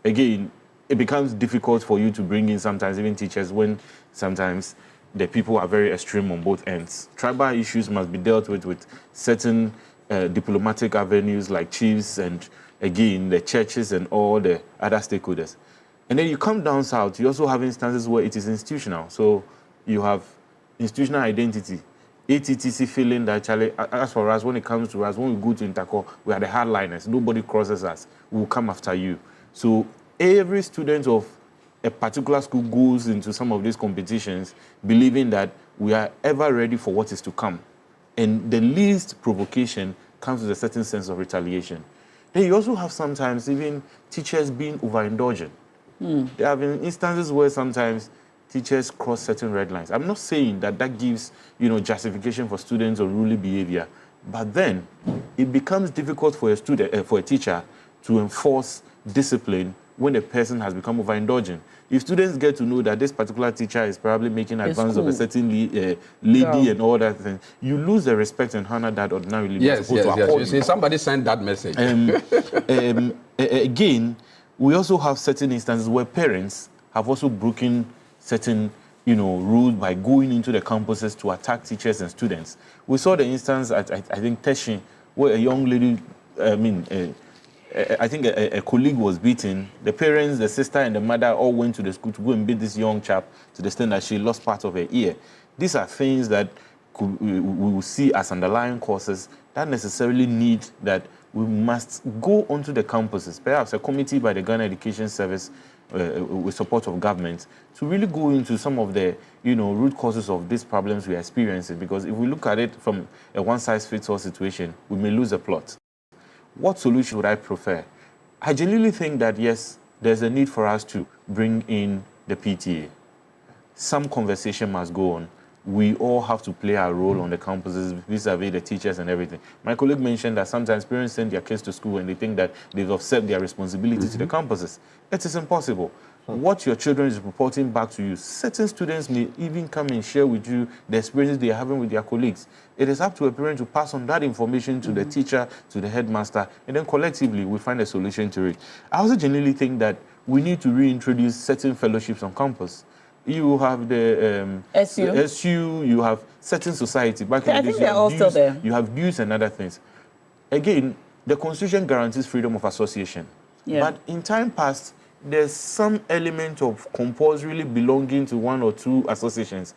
Again, it becomes difficult for you to bring in sometimes even teachers when sometimes the people are very extreme on both ends. Tribal issues must be dealt with certain diplomatic avenues like chiefs and, again, the churches and all the other stakeholders. And then you come down south, you also have instances where it is institutional. So you have institutional identity. ATTC feeling that, Charlie, as for us, when it comes to us, when we go to Interco, we are the hardliners. Nobody crosses us. We will come after you. So every student of a particular school goes into some of these competitions believing that we are ever ready for what is to come. And the least provocation comes with a certain sense of retaliation. Then you also have sometimes even teachers being overindulgent. There have been instances where sometimes teachers cross certain red lines. I'm not saying that gives, justification for students' unruly behavior, but then it becomes difficult for a teacher to enforce discipline when a person has become overindulgent. If students get to know that this particular teacher is probably making advance of a certain lady and all that thing, you lose the respect and honor that ordinarily yes. You see, somebody sent that message. Again, we also have certain instances where parents have also broken certain rules by going into the campuses to attack teachers and students. We saw the instance at, I think, Teshi, where a young lady, I think a colleague was beaten. The parents, the sister, and the mother all went to the school to go and beat this young chap to the extent that she lost part of her ear. These are things that we will see as underlying causes that necessarily need that we must go onto the campuses, perhaps a committee by the Ghana Education Service with support of government, to really go into some of the root causes of these problems we are experiencing. Because if we look at it from a one-size-fits-all situation, we may lose the plot. What solution would I prefer? I genuinely think that, yes, there's a need for us to bring in the PTA. Some conversation must go on. We all have to play our role on the campuses vis-a-vis the teachers and everything. My colleague mentioned that sometimes parents send their kids to school and they think that they've offset their responsibility to the campuses. It is impossible. What your children is reporting back to you, certain students may even come and share with you the experiences they are having with their colleagues. It is up to a parent to pass on that information to the teacher, to the headmaster, and then collectively we find a solution to it. I also genuinely think that we need to reintroduce certain fellowships on campus. You have the SU, you have certain society. Back in the days, they're all still there. You have dues and other things. Again, the Constitution guarantees freedom of association. Yeah. But in time past, there's some element of compulsorily belonging to one or two associations.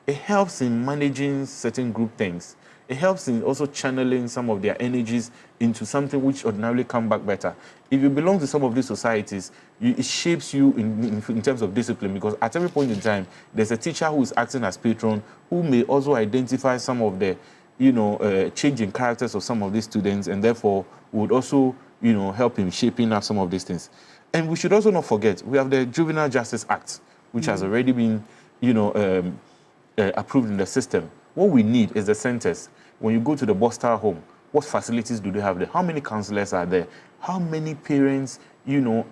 It helps in managing certain group things. It helps in also channeling some of their energies into something which ordinarily come back better. If you belong to some of these societies, it shapes you in terms of discipline, because at every point in time, there's a teacher who is acting as patron who may also identify some of the, changing characters of some of these students, and therefore would also, help in shaping up some of these things. And we should also not forget, we have the Juvenile Justice Act, which has already been, approved in the system. What we need is the centers. When you go to the Bostar home, what facilities do they have there? How many counselors are there? How many parents,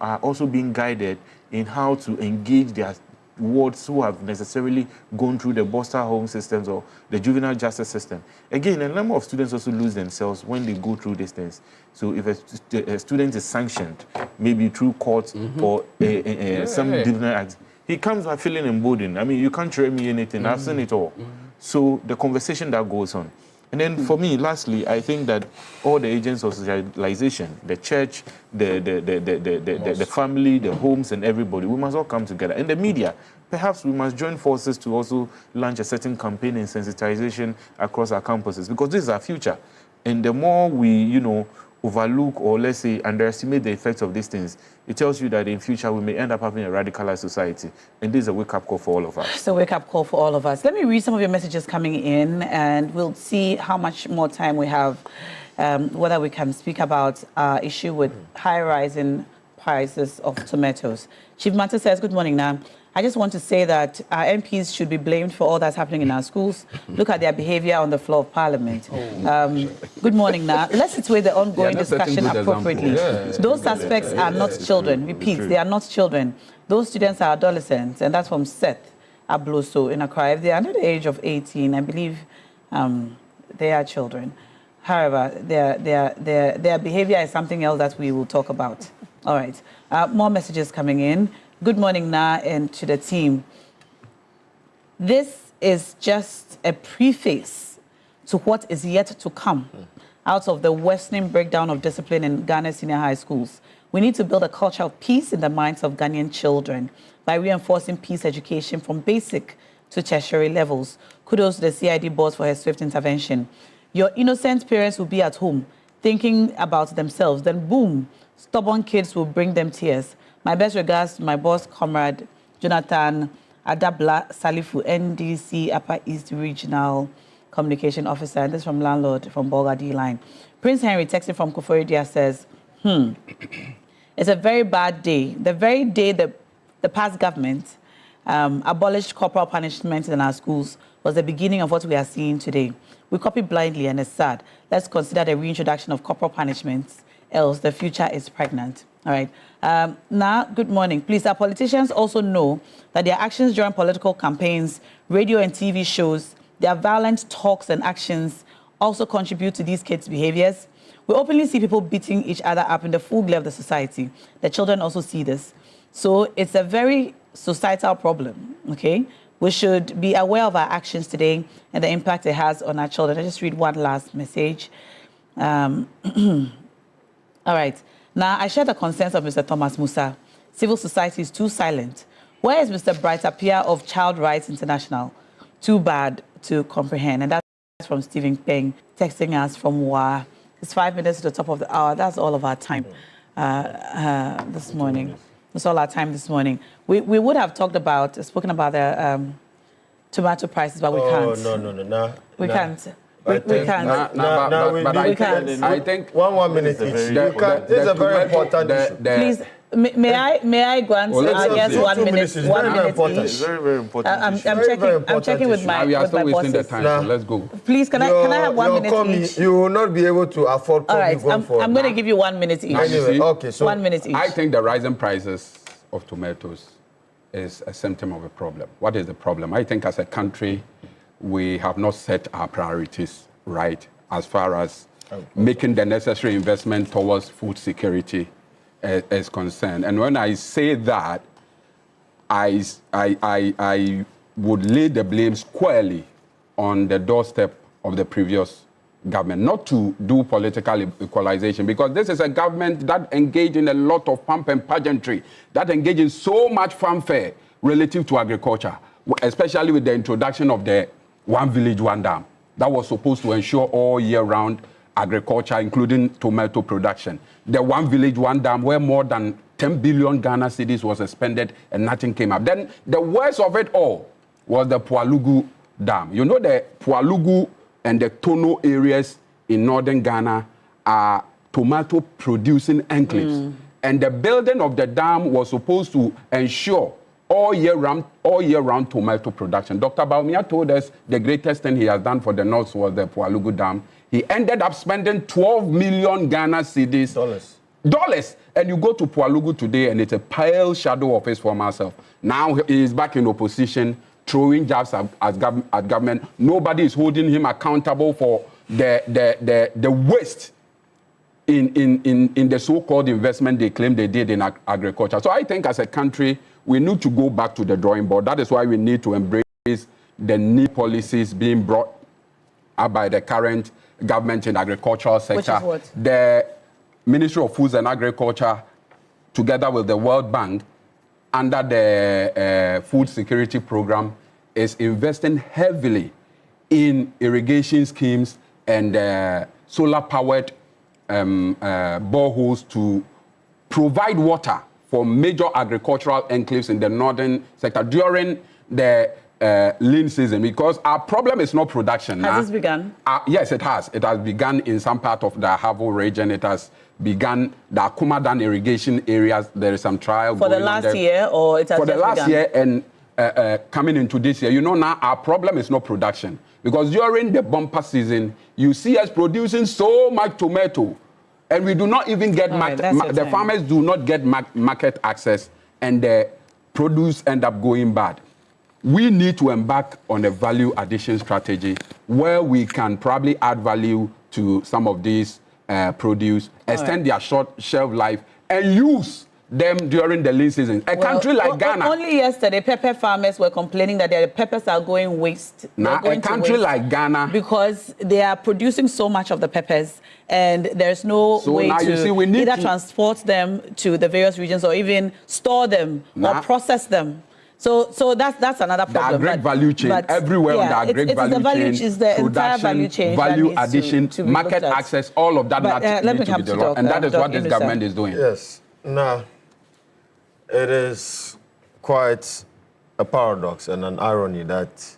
are also being guided in how to engage their wards who have necessarily gone through the foster home systems or the juvenile justice system. Again, a number of students also lose themselves when they go through these things. So if a student is sanctioned, maybe through courts or some juvenile acts, he comes by feeling emboldened. I mean, you can't tell me anything. I've seen it all. So the conversation that goes on. And then for me, lastly, I think that all the agents of socialization, the church, the family, the homes and everybody, we must all come together. And the media, perhaps we must join forces to also launch a certain campaign in sensitization across our campuses, because this is our future. And the more we, overlook or, let's say, underestimate the effects of these things, it tells you that in future we may end up having a radicalized society. And this is a wake-up call for all of us. It's a wake-up call for all of us. Let me read some of your messages coming in, and we'll see how much more time we have, whether we can speak about our issue with high rising prices of tomatoes. Chief Mata says, good morning, Nam. I just want to say that our MPs should be blamed for all that's happening in our schools. Look at their behavior on the floor of Parliament. Good morning, now. Let's situate the ongoing discussion appropriately. Those suspects are not children. Repeat, they are not children. Those students are adolescents, and that's from Seth Abloso in Accra. If they are under the age of 18, I believe they are children. However, their behavior is something else that we will talk about. All right. More messages coming in. Good morning, Na, and to the team. This is just a preface to what is yet to come out of the worsening breakdown of discipline in Ghana's senior high schools. We need to build a culture of peace in the minds of Ghanaian children by reinforcing peace education from basic to tertiary levels. Kudos to the CID boss for her swift intervention. Your innocent parents will be at home thinking about themselves, then boom, stubborn kids will bring them tears. My best regards to my boss, Comrade Jonathan Adabla Salifu, NDC Upper East Regional Communication Officer. And this from Landlord from Bolga D-Line. Prince Henry, texting from Koforidia, says, it's a very bad day. The very day the past government abolished corporal punishment in our schools was the beginning of what we are seeing today. We copy blindly and it's sad. Let's consider the reintroduction of corporal punishments, else the future is pregnant. All right. Now, good morning. Please, our politicians also know that their actions during political campaigns, radio and TV shows, their violent talks and actions also contribute to these kids' behaviors. We openly see people beating each other up in the full glare of the society. The children also see this. So it's a very societal problem, okay? We should be aware of our actions today and the impact it has on our children. I'll just read one last message. All right. Now, I share the concerns of Mr. Thomas Musa. Civil society is too silent. Where is Mr. Bright Appiah of Child Rights International? Too bad to comprehend. And that's from Stephen Peng, texting us from WA. It's 5 minutes to the top of the hour. That's all of our time this morning. That's all our time this morning. We would have spoken about the tomato prices, but we can't. No. We can't. We can't. I think 1 minute each. This is a very important issue. Please, may I grant against 1 minute? 1 minute each. It's very, very important. I'm checking with my we are still wasting the bosses. time, so let's go. Please, can I have 1 minute each? You will not be able to afford. All right, I'm going to give you 1 minute each. Anyway, okay, so 1 minute each. I think the rising prices of tomatoes is a symptom of a problem. What is the problem? I think as a country, we have not set our priorities right as far as making the necessary investment towards food security is concerned. And when I say that, I would lay the blame squarely on the doorstep of the previous government, not to do political equalization, because this is a government that engaged in a lot of pomp and pageantry, that engaged in so much fanfare relative to agriculture, especially with the introduction of the One Village, One Dam. That was supposed to ensure all year-round agriculture, including tomato production. The One Village, One Dam, where more than 10 billion Ghana cedis was expended and nothing came up. Then the worst of it all was the Pualugu Dam. You know, the Pualugu and the Tono areas in northern Ghana are tomato producing enclaves. And the building of the dam was supposed to ensure all year round tomato production. Dr. Baumia told us the greatest thing he has done for the North was the Pualugu Dam. He ended up spending 12 million Ghana cedis dollars. And you go to Pualugu today, and it's a pale shadow of his former self. Now he is back in opposition, throwing jabs at government. Nobody is holding him accountable for the waste in the so-called investment they claim they did in agriculture. So I think as a country, we need to go back to the drawing board. That is why we need to embrace the new policies being brought up by the current government in the agricultural sector. Which is what? The Ministry of Foods and Agriculture, together with the World Bank, under the Food Security Program, is investing heavily in irrigation schemes and solar-powered boreholes to provide water for major agricultural enclaves in the northern sector during the lean season, because our problem is not production. Has this begun? Yes, it has. It has begun in some part of the Havo region. It has begun the Akumadan irrigation areas. There is some trial for the last year, or it has for the last begun? year and coming into this year. You know, now our problem is not production, because during the bumper season, you see us producing so much tomato, and we do not even get the farmers do not get market access, and the produce end up going bad. We need to embark on a value addition strategy where we can probably add value to some of these produce, extend their short shelf life, and use them during the lean season. A country like Ghana. Only yesterday, pepper farmers were complaining that their peppers are going waste. Now, a country like Ghana, because they are producing so much of the peppers, and there's no way to either transport them to the various regions or even store them or process them. So that's another problem. The agri value chain, everywhere on the agri value chain, is the entire value chain, value addition, to market access, all of that needs to be developed. And that is what this government is doing. Yes. Now, it is quite a paradox and an irony that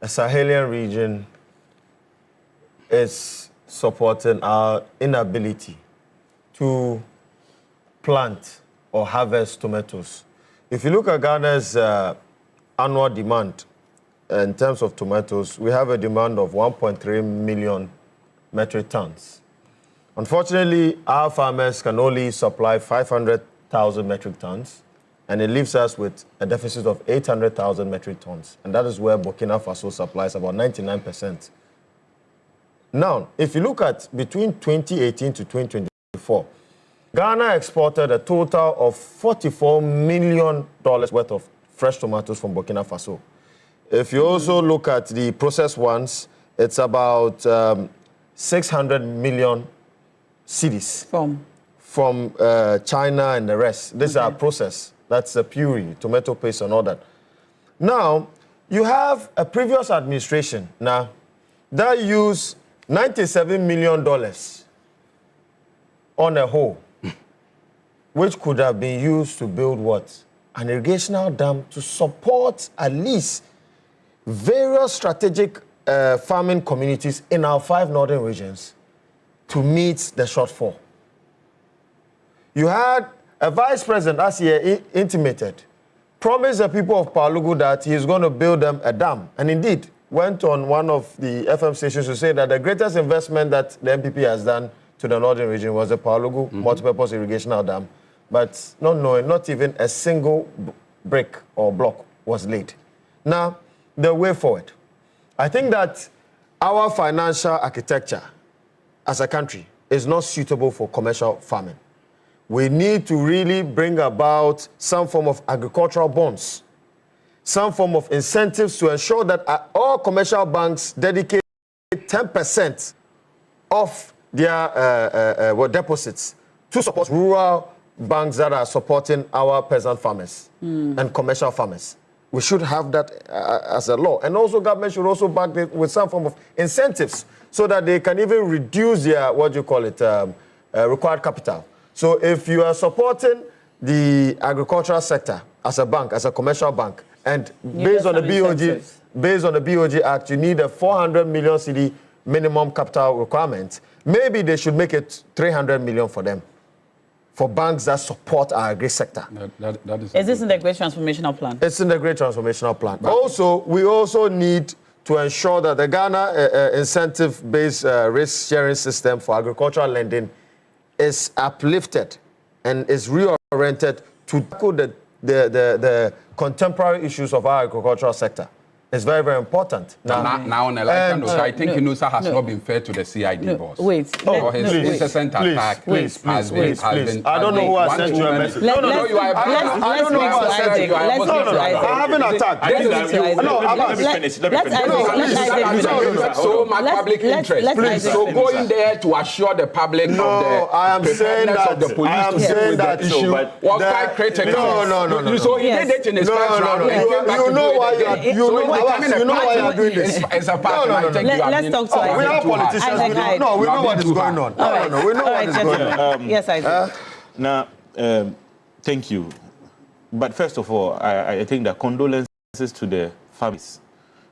a Sahelian region is supporting our inability to plant or harvest tomatoes. If you look at Ghana's annual demand in terms of tomatoes, we have a demand of 1.3 million metric tons. Unfortunately, our farmers can only supply 500,000 metric tons, and it leaves us with a deficit of 800,000 metric tons. And that is where Burkina Faso supplies about 99%. Now, if you look at between 2018 to 2024, Ghana exported a total of $44 million worth of fresh tomatoes from Burkina Faso. If you also look at the processed ones, it's about 600 million cedis from China and the rest. These are processed. That's the puree, tomato paste and all that. Now, you have a previous administration now that used $97 million on a whole, which could have been used to build what? An irrigational dam to support at least various strategic farming communities in our 5 northern regions to meet the shortfall. You had a vice president, as he intimated, promised the people of Palugu that he's going to build them a dam, and indeed went on one of the FM stations to say that the greatest investment that the MPP has done to the northern region was the Palugu multipurpose irrigational dam, but not even a single brick or block was laid. Now, the way forward. I think that our financial architecture as a country is not suitable for commercial farming. We need to really bring about some form of agricultural bonds, some form of incentives to ensure that all commercial banks dedicate 10% of their deposits to support rural banks that are supporting our peasant farmers and commercial farmers. We should have that as a law. And also government should also back it with some form of incentives so that they can even reduce their, required capital. So if you are supporting the agricultural sector as a bank, as a commercial bank, and based on the BOG Act, you need a 400 million cedi minimum capital requirement. Maybe they should make it 300 million for them, for banks that support our agri sector. Is this in the Great Transformational Plan? It's in the Great Transformational Plan. Also, we also need to ensure that the Ghana incentive-based risk-sharing system for agricultural lending is uplifted and is reoriented to tackle the contemporary issues of our agricultural sector. It's very, very important. Now on a lighter note, I think Inusa has not been fair to the CID boss. Wait. His incessant attack has been. I don't know who has sent you a message. No, you are. I don't know who has sent you. I haven't attacked. So much public interest. So going there to assure the public of the preparedness of the police to deal with the issue was quite critical. No. So he did it in his first round. You know why you know why you are doing this. It's a part. Let's talk to Isaac. We are politicians. We know what is going on. No, we know what is going on. Yes, Isaac. Now, thank you. But first of all, I think that condolences to the families.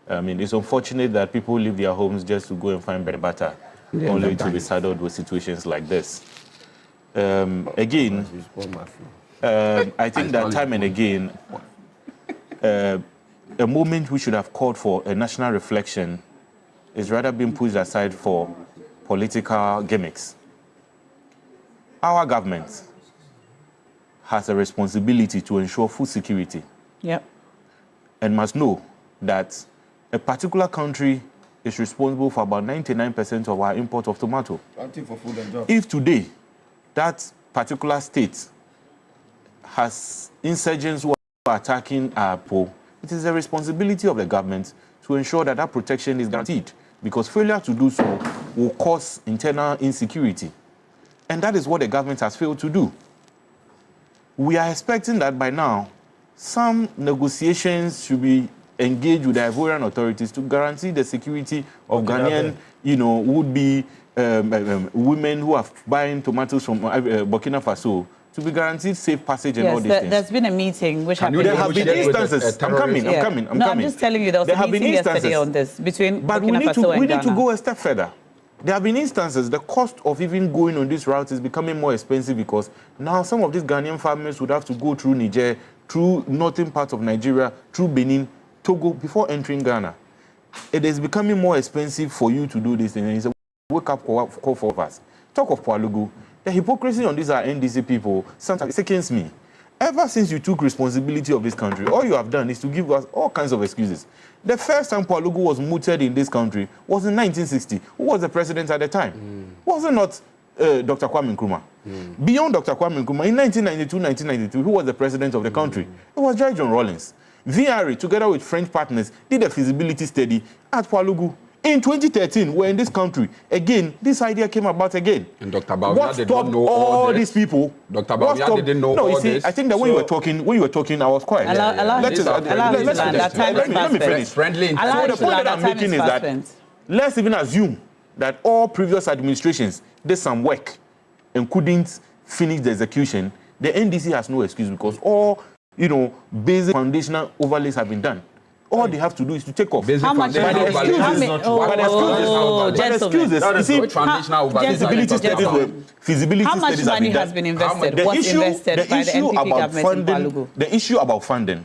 I mean, it's unfortunate that people leave their homes just to go and find bread and butter, only to be saddled with situations like this. Again, I think that time and again, a moment we should have called for a national reflection is rather being pushed aside for political gimmicks. Our government has a responsibility to ensure food security. Yep. And must know that a particular country is responsible for about 99% of our import of tomato. For food and jobs. If today that particular state has insurgents who are attacking our poor, it is the responsibility of the government to ensure that that protection is guaranteed, because failure to do so will cause internal insecurity. And that is what the government has failed to do. We are expecting that by now, some negotiations should be engaged with the Ivorian authorities to guarantee the security of Ghanaian, would-be women who are buying tomatoes from Burkina Faso, to be guaranteed safe passage and all these things. There's been a meeting which happened. There have been instances. I'm coming. I'm just telling you, there was a meeting yesterday on this between Burkina Faso and Ghana. We need to go a step further. There have been instances, the cost of even going on this route is becoming more expensive because now some of these Ghanaian farmers would have to go through Niger, through northern parts of Nigeria, through Benin, Togo, before entering Ghana. It is becoming more expensive for you to do this thing. And it's a wake-up call for us. Talk of Palugu. The hypocrisy on these are NDC people sickens me. Ever since you took responsibility of this country, all you have done is to give us all kinds of excuses. The first time Palugu was mooted in this country was in 1960. Who was the president at the time? Was it not Dr. Kwame Nkrumah? Beyond Dr. Kwame Nkrumah, in 1992, who was the president of the country? It was J. John Rawlings. VRA, together with French partners, did a feasibility study at Palugu. In 2013, we're in this country. Again, this idea came about again. And Dr. Bawumia did not know all these people? Dr. Bawumia didn't know all this. I think that when you were talking, I was quiet. Let me finish. Friendly. So the point that I'm making is that let's even assume that all previous administrations did some work and couldn't finish the execution. The NDC has no excuse because all, basic foundational overlays have been done. All they have to do is to take off. How much? Excuses. You see, feasibility studies have been done. Has been invested? What's invested by the NPP government in Palugu? The issue about funding,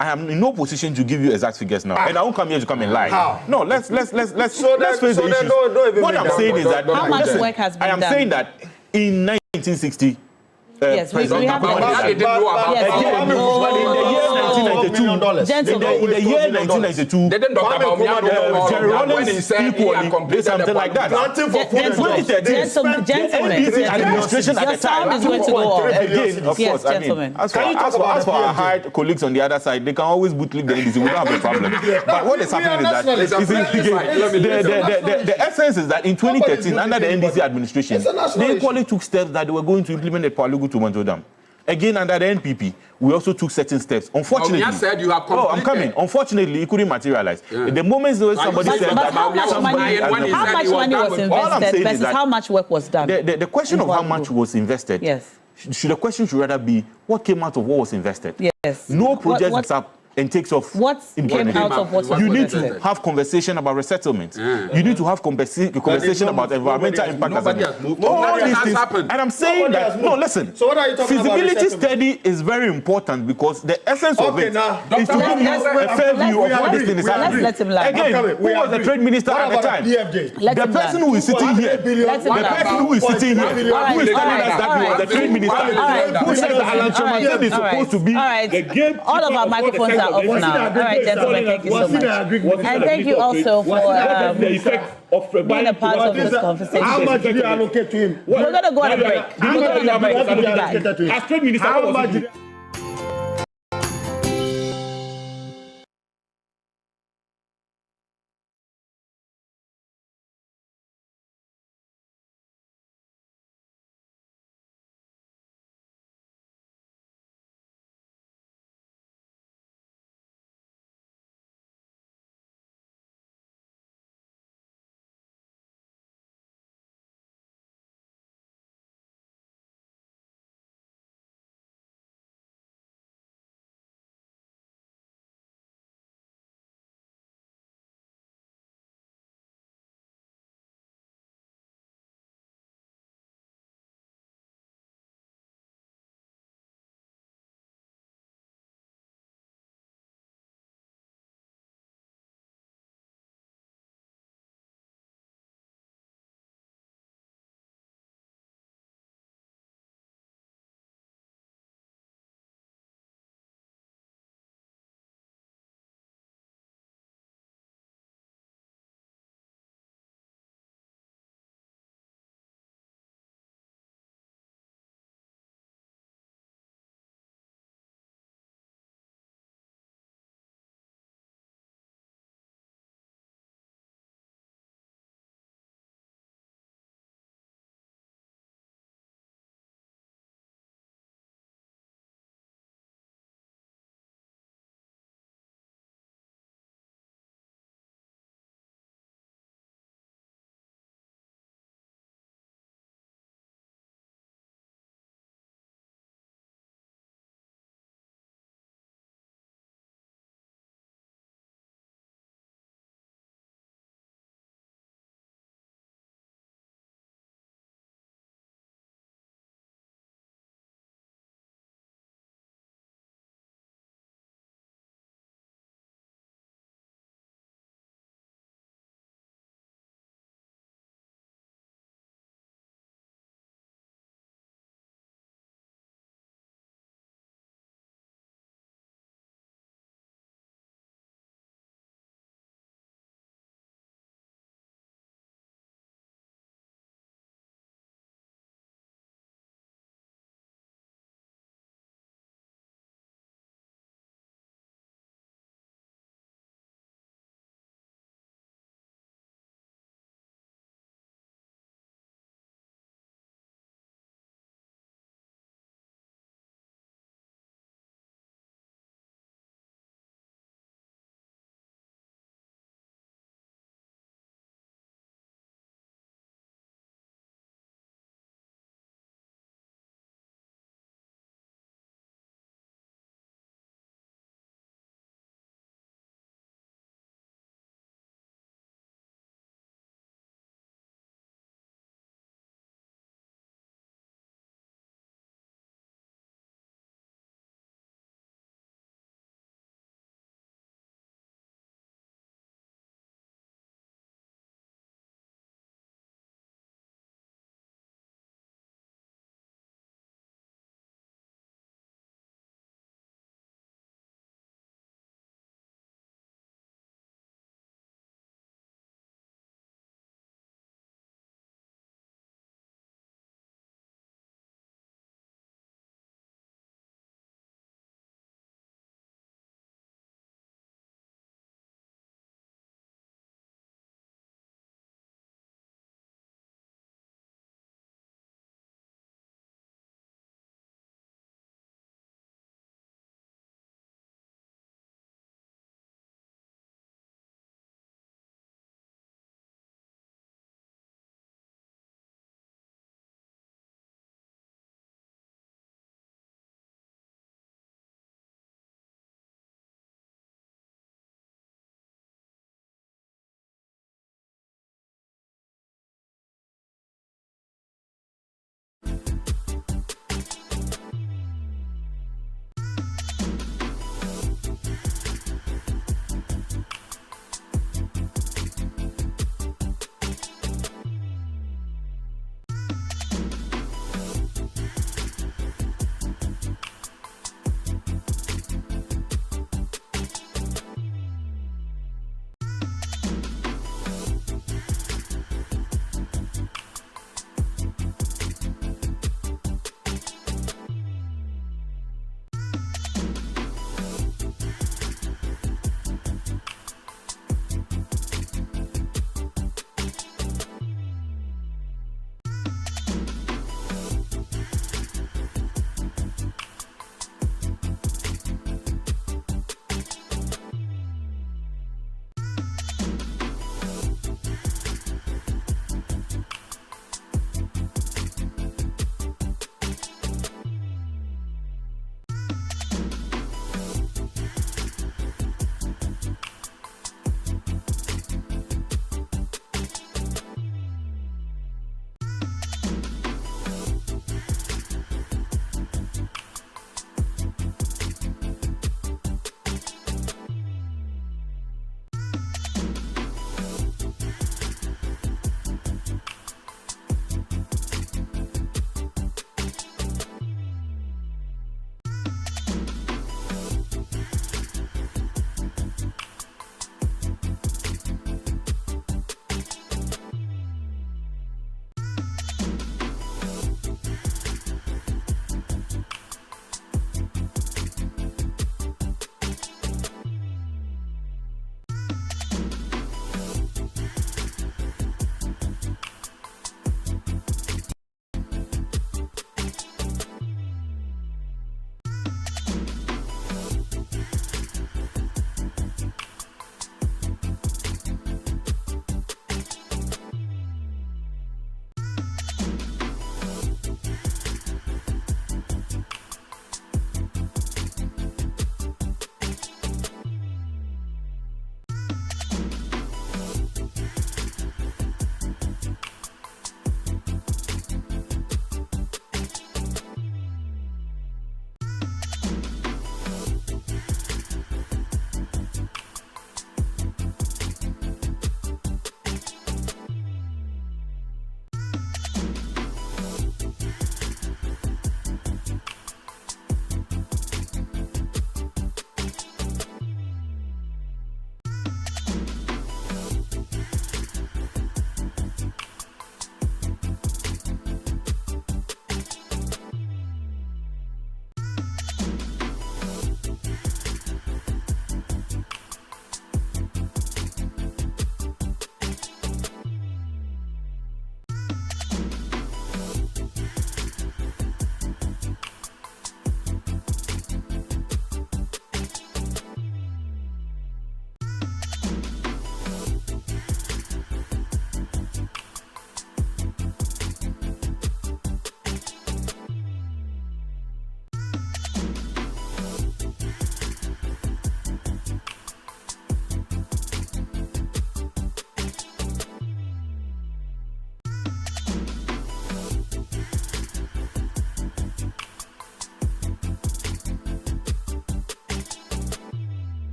I am in no position to give you exact figures now, and I won't come here to come and lie. How? No, let's face the issues. What I'm saying is that how much work has been done? I am saying that in 1960. Yes, we have in the year 1992, didn't Dr. Bawumia know Jerry Rawlings equally did something like that. Gentlemen, administration at the time is going to go on. Again, of course, I mean, as for our hard colleagues on the other side, they can always bootleg the NDC. We don't have a problem. But what is happening is that the essence is that in 2013, under the NDC administration, they equally took steps that they were going to implement the Palugu Tomato Dam. Again, under the NPP, we also took certain steps. Unfortunately, said you have I'm coming. Unfortunately, it couldn't materialize. The moment somebody said that, how much money was invested versus how much work was done? The question of how much was invested, the question should rather be what came out of what was invested. Yes. No project and takes off. What came out of what you was need protested? to have conversation about resettlement. You need to have conversation about environmental impact. All these things. And I'm saying that, no, listen. So what are you talking about? Feasibility study is very important because the essence of it is to give you a fair view of what this thing is happening. Let's let him land. Again, who was the trade minister at the time? The person who is sitting here. The person who is sitting here. Who is telling us that he was the trade minister? Who says that Alan Chomate is supposed to be the game? All of our microphones are off now. All right, gentlemen, thank you so much. And thank you also for being a part of this conversation. How much did you allocate to him? We're going to go on a break. We're going on a break. We'll be back. As trade minister, how much?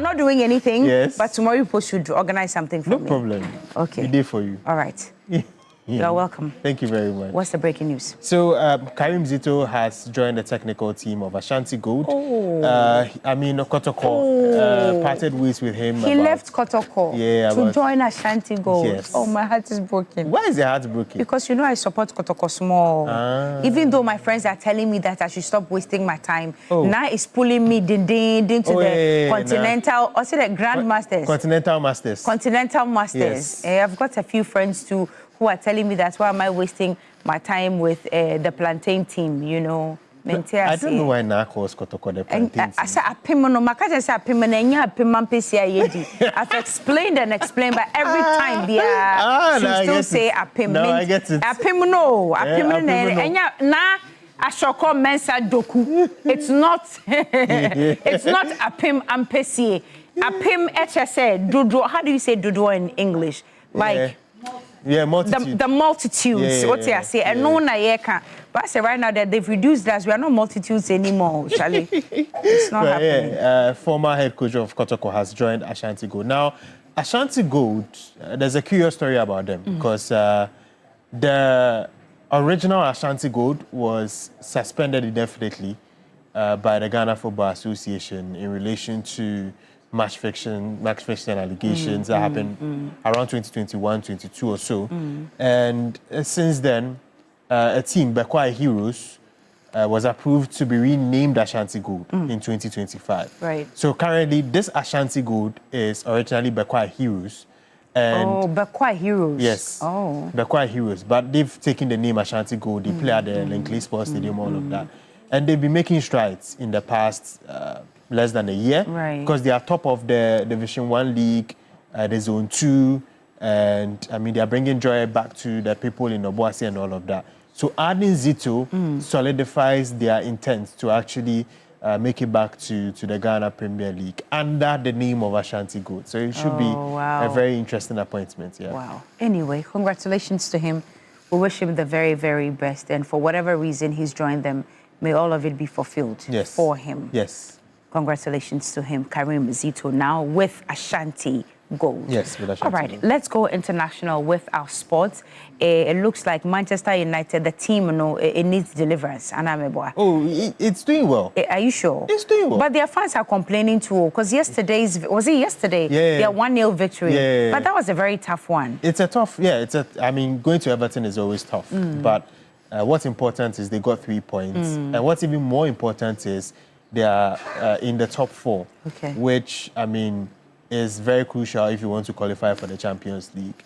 I'm not doing anything. Yes. But tomorrow you supposed to organize something for me. No problem. Okay. We did for you. All right. You're welcome. Thank you very much. What's the breaking news? So, Karim Zito has joined the technical team of Ashanti Gold. Kotoko parted ways with him. He left Kotoko to join Ashanti Gold. Yes. Oh, my heart is broken. Why is your heart broken? Because, I support Kotoko small. Even though my friends are telling me that I should stop wasting my time, now it's pulling me to the Continental, or say the Grandmasters. Continental Masters. Continental Masters. Yes. I've got a few friends too who are telling me that why am I wasting my time with the plantain team, I don't know why Nak calls Kotoko the plantain team. I said, I've explained and explained, but every time they she still say Apim. No, I get it. Apim no. Ashoko Mensa Doku. It's not it's not Apim Ampesi. Apim HSA Dodo. How do you say Dodo in English? Like multitude. The multitudes. What I say, and no na yeka. But I say right now that they've reduced us, we are not multitudes anymore, Charlie. It's not happening. Former head coach of Kotoko has joined Ashanti Gold. Now, Ashanti Gold, there's a curious story about them because the original Ashanti Gold was suspended indefinitely by the Ghana Football Association in relation to match fixing allegations that happened around 2021, 22 or so. And since then, a team, Bekwai Heroes, was approved to be renamed Ashanti Gold in 2025. Right. So currently, this Ashanti Gold is originally Bekwai Heroes. And Bekwai Heroes. Yes. Bekwai Heroes. But they've taken the name Ashanti Gold. They play at the Linkley Sports Stadium, all of that. And they've been making strides in the past less than a year. Right. Because they are top of the Division 1 League, the Zone 2. And, they are bringing joy back to the people in Obuasi and all of that. So adding Zito solidifies their intent to actually make it back to the Ghana Premier League under the name of Ashanti Gold. So it should be a very interesting appointment. Yeah. Wow. Anyway, congratulations to him. We wish him the very, very best. And for whatever reason he's joined them, may all of it be fulfilled for him. Yes. Congratulations to him, Karim Zito, now with Ashanti Gold. Yes, with Ashanti All right, Gold. let's go international with our sports. It looks like Manchester United, the team, it needs deliverance. It's doing well. Are you sure? It's doing well. But their fans are complaining too, because yesterday? Their 1-0 victory. Yeah. But that was a very tough one. It's a tough, going to Everton is always tough. But what's important is they got 3 points. And what's even more important is they are in the top 4, which, is very crucial if you want to qualify for the Champions League.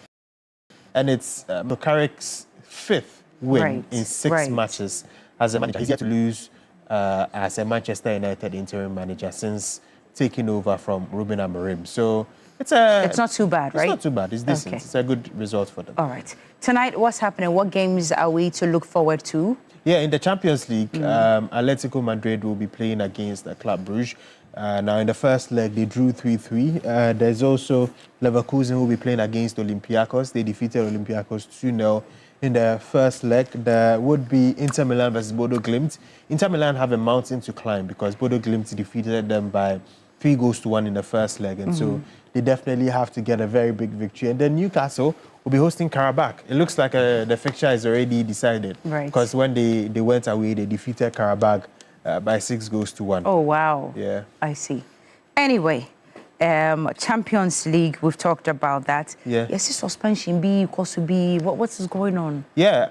And it's Bukaric's 5th win in 6 matches as a manager. He's yet to lose as a Manchester United interim manager since taking over from Ruben Amorim. So it's not too bad, right? It's not too bad. It's decent. It's a good result for them. All right. Tonight, what's happening? What games are we to look forward to? Yeah, in the Champions League, Atletico Madrid will be playing against Club Brugge. Now, in the first leg, they drew 3-3. There's also Leverkusen who will be playing against Olympiacos. They defeated Olympiacos 2-0 in the first leg. There would be Inter Milan versus Bodo Glimt. Inter Milan have a mountain to climb because Bodo Glimt defeated them by 3-1 in the first leg. And so they definitely have to get a very big victory. And then Newcastle will be hosting Karabakh. It looks like the fixture is already decided. Right. Because when they went away, they defeated Karabakh by 6-1. Oh, wow. Yeah. I see. Anyway, Champions League, we've talked about that. Yeah. Yes, suspension B, course B. What's going on? Yeah.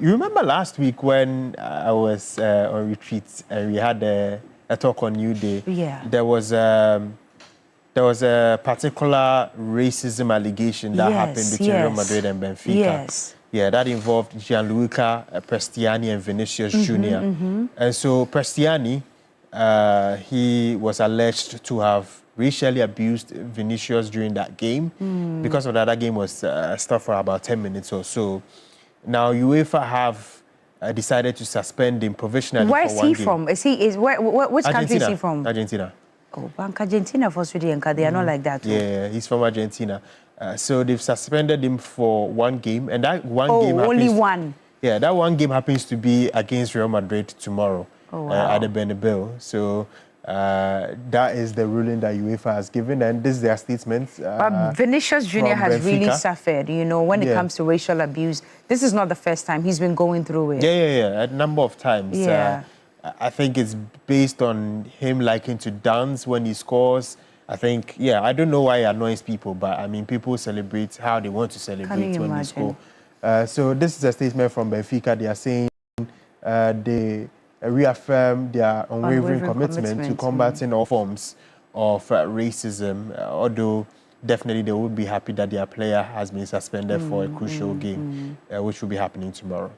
You remember last week when I was on retreat and we had a talk on Newday? Yeah. There was a particular racism allegation that happened between Real Madrid and Benfica. Yes. Yeah, that involved Gianluca Prestiani and Vinicius Jr. And so Prestiani, he was alleged to have racially abused Vinicius during that game. Because of that game was stopped for about 10 minutes or so. Now, UEFA have decided to suspend him provisionally Where for is one he game. from? Which country is he from? Argentina. Oh, Bank Argentina for Sweden, they are not like that. Too. Yeah, he's from Argentina. So they've suspended him for one game, and that one game only one. Yeah, that one game happens to be against Real Madrid tomorrow wow. at the Bernabeu. So That is the ruling that UEFA has given, and this is their statement. But Vinicius Jr. has really suffered, you know, when it comes to racial abuse. This is not the first time he's been going through it. Yeah, a number of times. Yeah. I think it's based on him liking to dance when he scores. I think, I don't know why it annoys people, but I mean, people celebrate how they want to celebrate when they score. So this is a statement from Benfica. They are saying they reaffirm their unwavering commitment to combating all forms of racism, although definitely they would be happy that their player has been suspended for a crucial game, which will be happening tomorrow.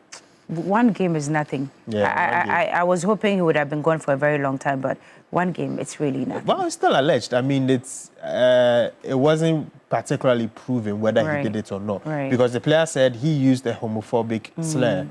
One game is nothing. Yeah, I was hoping he would have been gone for a very long time, but one game, it's really nothing. Well, it's still alleged. I mean, it wasn't particularly proven whether he did it or not. Because the player said he used a homophobic slur.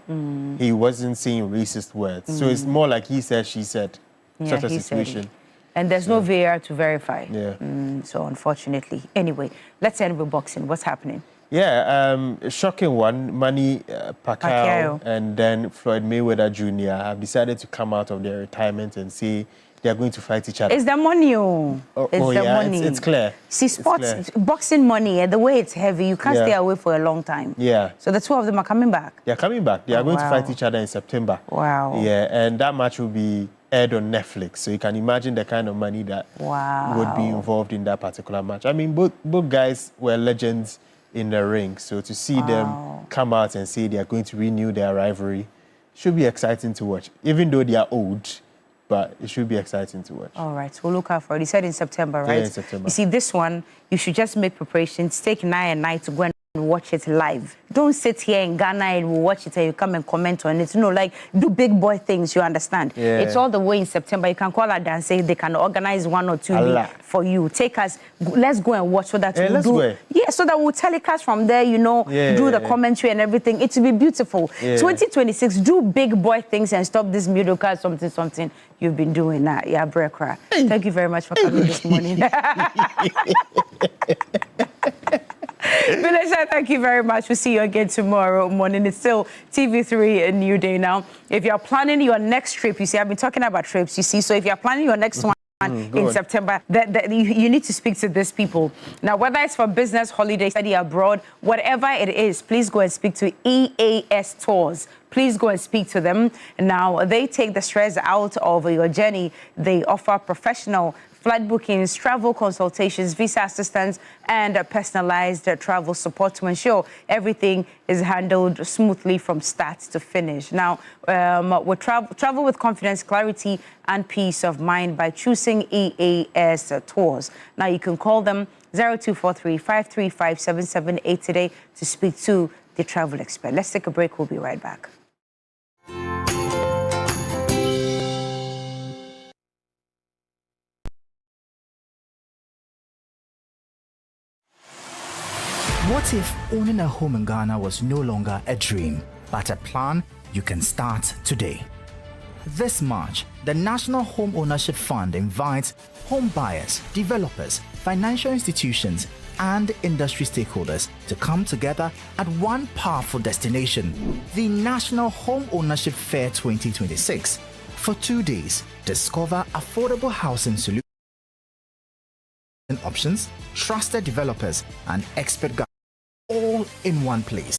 He wasn't saying racist words. So it's more like he said, she said, such a situation. And there's no VAR to verify. Yeah. So unfortunately. Anyway, let's end with boxing. What's happening? Yeah, a shocking one. Manny Pacquiao and then Floyd Mayweather Jr. have decided to come out of their retirement and say they are going to fight each other. It's the money, money. It's clear. See, sports, boxing money, the way it's heavy, you can't stay away for a long time. Yeah. So the two of them are coming back? They're coming back. They are going to fight each other in September. Wow. Yeah, and that match will be aired on Netflix. So you can imagine the kind of money that would be involved in that particular match. I mean, both guys were legends in the ring. So to see them come out and say they are going to renew their rivalry should be exciting to watch, even though they are old. But it should be exciting to watch. All right, we'll look out for it. He said in September, right? Yeah, in September. You see, this one, you should just make preparations. Take night to go and watch it live. Don't sit here in Ghana and we'll watch it and you come and comment on it. You know, like, do big boy things, you understand? Yeah. It's all the way in September. You can call her and say they can organize 1 or 2 for you. Take us, let's go and watch so that we'll do. Yeah, so that we'll telecast from there, you know, do the commentary and everything. It will be beautiful. 2026, do big boy things and stop this mediocre something you've been doing now. Yeah, Brekra. Thank you very much for coming this morning. Vanessa, thank you very much. We'll see you again tomorrow morning. It's still TV3 Newday now. If you're planning your next trip, you see, I've been talking about trips, you see. So if you're planning your next one in September, you need to speak to these people. Now, whether it's for business, holiday, study abroad, whatever it is, please go and speak to EAS Tours. Please go and speak to them. Now, they take the stress out of your journey. They offer professional flight bookings, travel consultations, visa assistance, and personalized travel support to ensure everything is handled smoothly from start to finish. Now, we travel with confidence, clarity, and peace of mind by choosing EAS Tours. Now, you can call them 0243-535-778 today to speak to the travel expert. Let's take a break. We'll be right back. What if owning a home in Ghana was no longer a dream, but a plan you can start today? This March, the National Home Ownership Fund invites home buyers, developers, financial institutions, and industry stakeholders to come together at one powerful destination, the National Home Ownership Fair 2026. For 2 days, discover affordable housing solutions, options, trusted developers, and expert guidance all in one place.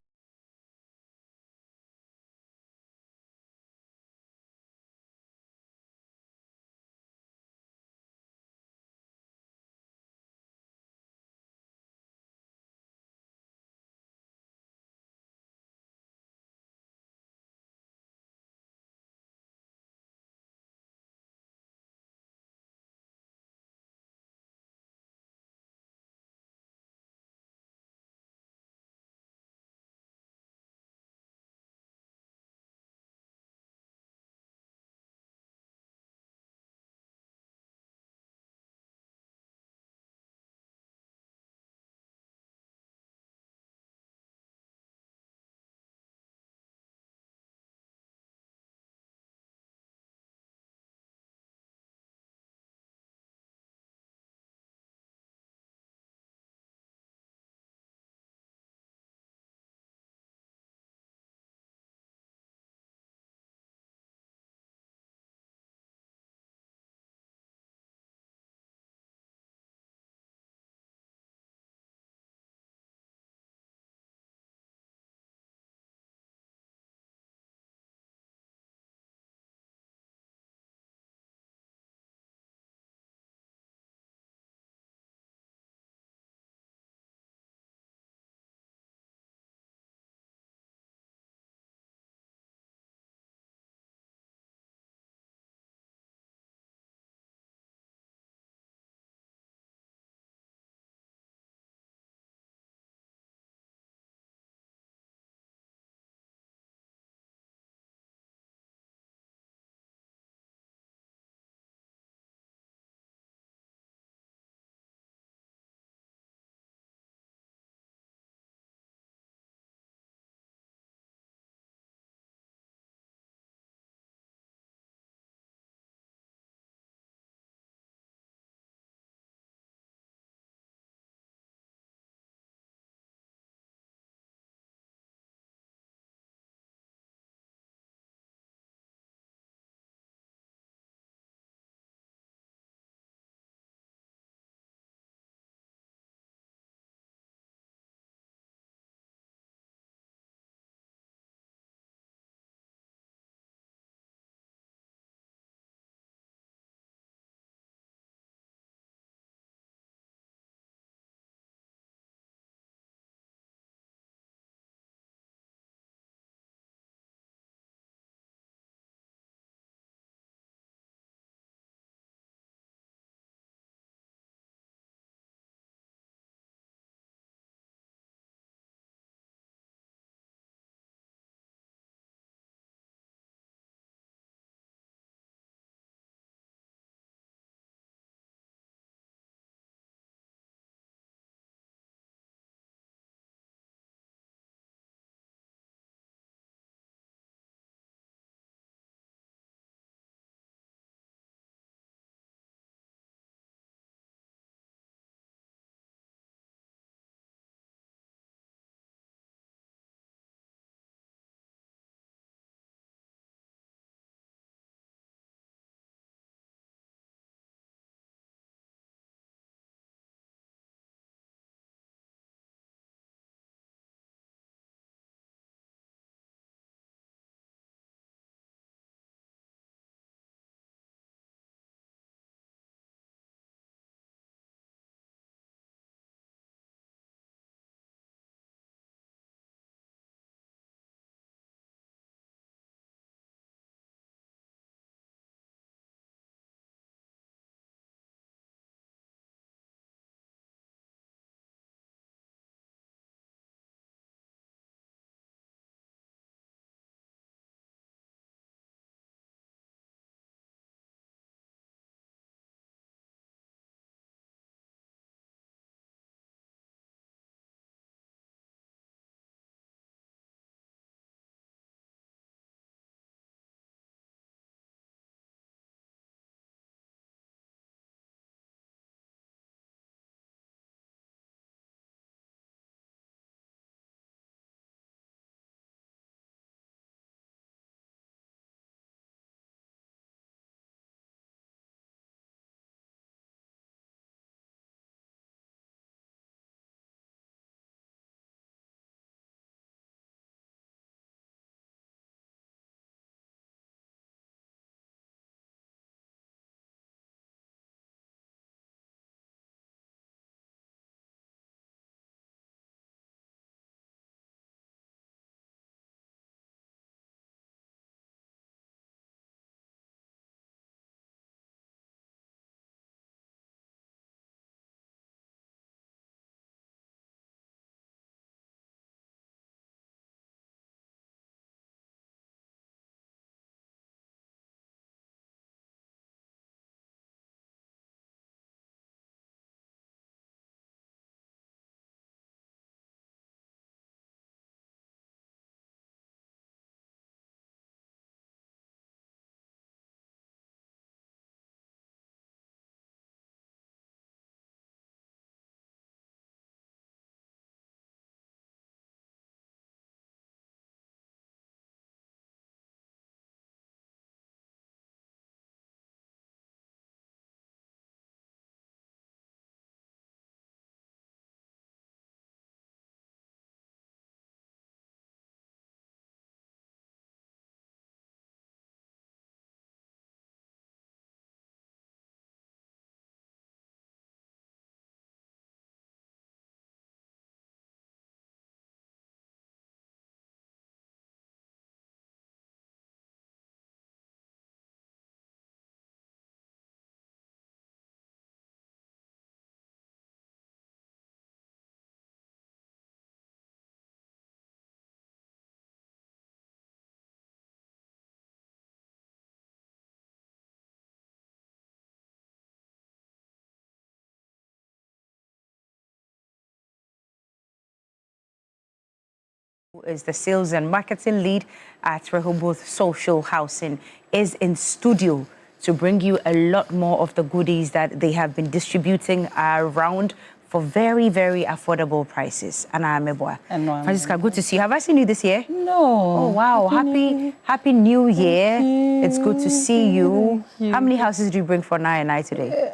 who is the sales and marketing lead at Rehoboth Social Housing, is in studio to bring you a lot more of the goodies that they have been distributing around for very, very affordable prices. Anna Meboa. Francisca, good to see you. Have I seen you this year? No. Oh, wow. Happy New Year. It's good to see you. How many houses did you bring for Nai and I today?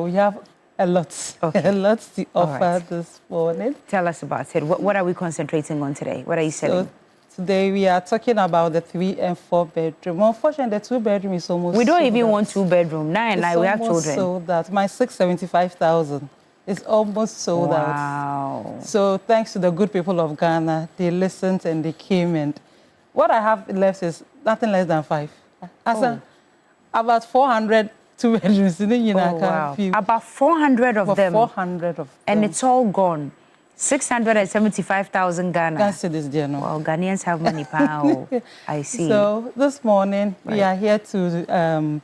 We have a lot. Okay. A lot to offer right. this morning. Tell us about it. What are we concentrating on today? What are you selling? So, today we are talking about the 3 and 4 bedroom. Unfortunately, the 2 bedroom is almost We don't even want 2 bedroom. Nai and I, we have children. So that my 675,000 is almost sold out. Wow. So thanks to the good people of Ghana, they listened and they came, and what I have left is nothing less than 5. About 400 2 bedrooms in the United wow. About 400 of them. 400 of them. And it's all gone. 675,000 Ghana. That's it, this year, no. Well, Ghanaians have money, pal. I see. So this morning, we are here to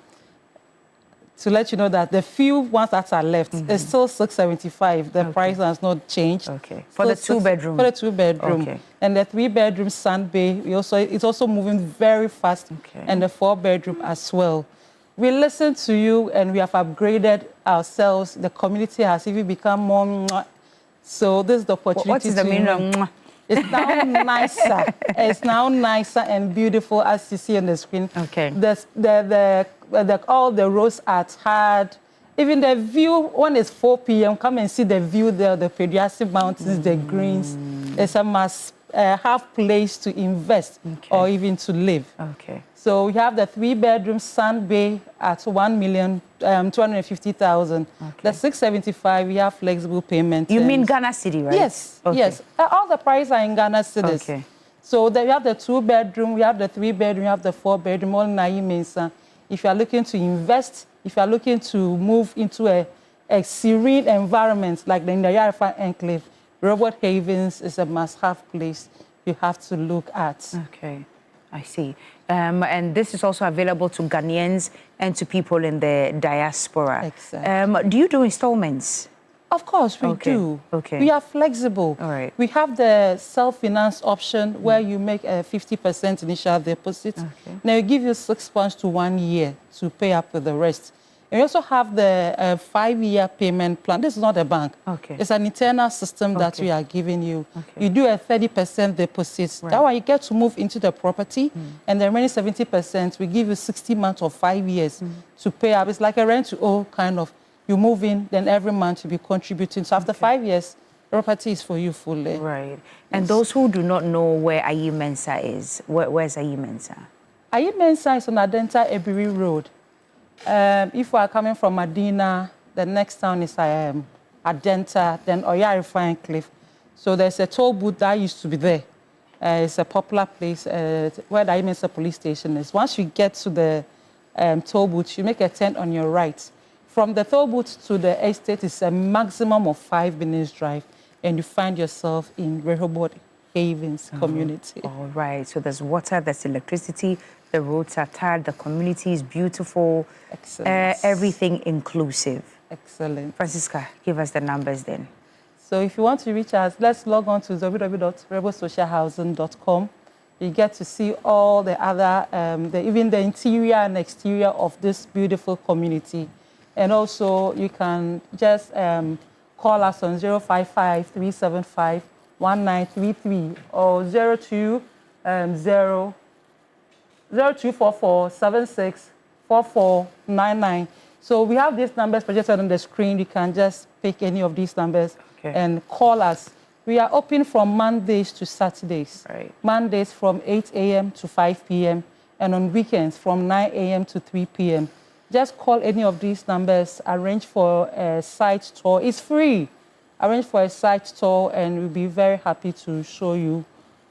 let you know that the few ones that are left is still 675. The price has not changed. Okay. For the 2 bedroom. For the 2 bedroom. Okay. And the 3 bedroom Sand Bay, it's also moving very fast. Okay. And the 4 bedroom as well. We listened to you and we have upgraded ourselves. The community has even become more. So this is the opportunity. What is the meaning of? It's now nicer. It's now nicer and beautiful, as you see on the screen. Okay. All the roads are tarred. Even the view, when it's 4 p.m., come and see the view there, the Pediastic Mountains, the greens. It's a must-have place to invest or even to live. Okay. So we have the 3 bedroom Sand Bay at 1,250,000. Okay. The 675, we have flexible payment. You mean Ghana City, right? Yes, okay. yes. All the prices are in Ghana cities. Okay. So we have the 2 bedroom, we have the 3 bedroom, we have the 4 bedroom, all Nai Mensa. If you are looking to invest, if you are looking to move into a serene environment like the Yarifa Enclave, Robert Havens is a must-have place you have to look at. Okay, I see. And this is also available to Ghanaians and to people in the diaspora. Exactly. Do you do installments? Of course, we do. Okay. We are flexible. All right. We have the self-finance option where you make a 50% initial deposit. Okay. Now, we give you 6 months to 1 year to pay up with the rest. And we also have the 5-year payment plan. This is not a bank. Okay. It's an internal system that we are giving you. Okay. You do a 30% deposit. Right. That way you get to move into the property, and the remaining 70%, we give you 60 months or 5 years to pay up. It's like a rent-to-own kind of. You move in, then every month you be contributing. So after 5 years, property is for you fully. Right. And those who do not know where Ayi Mensa is, where's Ayi Mensa? Ayi Mensa is on Adenta Ebiri Road. If we are coming from Medina, the next town is Adenta, then Oyarifa Enclave. So there's a toll booth that used to be there. It's a popular place where the Ayi Mensa police station is. Once you get to the toll booth, you make a turn on your right. From the toll booth to the estate is a maximum of 5 minutes drive, and you find yourself in Rehoboth Havens community. All right. So there's water, there's electricity, the roads are tarred, the community is beautiful. Excellent. Everything inclusive. Excellent. Francisca, give us the numbers then. So if you want to reach us, let's log on to www.rebelsocialhousing.com. You get to see all the other, even the interior and exterior of this beautiful community. And also, you can just call us on 055-375-1933 or 0244-764499. So we have these numbers projected on the screen. You can just pick any of these numbers and call us. We are open from Mondays to Saturdays. Right. Mondays from 8 a.m. to 5 p.m. and on weekends from 9 a.m. to 3 p.m. Just call any of these numbers, arrange for a site tour. It's free. Arrange for a site tour, and we'll be very happy to show you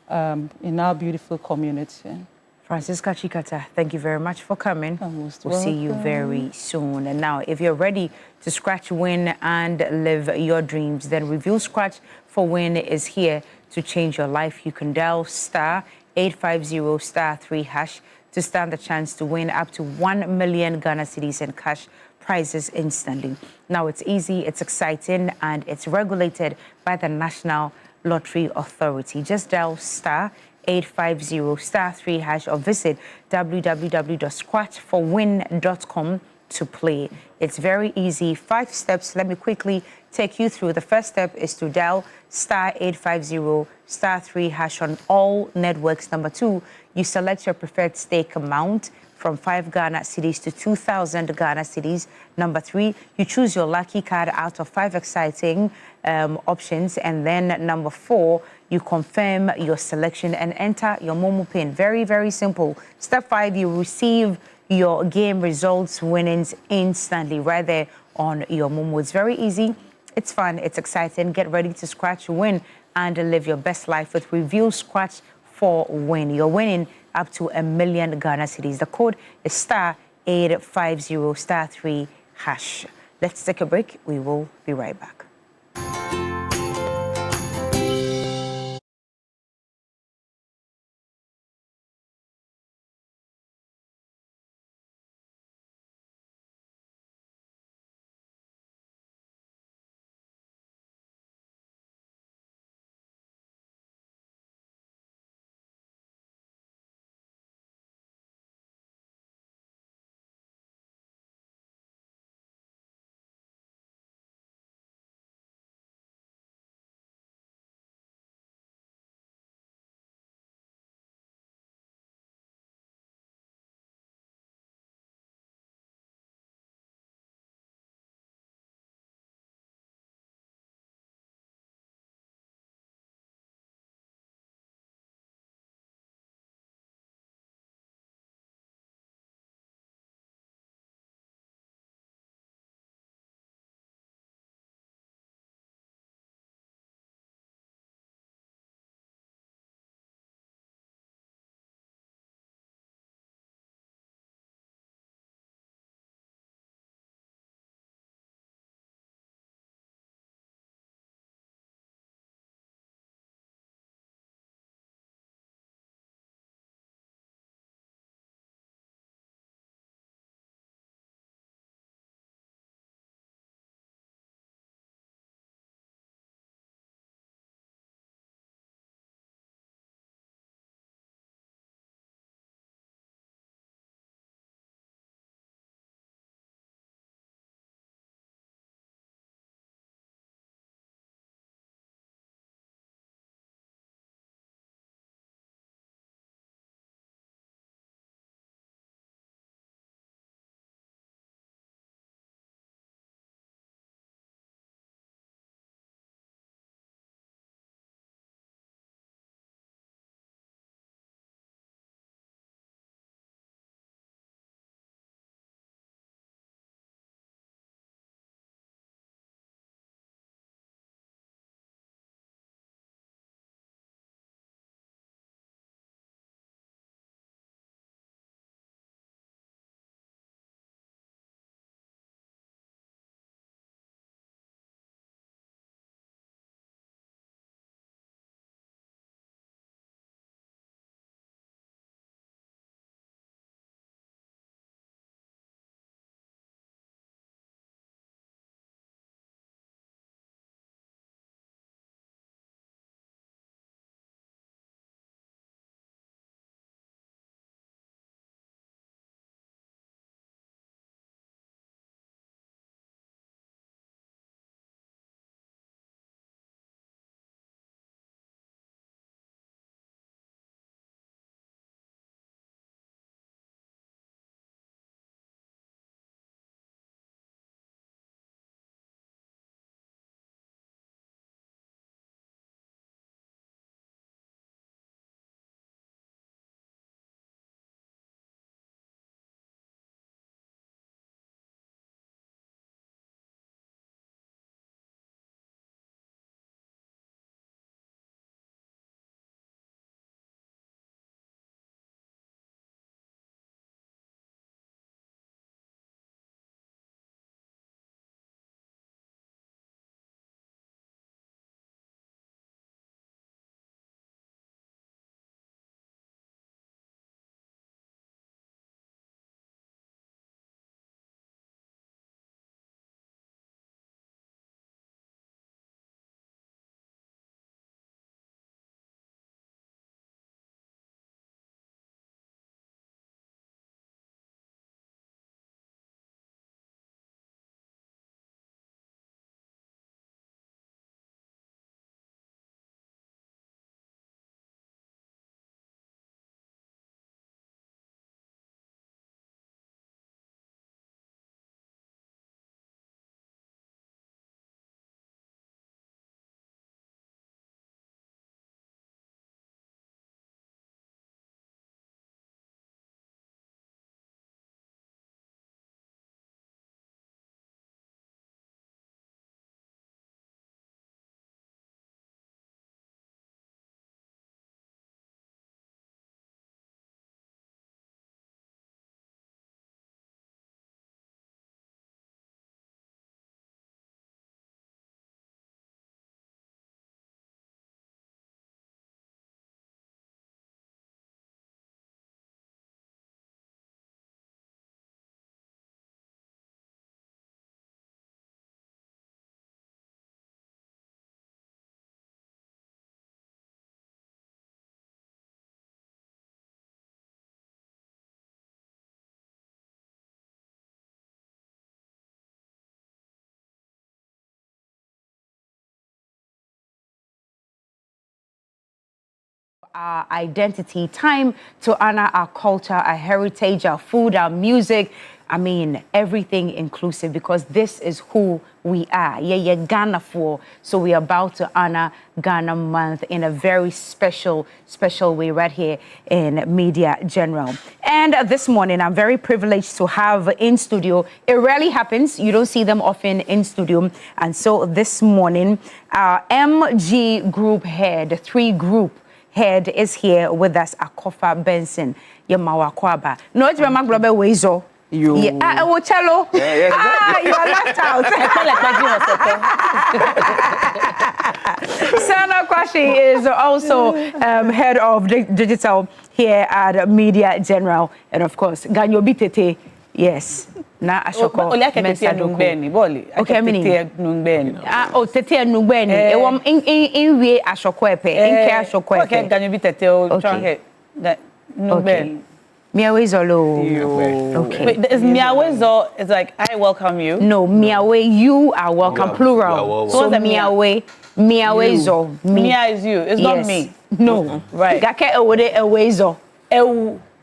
in our beautiful community. Francisca Chikata, thank you very much for coming. We'll see you very soon. And now, if you're ready to scratch, win, and live your dreams, then Review Scratch for Win is here to change your life. You can dial *850*3# to stand the chance to win up to 1 million Ghana cedis in cash prizes instantly. Now, it's easy, it's exciting, and it's regulated by the National Lottery Authority. Just dial *850*3# or visit www.scratchforwin.com to play. It's very easy. 5 steps. Let me quickly take you through. The first step is to dial *850*3# on all networks. Number 2, you select your preferred stake amount from 5 Ghana cedis to 2,000 Ghana cedis. Number 3, you choose your lucky card out of 5 exciting options. And then number 4, you confirm your selection and enter your Momo pin. Very, very simple. Step 5, you receive your game results winnings instantly right there on your Momo. It's very easy. It's fun. It's exciting. Get ready to scratch, win, and live your best life with Review Scratch for Win. You're winning up to 1 million Ghana cedis. The code is *850*3#. Let's take a break. We will be right back. our identity, time to honor our culture, our heritage, our food, our music. I mean, everything inclusive, because this is who we are. Yeah, Ghana for. So we are about to honor Ghana Month in a very special way right here in Media General. And this morning, I'm very privileged to have in studio. It rarely happens. You don't see them often in studio. And so this morning, our MG Group Head, 3 Group Head is here with us, Akofa Benson. Yamawa Kwaba. No, it's my global Wezo. You. Yeah, cello. Yeah, you are left out. Sana Kwashi is also head of digital here at Media General. And of course, Ganyo Bitete, yes. Na ashoko mensadoku. Okay, meaning. Oh, tete numbeni. Ewam inwe ashoko epe. Inke ashoko epe. Okay, Ganyo Bitete. Okay. Okay. Miawezolo. Okay. Wait, is Miawezo, it's like, I welcome you? No, Miawe, you are welcome, plural. So the Miawezo. Mia is you, it's not me. No. Right. Gake ewode ewezo.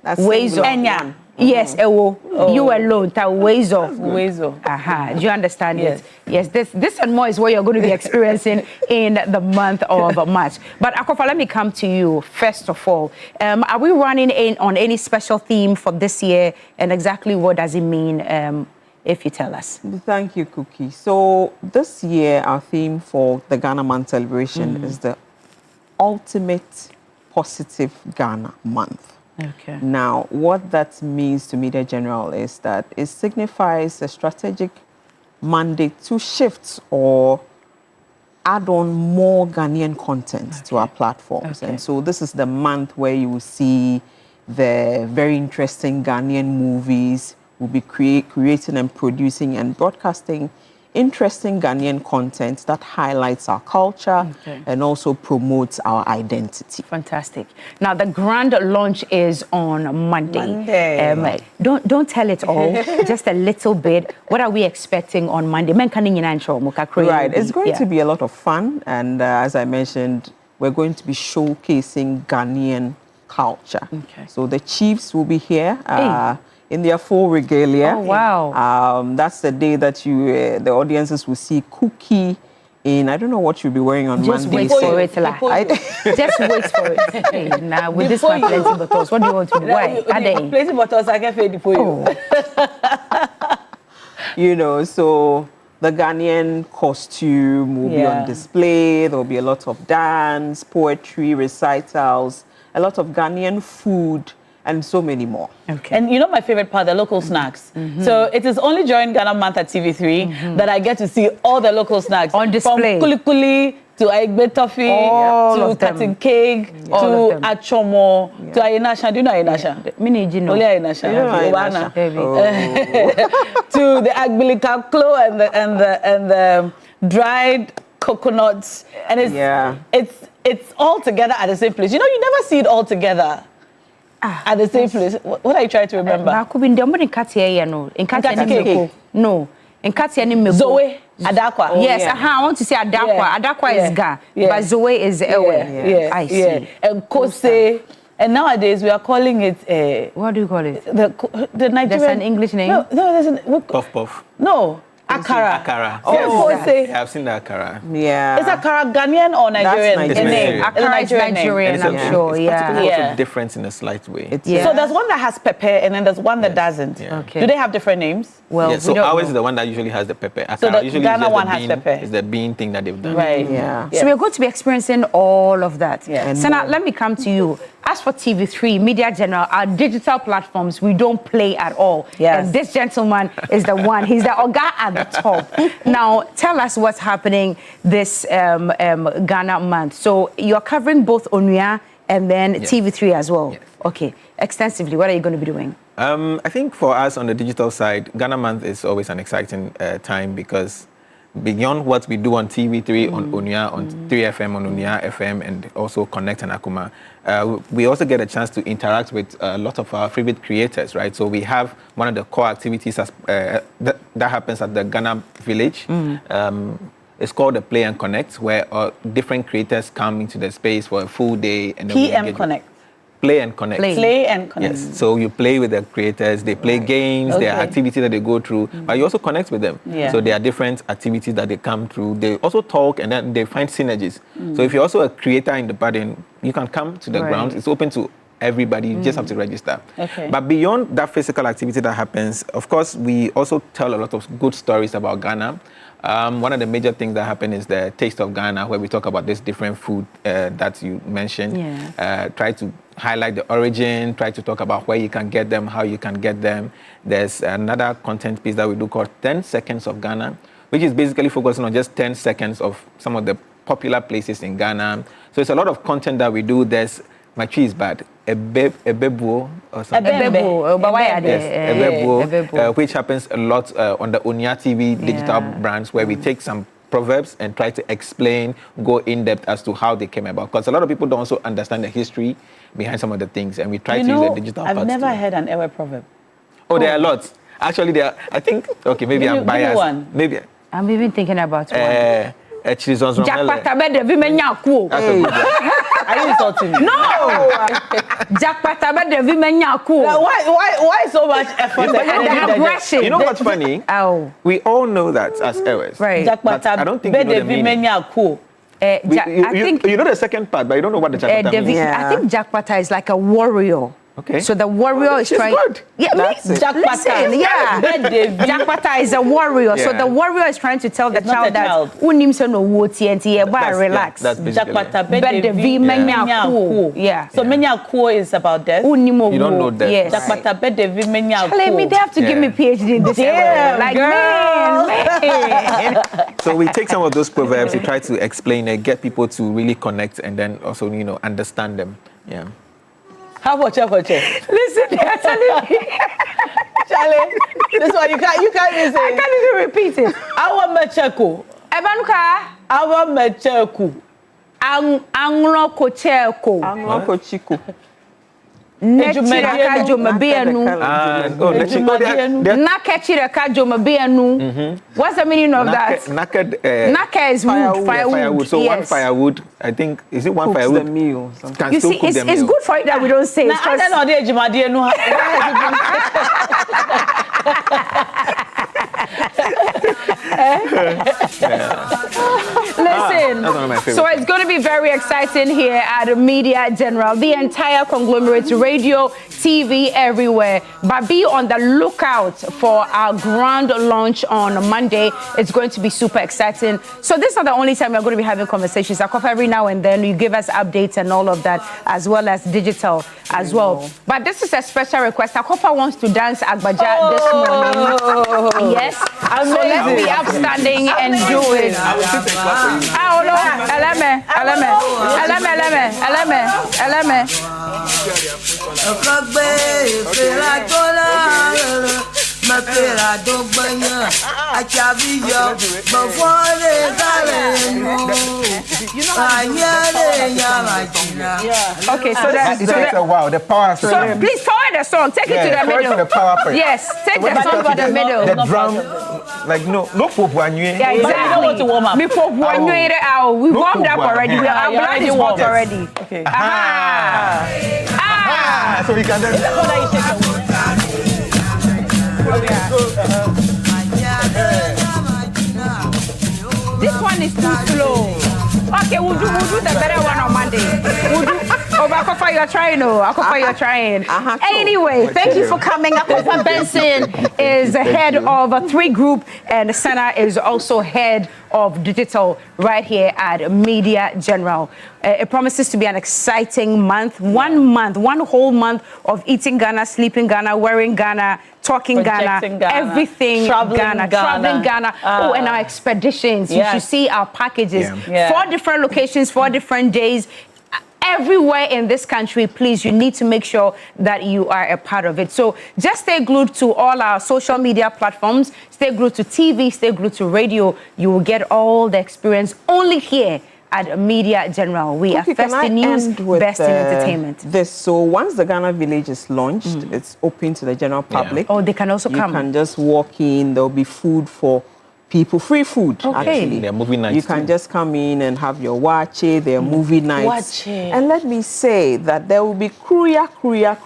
That's Wezo. Enya. Yes, ewo. You alone, ta wezo. Wezo. Aha. Do you understand it? Yes, this and more is what you're going to be experiencing in the month of March. But Akofa, let me come to you first of all. Are we running on any special theme for this year, and exactly what does it mean, if you tell us? Thank you, Cookie. So this year, our theme for the Ghana Month celebration is the Ultimate Positive Ghana Month. Okay. Now, what that means to Media General is that it signifies a strategic mandate to shift or add on more Ghanaian content to our platforms. And so this is the month where you will see the very interesting Ghanaian movies. We'll be creating and producing and broadcasting interesting Ghanaian content that highlights our culture and also promotes our identity. Fantastic. Now, the grand launch is on Monday. Don't tell it all, just a little bit. What are we expecting on Monday? Right, it's going to be a lot of fun. And as I mentioned, we're going to be showcasing Ghanaian culture. So the chiefs will be here. In their full regalia. Oh, wow. That's the day that the audiences will see Cookie in, I don't know what you'll be wearing on Monday. Just wait for it. Just wait for it. Hey, now, with this one, plenty bottles, what do you want to do? Why? Plenty bottles, I can fade for you. You know, so the Ghanaian costume will be on display. There will be a lot of dance, poetry, recitals, a lot of Ghanaian food, and so many more. And you know my favorite part, the local snacks. So it is only during Ghana Month at TV3 that I get to see all the local snacks. On display. From kulikuli to Aigbe toffee, to cutting cake, to achomo, to Ayenasha. Do you know Ayenasha? Mini Jino. Only Ayenasha. To the Agbilika klo and the dried coconuts. And it's all together at the same place. You know, you never see it all together. At the same place. What are you trying to remember? No. In Katia Zoe Adakwa. Yes, I want to say Adakwa. Adakwa is Ga, but Zoe is Ewe. I see. And Kose. And nowadays we are calling it. What do you call it? The Nigerian. There's an English name. No, there's an. Puff puff. No. Akara. Akara. Oh, yeah, I've seen the Akara. Yeah. Is Akara Ghanaian or Nigerian? That's Nigerian. Akara is Nigerian, I'm sure. It's also different in a slight way. So there's one that has pepper and then there's one that doesn't. Okay. Do they have different names? Well, so ours is the one that usually has the pepper. Akara so the usually Ghana one has pepper. It's the bean thing that they've done. Right. Yeah. So we're going to be experiencing all of that. Sana, let me come to you. As for TV3, Media General, our digital platforms, we don't play at all. Yes. And this gentleman is the one. He's the Oga at the top. Now, tell us what's happening this Ghana month. So you're covering both Onuya and then TV3 as well. Yes. Okay. Extensively, what are you going to be doing? I think for us on the digital side, Ghana month is always an exciting time because beyond what we do on TV3, on Onuya, on 3FM, on Onuya FM, and also Connect and Akuma, we also get a chance to interact with a lot of our favorite creators, right? So we have one of the core activities that happens at the Ghana Village. It's called the Play and Connect, where different creators come into the space for a full day. And then PM Connect. Play and Connect. Play and Connect. Yes. So you play with the creators, they play games, there are activities that they go through, but you also connect with them. Yeah. So there are different activities that they come through. They also talk and then they find synergies. So if you're also a creator in the building, you can come to the ground. It's open to everybody. You just have to register. Okay. But beyond that physical activity that happens, of course, we also tell a lot of good stories about Ghana. One of the major things that happen is the Taste of Ghana, where we talk about this different food that you mentioned. Try to highlight the origin, try to talk about where you can get them, how you can get them. There's another content piece that we do called 10 Seconds of Ghana, which is basically focusing on just 10 seconds of some of the popular places in Ghana. So it's a lot of content that we do. There's, my tree is bad, Ebebo or something. Ebebo, which happens a lot on the Onya TV digital brands, where we take some proverbs and try to explain, go in depth as to how they came about. Because a lot of people don't also understand the history behind some of the things, and we try to use the digital parts. I've never heard an Ewe proverb. Oh, there are lots. Actually, there are, I think, okay, maybe I'm biased. One. Maybe. I'm even thinking about one. Jakpata bede vi menya kuo. Are you insulting me? No. Jakpata bede vi menya kuo. Why so much effort and aggression? You know what's funny? We all know that as Ewes. Right. But I don't think you know the meaning. I think you know the second part, but you don't know what the Jakpata means. I think Jakpata is like a warrior. Okay. So the warrior is trying. Good. Yeah, listen, Jakpata is a warrior. So the warrior is trying to tell the child that unim se no wo TNT, relax. That's Jakpata yeah. So menya kuo is about death. You don't know death. Yes. Jakpata bede vi menya kuo. Let me, they have to give me PhD in this area. Like man. So we take some of those proverbs, we try to explain it, get people to really connect, and then also understand them. Yeah. How about you? Listen, they're telling me. Charlie, this one you can't even say. I can't even repeat it. Our mecheko. Ebanuka. Our mecheko. Anglo kocheko. Anglo kochiko. Nechireka jomabianu. Nakechireka jomabianu. What's the meaning of that? Naka is wood, firewood. So one firewood, I think, is it one cooks firewood? The meal. You see, it's good for it that we don't say it. Listen, so it's going to be very exciting here at Media General. The entire conglomerate, radio, TV, everywhere. But be on the lookout for our grand launch on Monday. It's going to be super exciting. So this is not the only time we're going to be having conversations. Akofa, every now and then you give us updates and all of that, as well as digital as well. But this is a special request. Akofa wants to dance Agbaja this morning. Yes. So let's be upstanding and do it. Okay, so that's wow, the power. So please forward the song. Take it to the middle. Yes, take the song to the middle. The drum, like no pop one. Yeah, exactly. Want to warm up. We warmed up already. Our blood is hot already. Okay. So we can then. This one is too slow. Okay, we'll do the better one on Monday. We'll do. Akofa, you're trying. Akofa, you're trying. Anyway, thank you for coming. Akofa Benson is the head of 3 Group, and Sana is also head of digital right here at Media General. It promises to be an exciting month. 1 month, 1 whole month of eating Ghana, sleeping Ghana, wearing Ghana, talking Ghana, everything traveling Ghana. Oh, and our expeditions. You should see our packages. 4 different locations, 4 different days. Everywhere in this country, please, you need to make sure that you are a part of it. So just stay glued to all our social media platforms, stay glued to TV, stay glued to radio. You will get all the experience only here at Media General. We are first in news, best in entertainment. So once the Ghana Village is launched, it's open to the general public. Oh, they can also come. You can just walk in. There'll be food for people free food. Actually, they're movie nights. You can just come in and have your wache, their movie nights. And let me say that there will be Kruya right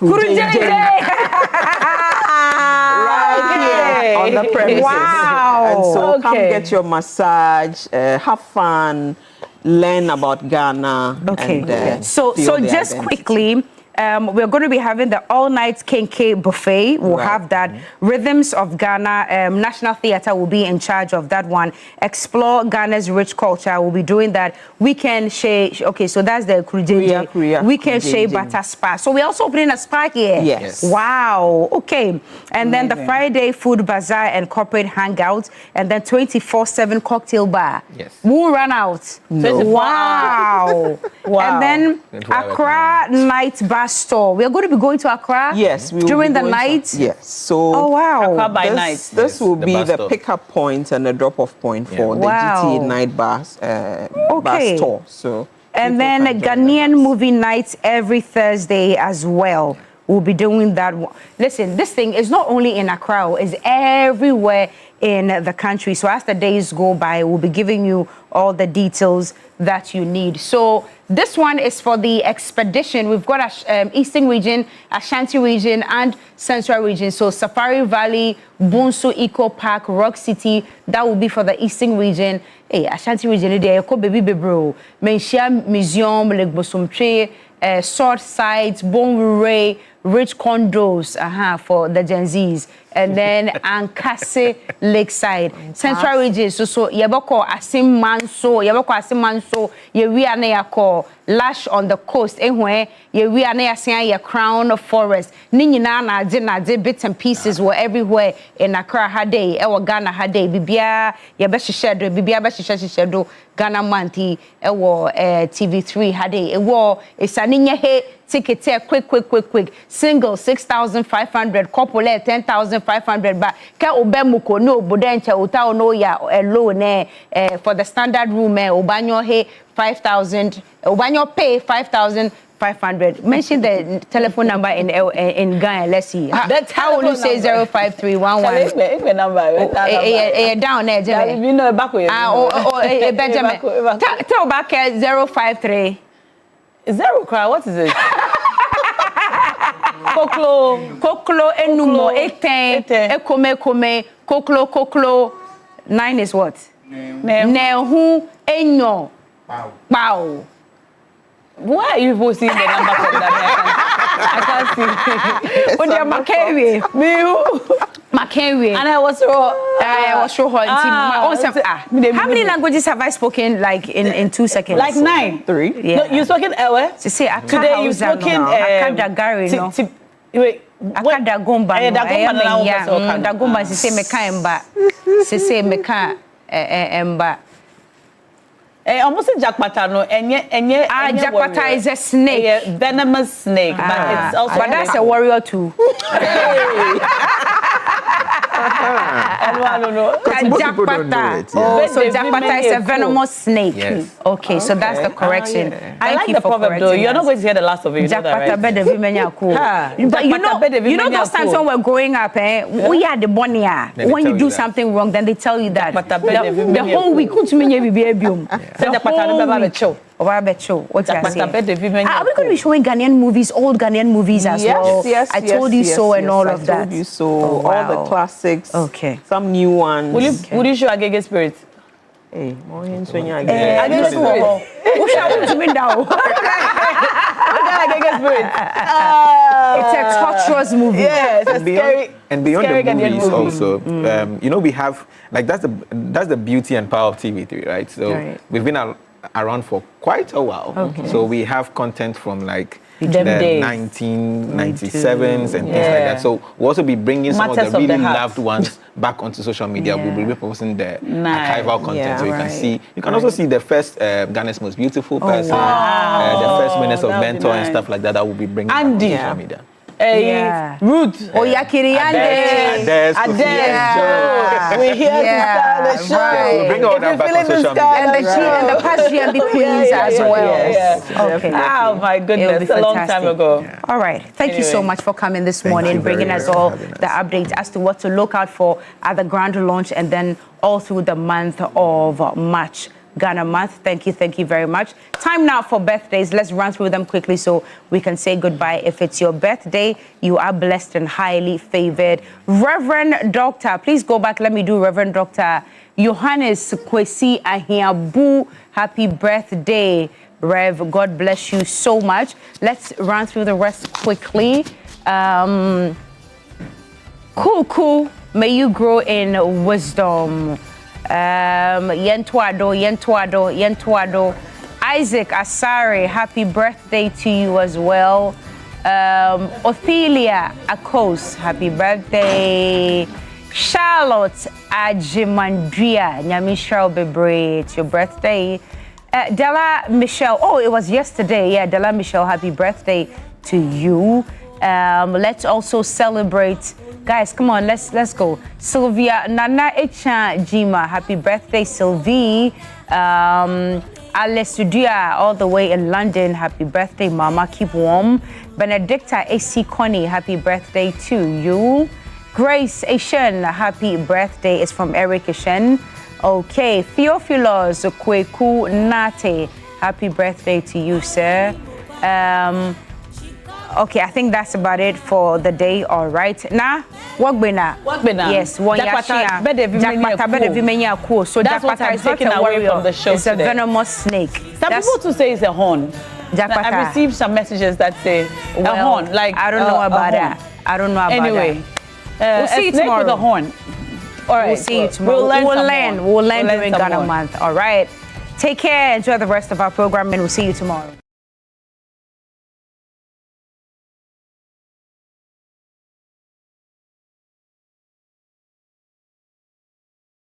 here on the premises. Wow. And so come get your massage, have fun, learn about Ghana. Okay. And, so just quickly, we're going to be having the all-night Kenke buffet. We'll have that. Rhythms of Ghana. National Theatre will be in charge of that one. Explore Ghana's rich culture. We'll be doing that. Weekend Shea. Okay, so that's the Kurujenje. Weekend Shea Butter Spa. So we're also opening a spa here. Yes. Wow. Okay. And then the Friday Food Bazaar and Corporate Hangout. And then 24/7 cocktail bar. Yes. Won't run out. No. Wow. And then Accra Night Bar Store. We are going to be going to Accra. Yes, we will during be the night. Yes. So Accra by night. This will be the pickup point and the drop-off point for the GT Night Bar store. So and then Ghanaian movie nights every Thursday as well. We'll be doing that. Listen, this thing is not only in Accra; it's everywhere in the country. So as the days go by, we'll be giving you all the details that you need. So this one is for the expedition. We've got Eastern region, Ashanti region, and Central region. So Safari Valley, Bonsu Eco Park, Rock City, that will be for the Eastern region. Hey, Ashanti region, there, baby bro, Menshia Museum, Lake Bosumtre, Sword Sites, Bon Ray, Rich Condos, for the Gen Zs. And then Ankase Lakeside. Central region, so Yaboko Asim Manso, Yewiane Yako, Lash on the coast, where Yewiane Asia Crown Forest. Ninina, Dina, bits and pieces were everywhere in Accra Hade, Ewa Ghana Hade, Bibia, Yabeshishedo, Bibia Beshishedo, Ghana Manti, Ewa TV3 Hade, Ewa, Esaninya He. Ticket quick. Single 6,500, couple 10,500. But ka obemuko no bodencha uta no ya alone for the standard room obanyo he 5,000. Obanyo pay 5,500. Mention the telephone number in Ghana. Let's see. How will you say 05311? Number. Down there, Jimmy. You know back with Benjamin. Tell back 053. Zero cry, what is it? Koklo, enumo, eten, ekome, koklo. 9 is what? Nehu, enyo. Wow. Why are you posting the number from that? I can't see. Oh, they're Makewe. And I was so how many languages have I spoken like in 2 seconds? Like 9. 3. Yeah. No, you spoken Ewe? Today you spoken Akadagari, no? Wait. Akadagomba. Dagomba se meka emba. Se meka emba. Almost a jackpata, no, jackpata is a snake. A venomous snake, but it's also. But that's a warrior too. I don't know. Jackpata. So Jackpata is a venomous snake. Yes. Okay, so that's the correction. I like the proverb though. You're not going to hear the last of it. Jackpata better be many cool. But you know those times when we're growing up, we are the bonia. When you do something wrong, then they tell you that the whole week. Are we going to be showing Ghanaian movies, old Ghanaian movies as well? Yes, I told you so and all of that. I told you so. All the classics. Okay. Some new ones. Would you show Agege Spirit? Hey, morning, Sonia. Agege Spirit. Who shall we do now? Agege Spirit. It's a torturous movie. Yes, it's scary. And beyond scary the movies movie. also, you know, we have, like, that's the beauty and power of TV3, right? So we've been around for quite a while. Okay. So we have content from, like, the 1997s and things like that. So we'll also be bringing some of the really loved ones back onto social media. We'll be reposting the archival content, so you can see. You can also see the first Ghana's most beautiful person, the first minutes of Banter and stuff like that. That will be bringing back on social media. Ruth. Oh, Yakiriande. Ades. We're here to start the show. Right. We'll bring all that back on social media. And the past GMB queens as well. Yes. Okay. Oh, my goodness. It's a long time ago. All right. Thank you so much for coming this morning, bringing us all the updates as to what to look out for at the grand launch and then all through the month of March. Ghana month. Thank you very much. Time now for birthdays. Let's run through them quickly so we can say goodbye. If it's your birthday, you are blessed and highly favored. Reverend Doctor, please go back. Let me do Reverend Doctor Johannes Kwesi Ahiabu. Happy birthday, Rev. God bless you so much. Let's run through the rest quickly. Kuku, may you grow in wisdom. Yentuado. Isaac Asare, happy birthday to you as well. Othelia Akos, happy birthday. Charlotte Ajimandria, Nyamisha Bebre, it's your birthday. Della Michelle, oh, it was yesterday. Yeah, Della Michelle, happy birthday to you. Let's also celebrate. Guys, come on, let's go. Sylvia Nana Echa Jima, happy birthday, Sylvie. Alessudia, all the way in London, happy birthday, Mama. Keep warm. Benedicta AC Connie, happy birthday to you. Grace Ashen, happy birthday is from Eric Ashen. Okay, Theophilos Kweku Nate, happy birthday to you, sir. Okay, I think that's about it for the day. All right. Now, Wagbena. Yes, one Jakpata bedevimenya cool. So that's what I'm taking away from the show. It's a venomous snake. Some people too say it's a horn. Jakpata. I received some messages that say a horn. Like I don't know about that. I don't know about anyway, that. We'll see you tomorrow. With a horn. All right. We'll see you tomorrow. We'll learn during Ghana month. All right. Take care. Enjoy the rest of our program, and we'll see you tomorrow.